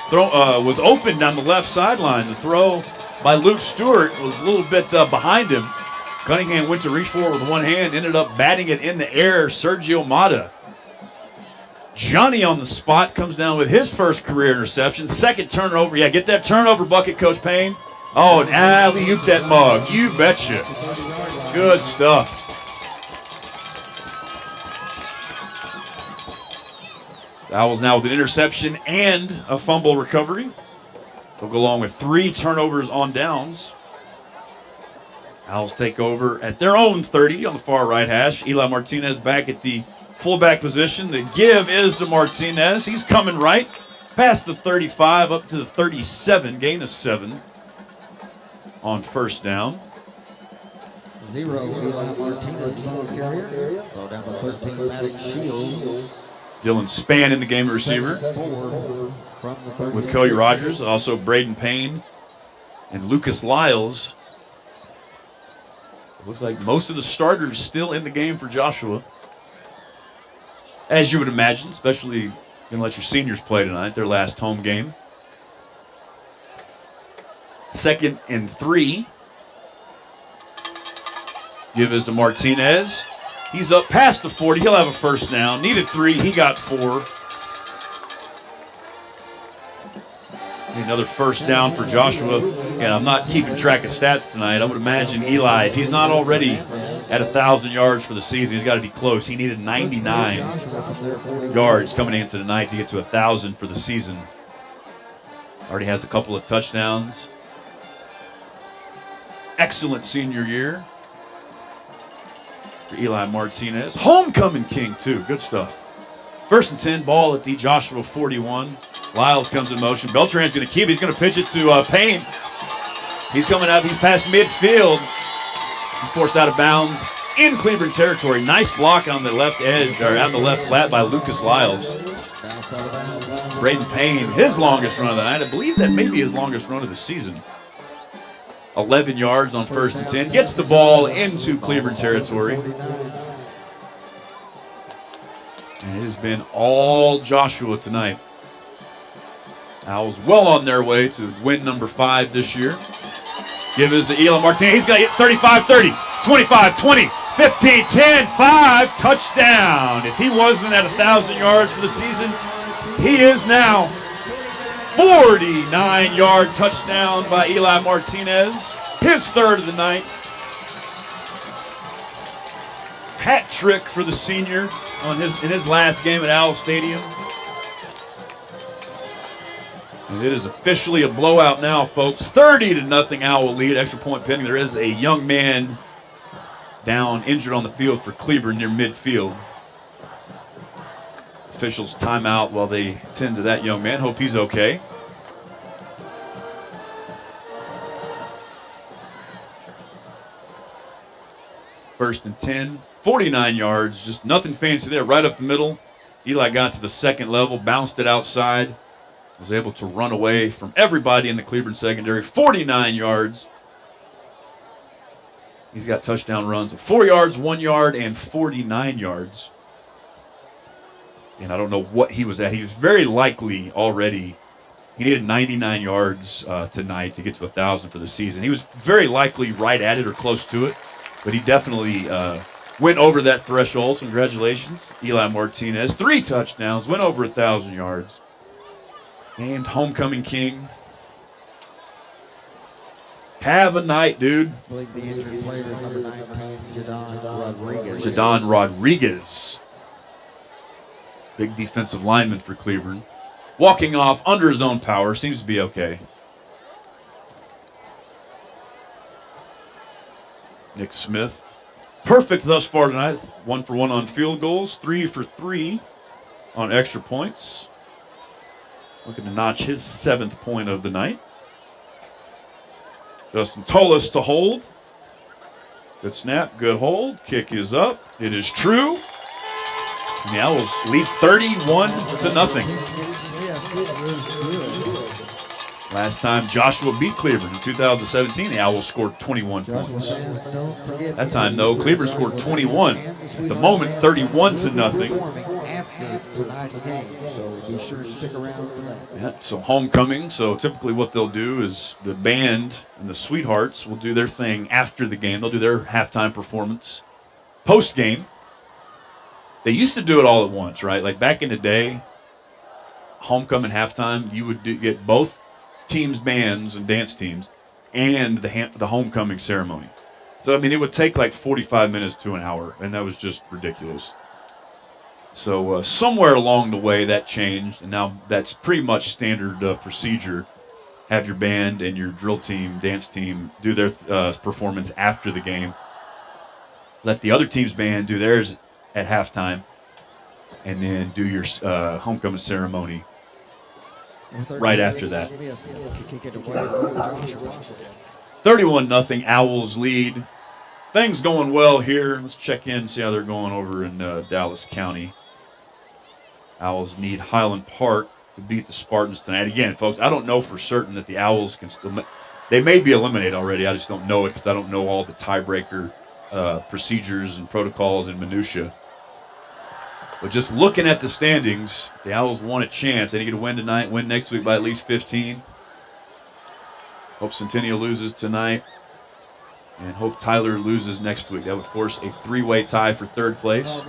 was open down the left sideline. The throw by Luke Stewart was a little bit behind him. Cunningham went to reach forward with one hand, ended up batting it in the air. Sergio Mata. Johnny on the spot comes down with his first career interception. Second turnover. Yeah, get that turnover bucket, Coach Payne. Oh, and alley-oop that mug. You betcha. Good stuff. The Owls now with an interception and a fumble recovery. They'll go along with 3 turnovers on downs. Owls take over at their own 30 on the far right hash. Eli Martinez back at the fullback position. The give is to Martinez. He's coming right past the 35 up to the 37. Gain of 7 on first down. 0, Eli Martinez, ball carrier. Ball down to 13, Maddox Shields. Dylan Spann in the game, receiver. With Cody Rogers, also Braden Payne and Lucas Lyles. It looks like most of the starters still in the game for Joshua. As you would imagine, especially you're going to let your seniors play tonight, their last home game. 2nd and 3. Give is to Martinez. He's up past the 40. He'll have a first down. Needed 3. He got 4. Another first down for Joshua. And I'm not keeping track of stats tonight. I would imagine Eli, if he's not already at 1,000 yards for the season, he's got to be close. He needed 99 yards coming into tonight to get to 1,000 for the season. Already has a couple of touchdowns. Excellent senior year for Eli Martinez. Homecoming king, too. Good stuff. 1st and 10, ball at the Joshua 41. Lyles comes in motion. Beltran's going to keep it. He's going to pitch it to Payne. He's coming up. He's past midfield. He's forced out of bounds in Cleburne territory. Nice block on the left edge, or on the left flat by Lucas Lyles. Braden Payne, his longest run of the night. I believe that may be his longest run of the season. 11 yards on 1st and 10. Gets the ball into Cleburne territory. And it has been all Joshua tonight. Owls well on their way to win number 5 this year. Give is to Eli Martinez. He's got to hit 35, 30, 25, 20, 15, 10, 5. Touchdown. If he wasn't at 1,000 yards for the season, he is now. 49-yard touchdown by Eli Martinez. His 3rd of the night. Hat trick for the senior in his last game at Owl Stadium. And it is officially a blowout now, folks. 30-0 Owl lead. Extra point pending. There is a young man down, injured on the field for Cleburne near midfield. Officials timeout while they tend to that young man. Hope he's okay. First and 10, 49 yards, just nothing fancy there, right up the middle. Eli got to the second level, bounced it outside, was able to run away from everybody in the Cleburne secondary. 49 yards. He's got touchdown runs of 4 yards, 1 yard, and 49 yards. And I don't know what he was at. He was very likely already. He needed 99 yards tonight to get to 1,000 for the season. He was very likely right at it or close to it, but he definitely went over that threshold. So congratulations, Eli Martinez. 3 touchdowns, went over 1,000 yards. Named homecoming king. Have a night, dude. I believe the injured player is number 19, Jadon Rodriguez. Jadon Rodriguez. Big defensive lineman for Cleburne. Walking off under his own power. Seems to be okay. Nick Smith. Perfect thus far tonight. 1 for 1 on field goals. 3 for 3 on extra points. Looking to notch his 7th point of the night. Justin Tolis to hold. Good snap, good hold. Kick is up. It is true. And the Owls lead 31-0. Last time Joshua beat Cleburne in 2017, the Owls scored 21 points. That time, though, Cleburne scored 21. At the moment, 31-0. After tonight's game, so be sure to stick around for that. Yeah, so homecoming. So typically what they'll do is the band and the Sweethearts will do their thing after the game. They'll do their halftime performance. Post-game, they used to do it all at once, right? Like back in the day, homecoming halftime, you would get both teams' bands and dance teams and the homecoming ceremony. So, I mean, it would take like 45 minutes to an hour, and that was just ridiculous. So somewhere along the way that changed, and now that's pretty much standard procedure. Have your band and your drill team, dance team do their performance after the game. Let the other team's band do theirs at halftime, and then do your homecoming ceremony right after that. 31-0, Owls lead. Things going well here. Let's check in, see how they're going over in Dallas County. Owls need Highland Park to beat the Spartans tonight. Again, folks, I don't know for certain that the Owls can still. They may be eliminated already. I just don't know it because I don't know all the tiebreaker procedures and protocols and minutia. But just looking at the standings, the Owls want a chance. They need to win tonight, win next week by at least 15. Hope Centennial loses tonight. And hope Tyler loses next week. That would force a 3-way tie for 3rd place.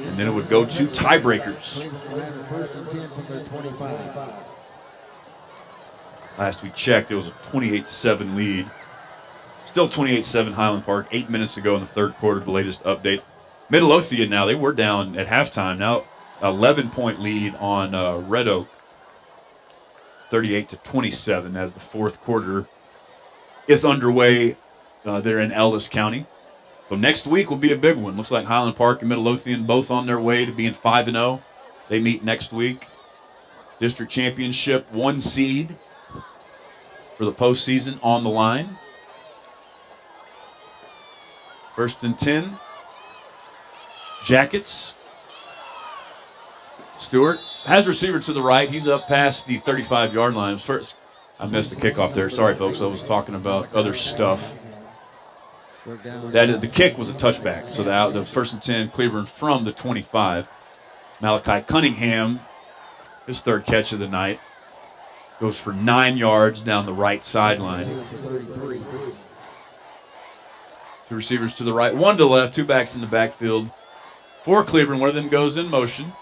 And then it would go to tiebreakers. Last we checked, it was a 28-7 lead. Still 28-7 Highland Park. 8 minutes to go in the 3rd quarter, the latest update. Midlothian now, they were down at halftime. Now 11-point lead on Red Oak. 38-27 as the 4th quarter is underway. They're in Ellis County. So next week will be a big one. Looks like Highland Park and Midlothian both on their way to being 5-0. They meet next week. District championship, 1 seed for the postseason on the line. 1st and 10. Jackets. Stewart has receiver to the right. He's up past the 35-yard line. First, I missed the kickoff there. Sorry, folks. I was talking about other stuff. The kick was a touchback. So the 1st and 10, Cleburne from the 25. Malachi Cunningham, his 3rd catch of the night, goes for 9 yards down the right sideline. 2 receivers to the right, 1 to the left, 2 backs in the backfield for Cleburne. One of them goes in motion.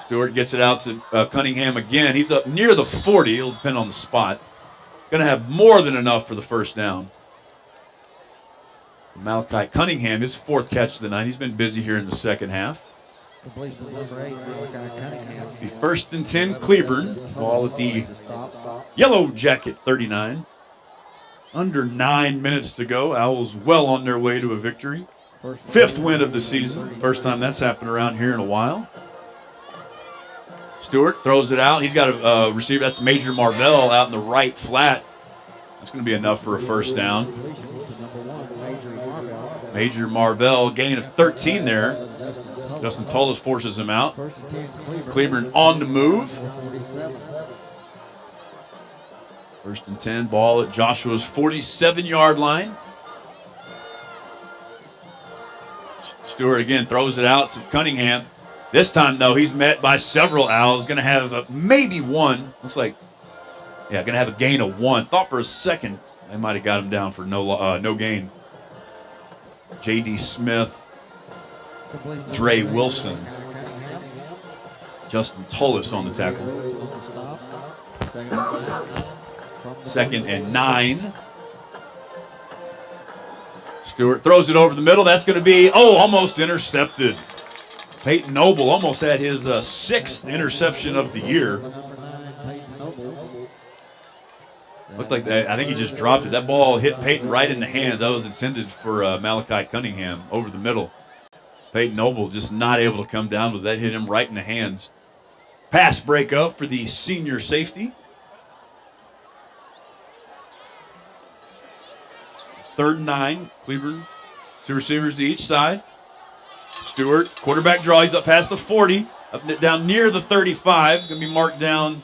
Stewart gets it out to Cunningham again. He's up near the 40. It'll depend on the spot. Going to have more than enough for the 1st down. Malachi Cunningham, his 4th catch of the night. He's been busy here in the 2nd half. Completion number 8, Malachi Cunningham. The 1st and 10, Cleburne. Ball at the Yellow Jacket 39. Under 9 minutes to go. Owls well on their way to a victory. 5th win of the season. First time that's happened around here in a while. Stewart throws it out. He's got a receiver. That's Major Marvell out in the right flat. That's going to be enough for a 1st down. Major Marvell, gain of 13 there. Justin Tolis forces him out. Cleburne on the move. 1st and 10, ball at Joshua's 47-yard line. Stewart again throws it out to Cunningham. This time, though, he's met by several Owls. Going to have maybe one. Looks like, yeah, going to have a gain of one. Thought for a second they might have got him down for no gain. J.D. Smith, Dre Wilson, Justin Tullis on the tackle. 2nd and 9. Stewart throws it over the middle. That's going to be, almost intercepted. Peyton Noble almost had his 6th interception of the year. Looked like that. I think he just dropped it. That ball hit Peyton right in the hands. That was intended for Malachi Cunningham over the middle. Peyton Noble just not able to come down with that. Hit him right in the hands. Pass breakup for the senior safety. 3rd and 9. Cleburne, 2 receivers to each side. Stewart, quarterback draw. He's up past the 40. Up down near the 35. Going to be marked down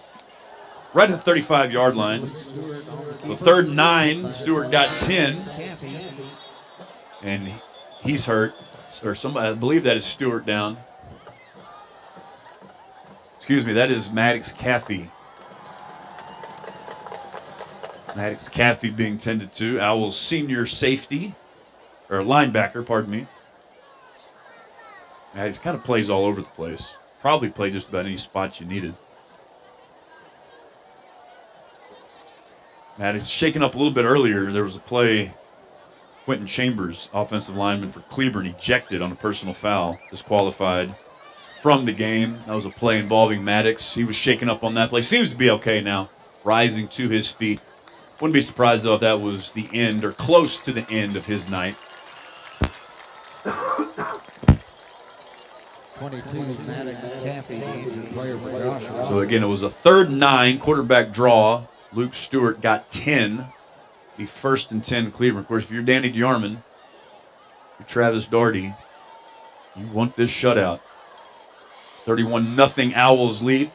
right at the 35-yard line. So 3rd and 9. Stewart got 10. And he's hurt. Or somebody, I believe that is Stewart down. Excuse me, that is Maddox Caffey. Maddox Caffey being tended to. Owls senior safety, or linebacker, pardon me. Maddox kind of plays all over the place. Probably played just about any spot you needed. Maddox shaken up a little bit earlier. There was a play. Quentin Chambers, offensive lineman for Cleburne, ejected on a personal foul, disqualified from the game. That was a play involving Maddox. He was shaken up on that play. Seems to be okay now, rising to his feet. Wouldn't be surprised, though, if that was the end or close to the end of his night. 22, Maddox Caffey, the injured player for Joshua. So, again, it was a 3rd and 9, quarterback draw. Luke Stewart got 10. The 1st and 10 Cleburne. Of course, if you're Danny DeArmond, you're Travis Daugherty, you want this shutout. 31-0 Owls lead.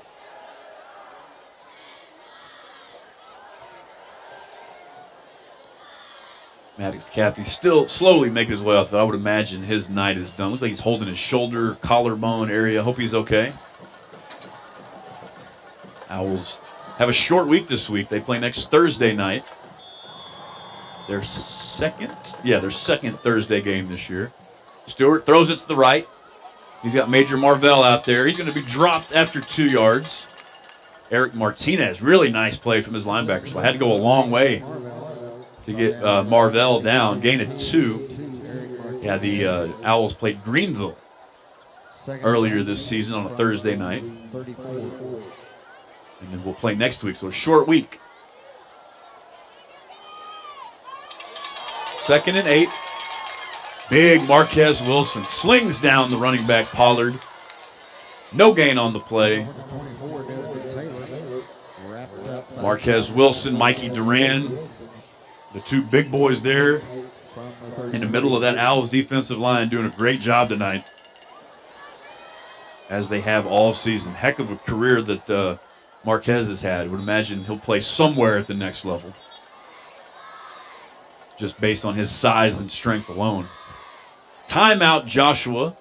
Maddox Caffey still slowly making his way off. I would imagine his night is done. Looks like he's holding his shoulder, collarbone area. Hope he's okay. Owls have a short week this week. They play next Thursday night. Their second Thursday game this year. Stewart throws it to the right. He's got Major Marvell out there. He's going to be dropped after 2 yards. Eric Martinez, really nice play from his linebacker. So I had to go a long way to get Marvell down. Gain of 2. Yeah, the Owls played Greenville earlier this season on a Thursday night. And then we'll play next week, so a short week. 2nd and 8. Big Marquez Wilson slings down the running back Pollard. No gain on the play. Marquez Wilson, Mikey Duran, the 2 big boys there in the middle of that Owls defensive line doing a great job tonight, as they have all season. Heck of a career that Marquez has had. Would imagine he'll play somewhere at the next level, just based on his size and strength alone. Timeout, Joshua.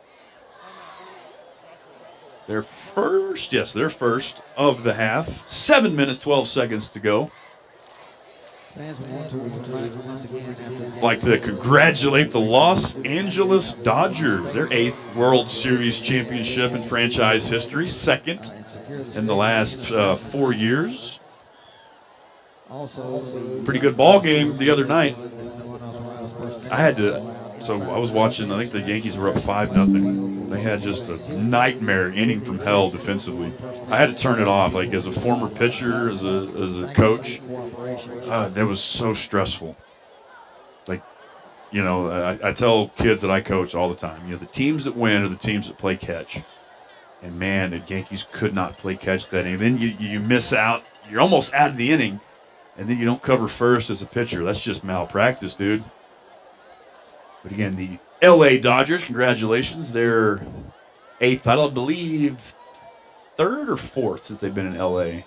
Their first of the half. 7 minutes, 12 seconds to go. I'd like to congratulate the Los Angeles Dodgers, their 8th World Series championship in franchise history, 2nd in the last 4 years. Pretty good ball game the other night. I was watching, I think the Yankees were up 5-0. They had just a nightmare inning from hell defensively. I had to turn it off, like as a former pitcher, as a coach. That was so stressful. Like, I tell kids that I coach all the time, the teams that win are the teams that play catch. And man, the Yankees could not play catch that inning. Then you miss out. You're almost out of the inning, and then you don't cover first as a pitcher. That's just malpractice, dude. But again, the L.A. Dodgers, congratulations. They're 8th, I don't believe, 3rd or 4th since they've been in L.A.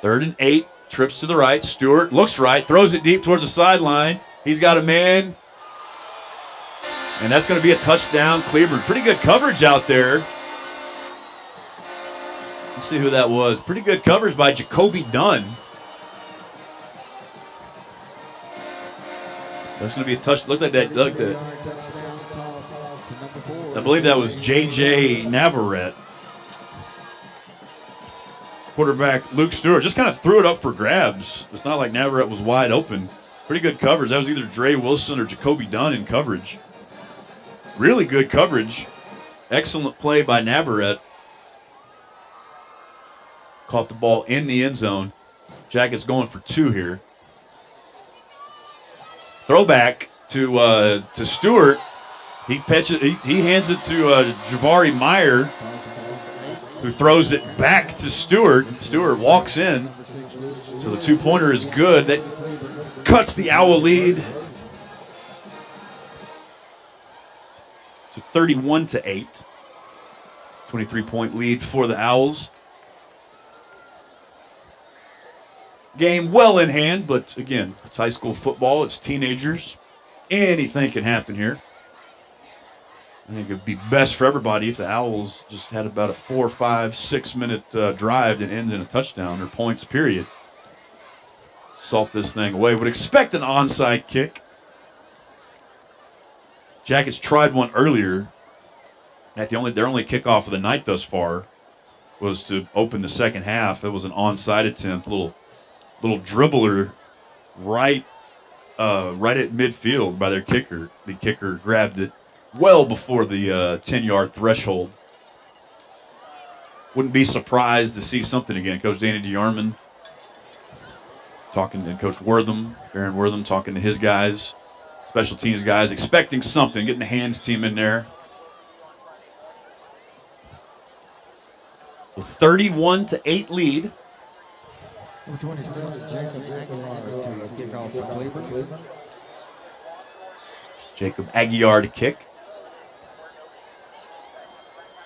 Third and 8, trips to the right. Stewart looks right, throws it deep towards the sideline. He's got a man. And that's going to be a touchdown, Cleburne. Pretty good coverage out there. Let's see who that was. Pretty good coverage by Jacoby Dunn. That's going to be a touch. Look like that. I believe that was J.J. Navarrete. Quarterback Luke Stewart just kind of threw it up for grabs. It's not like Navarrete was wide open. Pretty good coverage. That was either Dre Wilson or Jacoby Dunn in coverage. Really good coverage. Excellent play by Navarrete. Caught the ball in the end zone. Jackets going for 2 here. Throwback to Stewart. He hands it to Javari Meyer, who throws it back to Stewart. Stewart walks in. So the 2-pointer is good. That cuts the Owl lead to 31-8. 23-point lead for the Owls. Game well in hand, but again, it's high school football. It's teenagers. Anything can happen here. I think it would be best for everybody if the Owls just had about a 4, 5, 6-minute drive that ends in a touchdown or points, period. Salt this thing away. Would expect an onside kick. Jackets tried one earlier. Their only kickoff of the night thus far was to open the second half. It was an onside attempt, little dribbler right at midfield by their kicker. The kicker grabbed it well before the 10-yard threshold. Wouldn't be surprised to see something again. Coach Danny DeArmond talking to Coach Aaron Wortham talking to his guys, special teams guys, expecting something, getting the hands team in there. So 31-8 lead. Number 27, Jacob Aguilar to kick off for Cleburne. Jacob Aguilar to kick.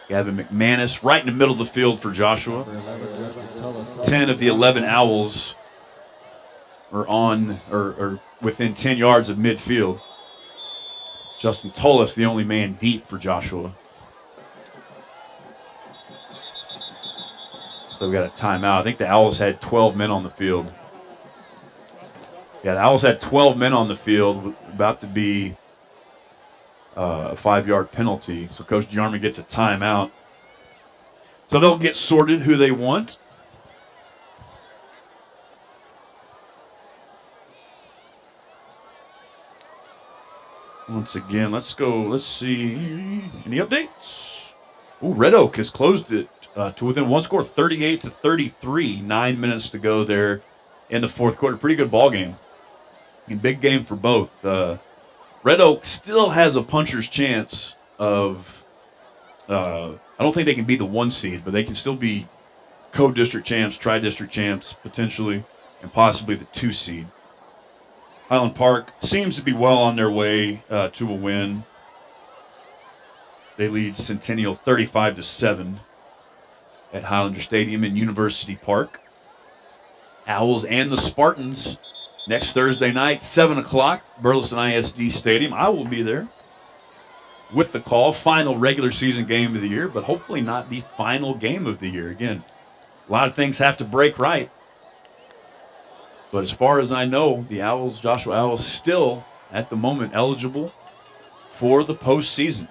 Gavin McManus right in the middle of the field for Joshua. 10 of the 11 Owls are on or within 10 yards of midfield. Justin Tullis, the only man deep for Joshua. So we got a timeout. I think the Owls had 12 men on the field. Yeah, the Owls had 12 men on the field, about to be a 5-yard penalty. So Coach DeArmond gets a timeout. So they'll get sorted who they want. Once again, let's go. Let's see. Any updates? Ooh, Red Oak has closed it to within one score, 38-33. 9 minutes to go there in the fourth quarter. Pretty good ball game. And big game for both. Red Oak still has a puncher's chance of, I don't think they can be the 1 seed, but they can still be co-district champs, tri-district champs, potentially, and possibly the 2 seed. Highland Park seems to be well on their way to a win. They lead Centennial 35-7 at Highlander Stadium in University Park. Owls and the Spartans next Thursday night, 7 o'clock, Burleson ISD Stadium. I will be there with the call. Final regular season game of the year, but hopefully not the final game of the year. Again, a lot of things have to break right. But as far as I know, the Owls, Joshua Owls, still at the moment eligible for the postseason.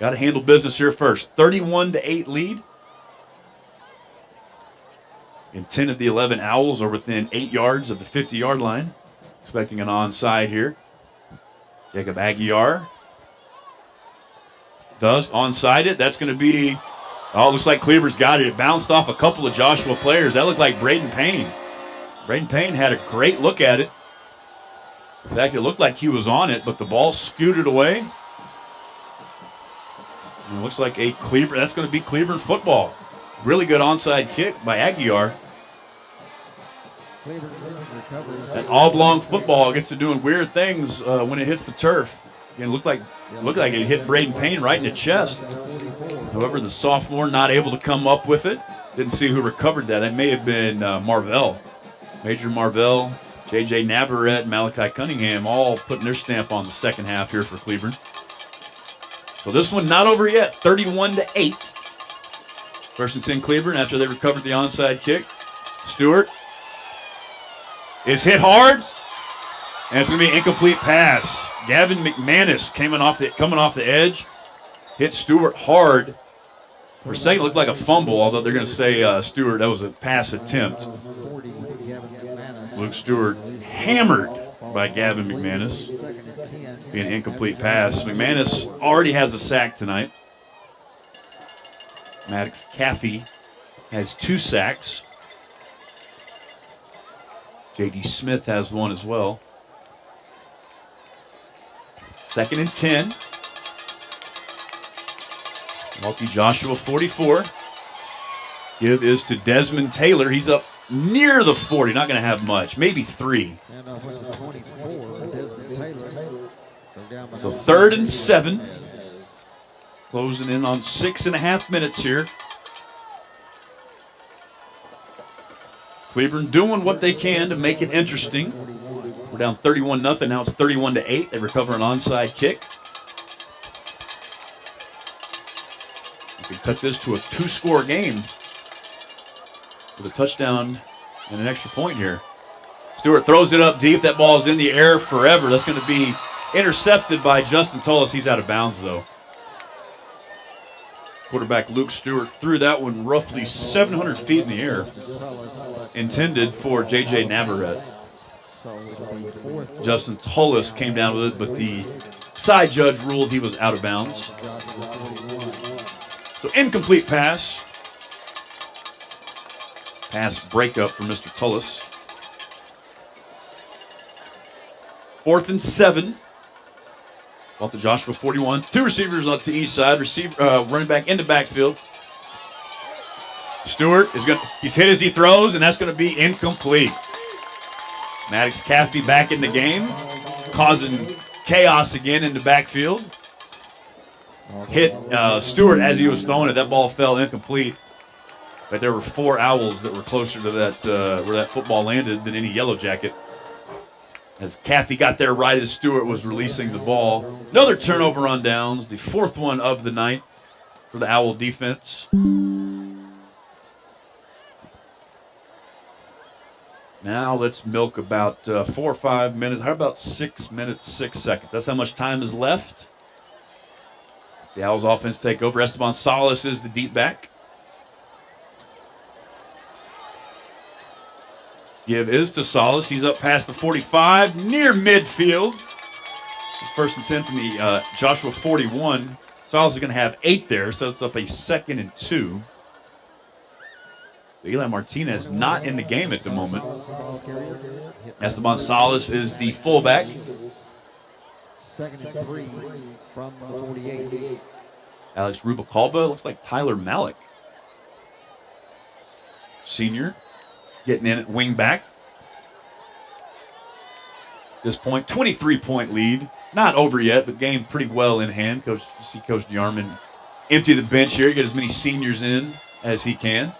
Got to handle business here first. 31-8 lead. And 10 of the 11 Owls are within 8 yards of the 50-yard line. Expecting an onside here. Jacob Aguilar does onside it. That's going to be, looks like Cleburne's got it. It bounced off a couple of Joshua players. That looked like Braden Payne. Braden Payne had a great look at it. In fact, it looked like he was on it, but the ball scooted away. And it looks like a Cleburne. That's going to be Cleburne football. Really good onside kick by Aguilar. That oblong football gets to doing weird things when it hits the turf. It looked like it hit Braden Payne right in the chest. However, the sophomore not able to come up with it. Didn't see who recovered that. That may have been Marvell. Major Marvell J.J. Navarrete and Malachi Cunningham all putting their stamp on the second half here for Cleburne. So this one not over yet, 31-8. First and 10 Cleburne after they recovered the onside kick. Stewart is hit hard, and it's going to be an incomplete pass. Gavin McManus coming off the edge, hit Stewart hard. For a second, it looked like a fumble, although they're going to say Stewart, that was a pass attempt. Luke Stewart hammered by Gavin McManus. Being an incomplete pass. McManus already has a sack tonight. Maddox Caffey has 2 sacks. J.D. Smith has 1 as well. Second and 10. Multi Joshua 44. Give is to Desmond Taylor. He's up near the 40. Not going to have much. Maybe 3. So 3rd and 7. Closing in on 6.5 minutes here. Cleburne doing what they can to make it interesting. We're down 31-0. Now it's 31-8. They recover an onside kick. You can cut this to a 2-score game with a touchdown and an extra point here. Stewart throws it up deep. That ball's in the air forever. That's going to be intercepted by Justin Tullis. He's out of bounds, though. Quarterback Luke Stewart threw that one roughly 700 feet in the air. Intended for J.J. Navarrete. Justin Tullis came down with it, but the side judge ruled he was out of bounds. So incomplete pass. Pass breakup for Mr. Tullis. 4th and 7. Ball to Joshua 41. 2 receivers on to each side. Running back into backfield. Stewart he's hit as he throws, and that's going to be incomplete. Maddox Caffey back in the game, causing chaos again in the backfield. Hit Stewart as he was throwing it. That ball fell incomplete. But there were 4 Owls that were closer to that where that football landed than any Yellow Jacket. As Caffey got there right as Stewart was releasing the ball. Another turnover on downs, the 4th one of the night for the Owl defense. Now let's milk about 4 or 5 minutes. How about 6 minutes, 6 seconds? That's how much time is left. The Owls offense take over. Esteban Salas is the deep back. Give is to Salas. He's up past the 45, near midfield. It's 1st and 10 from the Joshua 41. Salas is going to have 8 there, so it's up a 2nd and 2. Eli Martinez not in the game at the moment. Esteban Salas is the fullback. 2nd and 3 from the 48. Alex Rubalcaba looks like Tyler Malik. Senior. Getting in at wing back. At this point, 23-point lead. Not over yet, but game pretty well in hand. Coach DeArmond empty the bench here, get as many seniors in as he can.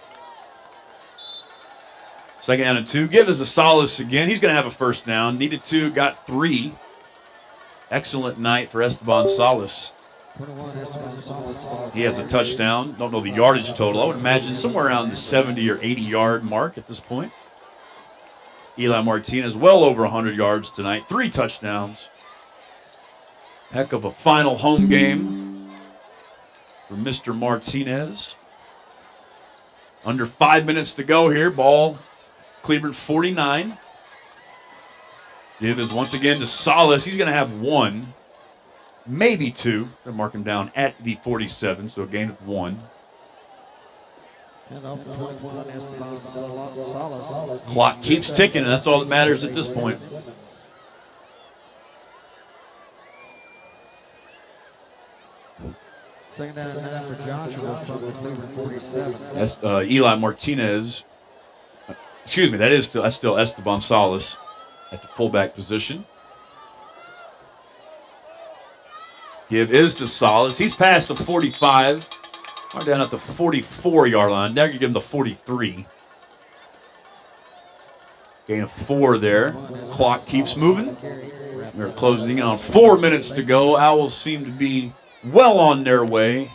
2nd down and 2. Give us a Salas again. He's going to have a first down. Needed 2, got 3. Excellent night for Esteban Salas. He has a touchdown. Don't know the yardage total. I would imagine somewhere around the 70 or 80 yard mark at this point. Eli Martinez well over 100 yards tonight. 3 touchdowns. Heck of a final home game for Mr. Martinez. Under 5 minutes to go here. Ball Cleburne 49. Give is once again to Salas. He's going to have 1. Maybe 2. They'll mark him down at the 47, so a gain of 1. And up to 21, Esteban Salas. Clock keeps ticking, and that's all that matters at this point. Second down and 9 for Joshua from the Cleburne 47. That's Eli Martinez. Excuse me, that's still Esteban Salas at the fullback position. Give is to Salas. He's past the 45. We're down at the 44-yard line. Now you give him the 43. Gain of 4 there. Clock keeps moving. We're closing in on 4 minutes to go. Owls seem to be well on their way.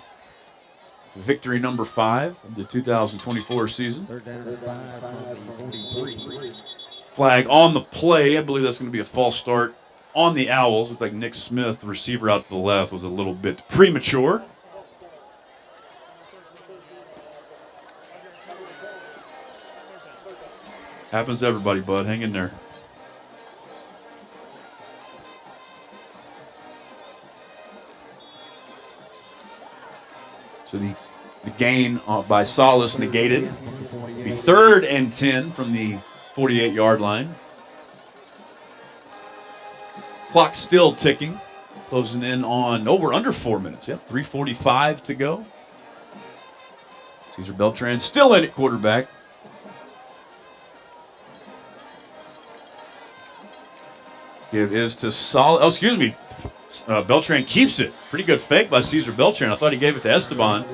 Victory number 5 of the 2024 season. Third down and 5 from the 43. Flag on the play. I believe that's going to be a false start on the Owls. Looks like Nick Smith, the receiver out to the left, was a little bit premature. Happens to everybody, bud. Hang in there. So the gain by Salas negated. The 3rd and 10 from the 48-yard line. Clock still ticking. Closing in on under 4 minutes. Yep, 3:45 to go. Cesar Beltran still in at quarterback. Give is to Salas. Oh, excuse me. Beltran keeps it. Pretty good fake by Cesar Beltran. I thought he gave it to Esteban.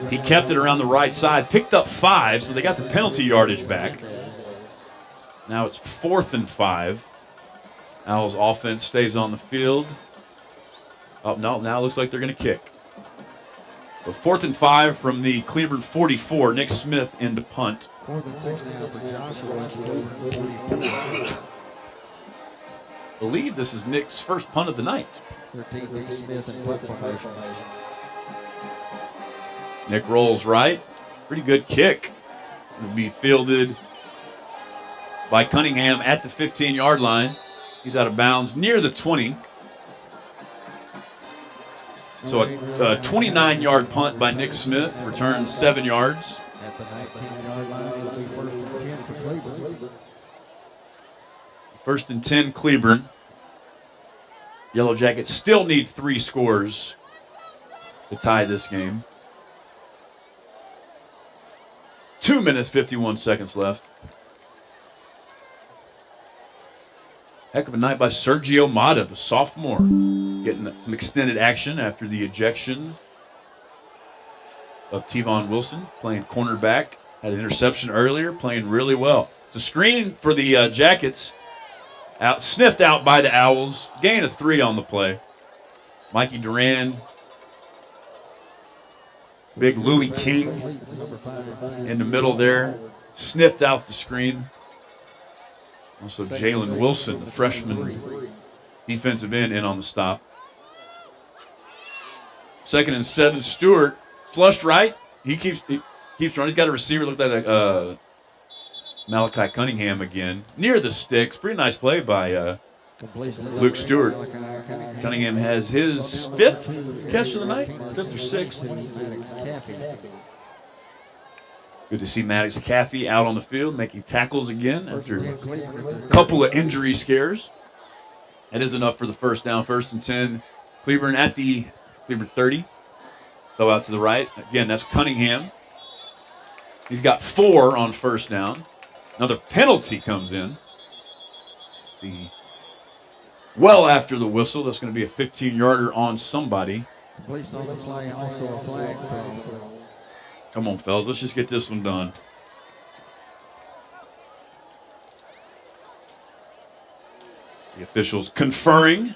He kept it around the right side. Picked up 5, so they got the penalty yardage back. Now it's 4th and 5. Owls offense stays on the field. Oh, no, now it looks like they're going to kick. So 4th and 5 from the Cleburne 44. Nick Smith into punt. 4th and 6 now for Joshua at the Cleburne 44. I believe this is Nick's first punt of the night. 13, Nick Smith in punt formation. Nick rolls right. Pretty good kick. It'll be fielded by Cunningham at the 15-yard line. He's out of bounds near the 20. So a 29-yard punt by Nick Smith, returns 7 yards. At the 19-yard line, it'll be 1st and 10 for Cleburne. 1st and 10, Cleburne. Yellow Jackets still need 3 scores to tie this game. 2 minutes, 51 seconds left. Heck of a night by Sergio Mata, the sophomore. Getting some extended action after the ejection of Tevon Wilson, playing cornerback. Had an interception earlier, playing really well. It's a screen for the Jackets. Sniffed out by the Owls. Gain of 3 on the play. Mikey Duran. Big Louis King in the middle there. Sniffed out the screen. Also Jalen Wilson, the freshman defensive end, in on the stop. 2nd and 7, Stewart. Flushed right. He keeps running. He's got a receiver. Looked like Malachi Cunningham again. Near the sticks. Pretty nice play by Luke Stewart. Cunningham has his 5th catch of the night. 5th or 6th. Good to see Maddox Caffey out on the field making tackles again after a couple of injury scares. That is enough for the first down. 1st and 10. Cleburne at the Cleburne 30. Throw out to the right. Again, that's Cunningham. He's got 4 on 1st down. Another penalty comes in. Well after the whistle, that's going to be a 15-yarder on somebody. Completion on the play, also a flag from. Come on, fellas, let's just get this one done. The officials conferring.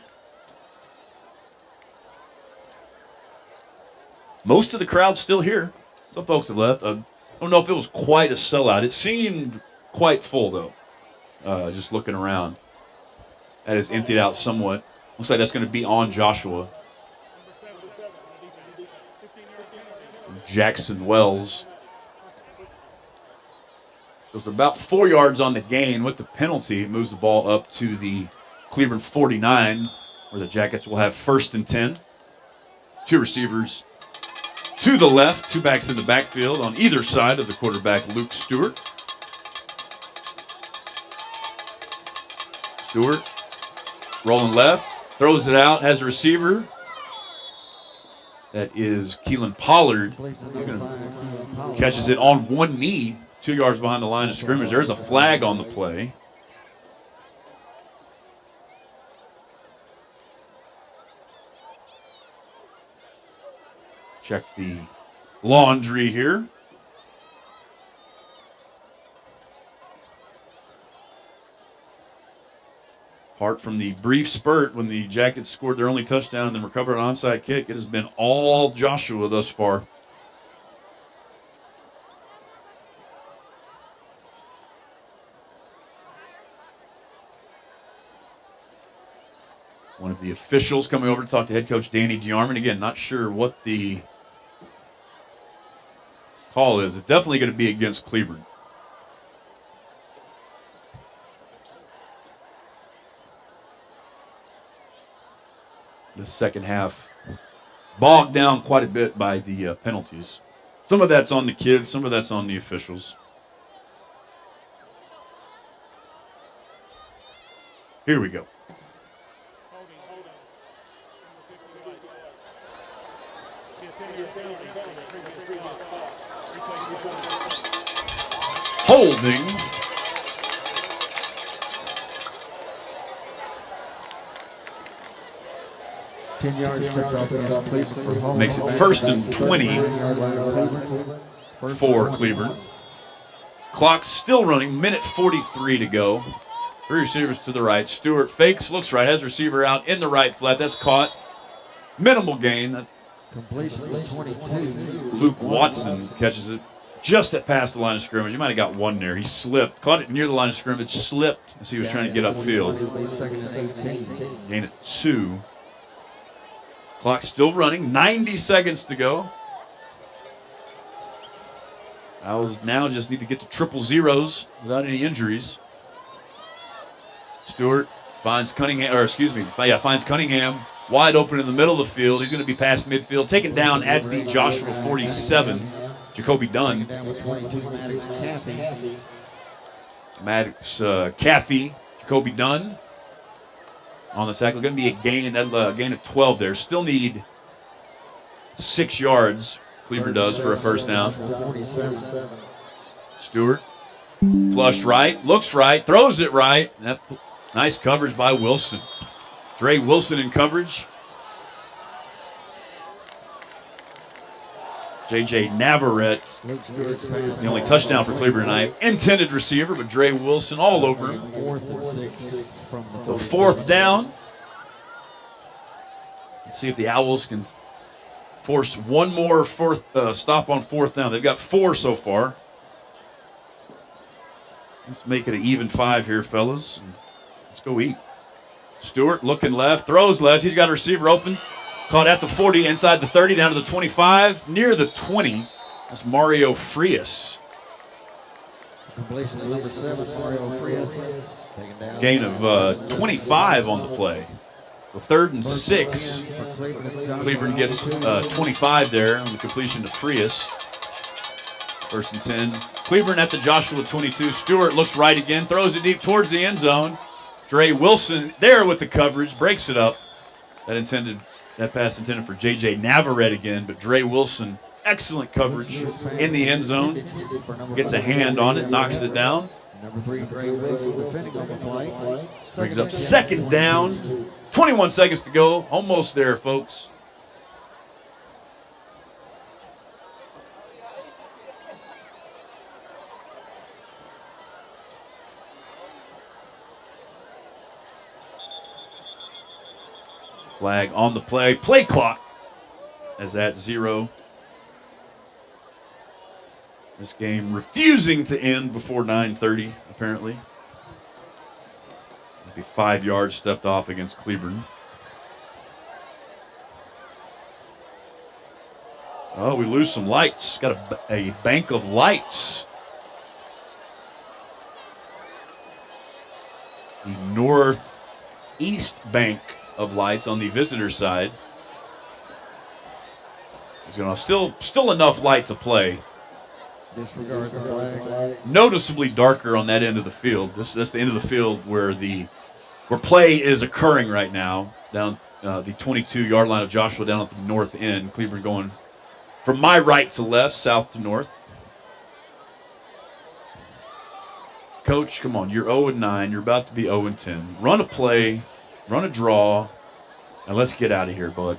Most of the crowd's still here. Some folks have left. I don't know if it was quite a sellout. It seemed quite full, though, just looking around. That is emptied out somewhat. Looks like that's going to be on Joshua. Jackson Wells. So it's about 4 yards on the gain. With the penalty, it moves the ball up to the Cleburne 49, where the Jackets will have 1st and 10. 2 receivers to the left, 2 backs in the backfield on either side of the quarterback, Luke Stewart. Stewart rolling left, throws it out, has a receiver. That is Keelan Pollard. Catches it on one knee, 2 yards behind the line of scrimmage. There's a flag on the play. Check the laundry here. Apart from the brief spurt when the Jackets scored their only touchdown and then recovered an onside kick, it has been all Joshua thus far. One of the officials coming over to talk to head coach Danny DeArmond. Again, not sure what the call is. It's definitely going to be against Cleburne. The second half bogged down quite a bit by the penalties. Some of that's on the kids, some of that's on the officials. Here we go. Holding. Makes it 1st and 20 for Cleburne. Clock's still running, minute 43 to go. 3 receivers to the right. Stewart fakes, looks right, has receiver out in the right flat. That's caught. Minimal gain. Completion was 22. Luke Watson catches it just at past the line of scrimmage. He might have got one there. He slipped, caught it near the line of scrimmage, slipped as he was trying to get upfield. Gain at 2. Clock still running, 90 seconds to go. Owls now just need to get to triple zeros without any injuries. Stewart finds Cunningham wide open in the middle of the field. He's going to be past midfield, taken down at the Joshua 47. Jacoby Dunn. Maddox Caffey, Jacoby Dunn on the tackle. Going to be a gain of 12 there. Still need 6 yards. Cleburne does for a first down. Stewart flushed right, looks right, throws it right. Nice coverage by Wilson. Dre Wilson in coverage. J.J. Navarrete, the only touchdown for Cleburne tonight. Intended receiver, but Dre Wilson all over him. So 4th down. Let's see if the Owls can force one more stop on 4th down. They've got 4 so far. Let's make it an even 5 here, fellas. Let's go eat. Stewart looking left, throws left. He's got a receiver open. Caught at the 40, inside the 30, down to the 25, near the 20. That's Mario Frias. Completion of number 7, Mario Frias. Gain of 25 on the play. So 3rd and 6. Cleburne gets 25 there on the completion to Frias. 1st and 10. Cleburne at the Joshua 22. Stewart looks right again, throws it deep towards the end zone. Dre Wilson there with the coverage, breaks it up. That pass intended for J.J. Navarrete again, but Dre Wilson, excellent coverage in the end zone. Gets a hand on it, knocks it down. Number 3, Dre Wilson defending on the play. Brings up 2nd down. 21 seconds to go. Almost there, folks. Flag on the play. Play clock as at 0. This game refusing to end before 9:30, apparently. It'll be 5 yards stepped off against Cleburne. Oh, we lose some lights. Got a bank of lights. The northeast bank of lights on the visitor side. There's going to still enough light to play. Disregard the flag. Noticeably darker on that end of the field. That's the end of the field where play is occurring right now. Down the 22-yard line of Joshua down at the north end. Cleburne going from my right to left, south to north. Coach, come on. You're 0-9. You're about to be 0-10. Run a play. Run a draw, and let's get out of here, bud.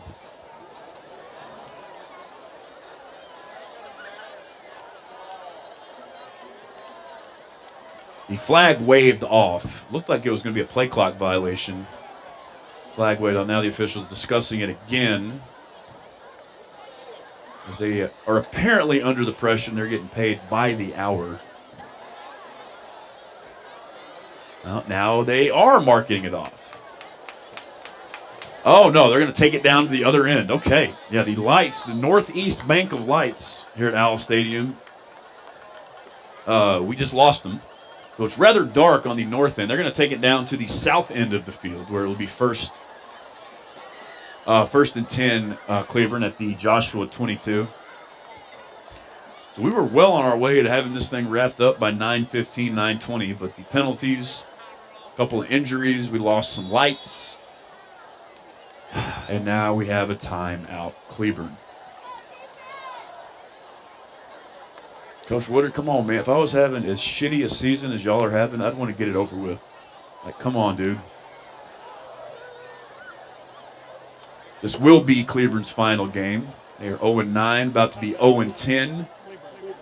The flag waved off. Looked like it was going to be a play clock violation. Flag waved off. Now the officials discussing it again. As they are apparently under the pressure and they're getting paid by the hour. Well, now they are marking it off. Oh, no, they're going to take it down to the other end. Okay. Yeah, the lights, the northeast bank of lights here at Owl Stadium, we just lost them. So it's rather dark on the north end. They're going to take it down to the south end of the field where it'll be first and 10 Cleburne at the Joshua 22. So we were well on our way to having this thing wrapped up by 9:15, 9:20, but the penalties, a couple of injuries, we lost some lights, and now we have a timeout, Cleburne. Coach Woodard, come on, man. If I was having as shitty a season as y'all are having, I'd want to get it over with. Like, come on, dude. This will be Cleburne's final game. They are 0-9, about to be 0-10.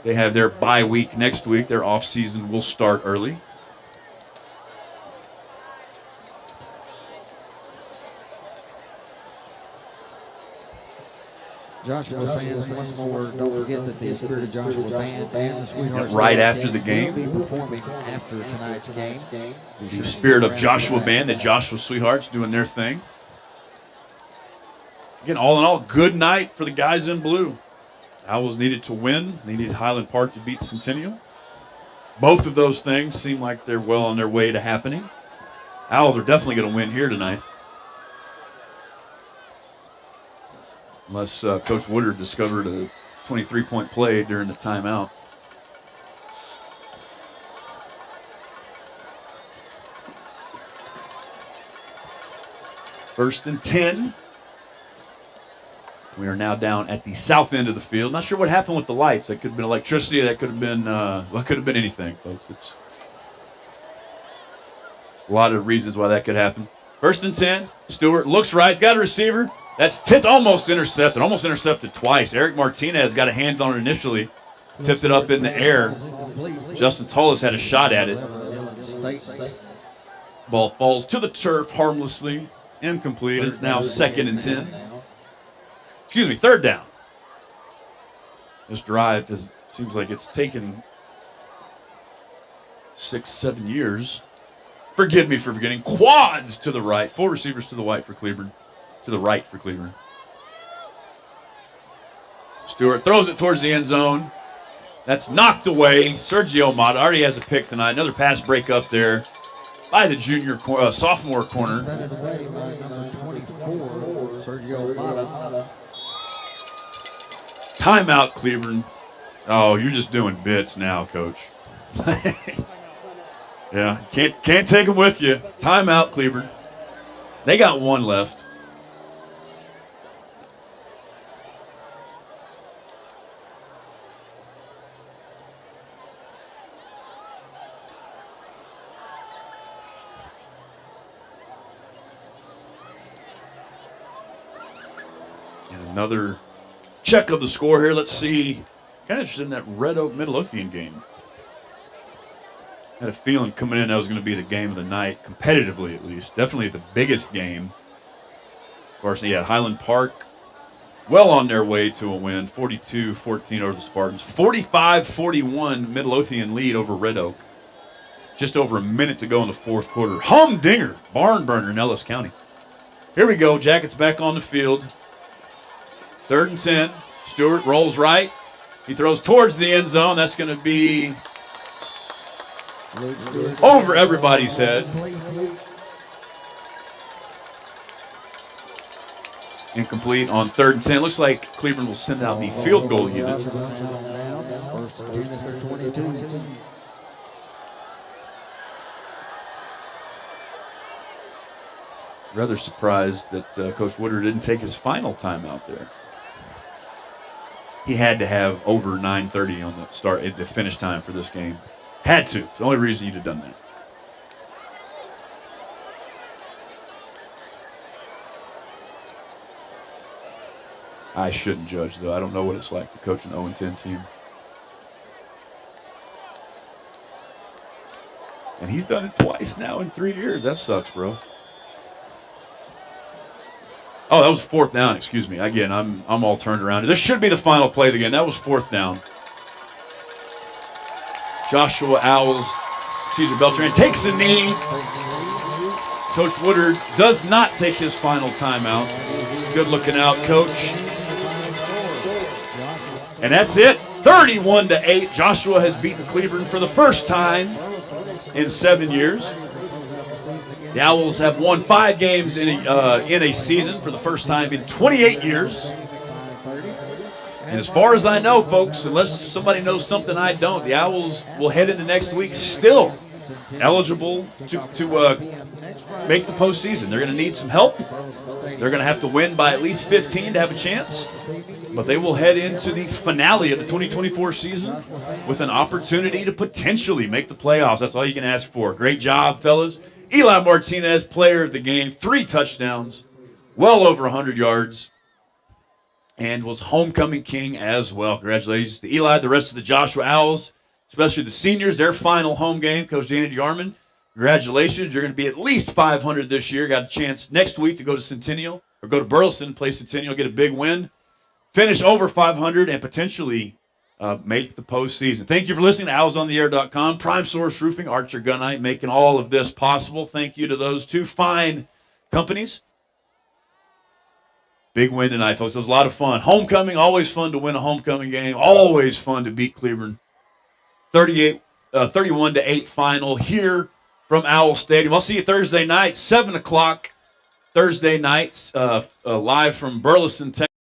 They have their bye week next week. Their off season will start early. Joshua fans, once more, don't forget that the Spirit of Joshua Band and the Sweethearts right after the game will be performing after tonight's game. The Spirit of Joshua Band, the Joshua Sweethearts, doing their thing. Again, all in all, good night for the guys in blue. Owls needed to win. They needed Highland Park to beat Centennial. Both of those things seem like they're well on their way to happening. Owls are definitely going to win here tonight. Unless Coach Woodard discovered a 23-point play during the timeout. First and 10. We are now down at the south end of the field. Not sure what happened with the lights. That could have been electricity. That could have been could have been anything, folks. It's a lot of reasons why that could happen. First and 10. Stewart looks right. He's got a receiver. That's tipped, almost intercepted twice. Eric Martinez got a hand on it initially, tipped it up in the air. Justin Tullis had a shot at it. Ball falls to the turf harmlessly, incomplete. It's now 2nd and 10. Excuse me, 3rd down. This drive seems like it's taken 6-7 years. Forgive me for forgetting. Quads to the right. 4 receivers to the right for Cleburne. To the right for Cleburne. Stewart throws it towards the end zone. That's knocked away. Sergio Mata already has a pick tonight. Another pass break up there by the sophomore corner. Away by number 24, Sergio Mata. Timeout, Cleburne. Oh, you're just doing bits now, Coach. Yeah, can't take them with you. Timeout, Cleburne. They got 1 left. And another check of the score here. Let's see. Kind of interested in that Red Oak Midlothian game. Had a feeling coming in that was going to be the game of the night, competitively at least. Definitely the biggest game. Of course, yeah, Highland Park well on their way to a win, 42-14 over the Spartans. 45-41 Midlothian lead over Red Oak. Just over a minute to go in the 4th quarter. Humdinger, barn burner in Ellis County. Here we go. Jackets back on the field. 3rd and 10. Stewart rolls right. He throws towards the end zone. That's going to be over everybody's head. Incomplete on 3rd and 10. Looks like Cleburne will send out the field goal unit. First and 10 at their 22. Rather surprised that Coach Woodard didn't take his final time out there. He had to have over 9:30 on the finish time for this game. Had to. It's the only reason you'd have done that. I shouldn't judge, though. I don't know what it's like to coach an 0-10 team. And he's done it twice now in 3 years. That sucks, bro. Oh, that was fourth down. Excuse me. Again, I'm all turned around. This should be the final play of the game. That was fourth down. Joshua Owls, Caesar Beltran takes a knee. Coach Woodard does not take his final timeout. Good looking out, Coach. And that's it. 31-8. Joshua has beaten Cleburne for the first time in 7 years. The Owls have won 5 games in a season for the first time in 28 years. And as far as I know, folks, unless somebody knows something I don't, the Owls will head into next week still eligible to make the postseason. They're going to need some help. They're going to have to win by at least 15 to have a chance. But they will head into the finale of the 2024 season with an opportunity to potentially make the playoffs. That's all you can ask for. Great job, fellas. Eli Martinez, player of the game, 3 touchdowns, well over 100 yards, and was homecoming king as well. Congratulations to Eli, the rest of the Joshua Owls, especially the seniors, their final home game. Coach Janet Yarman, congratulations. You're going to be at least 500 this year. Got a chance next week to go to Centennial or go to Burleson, play Centennial, get a big win, finish over 500, and potentially make the postseason. Thank you for listening to owlsontheair.com. Prime Source Roofing, Archer Gunite, making all of this possible. Thank you to those 2 fine companies. Big win tonight, folks. It was a lot of fun. Homecoming, always fun to win a homecoming game. Always fun to beat Cleburne. 31-8 final here from Owl Stadium. I'll see you Thursday night, 7 o'clock. Thursday nights, live from Burleson, Texas.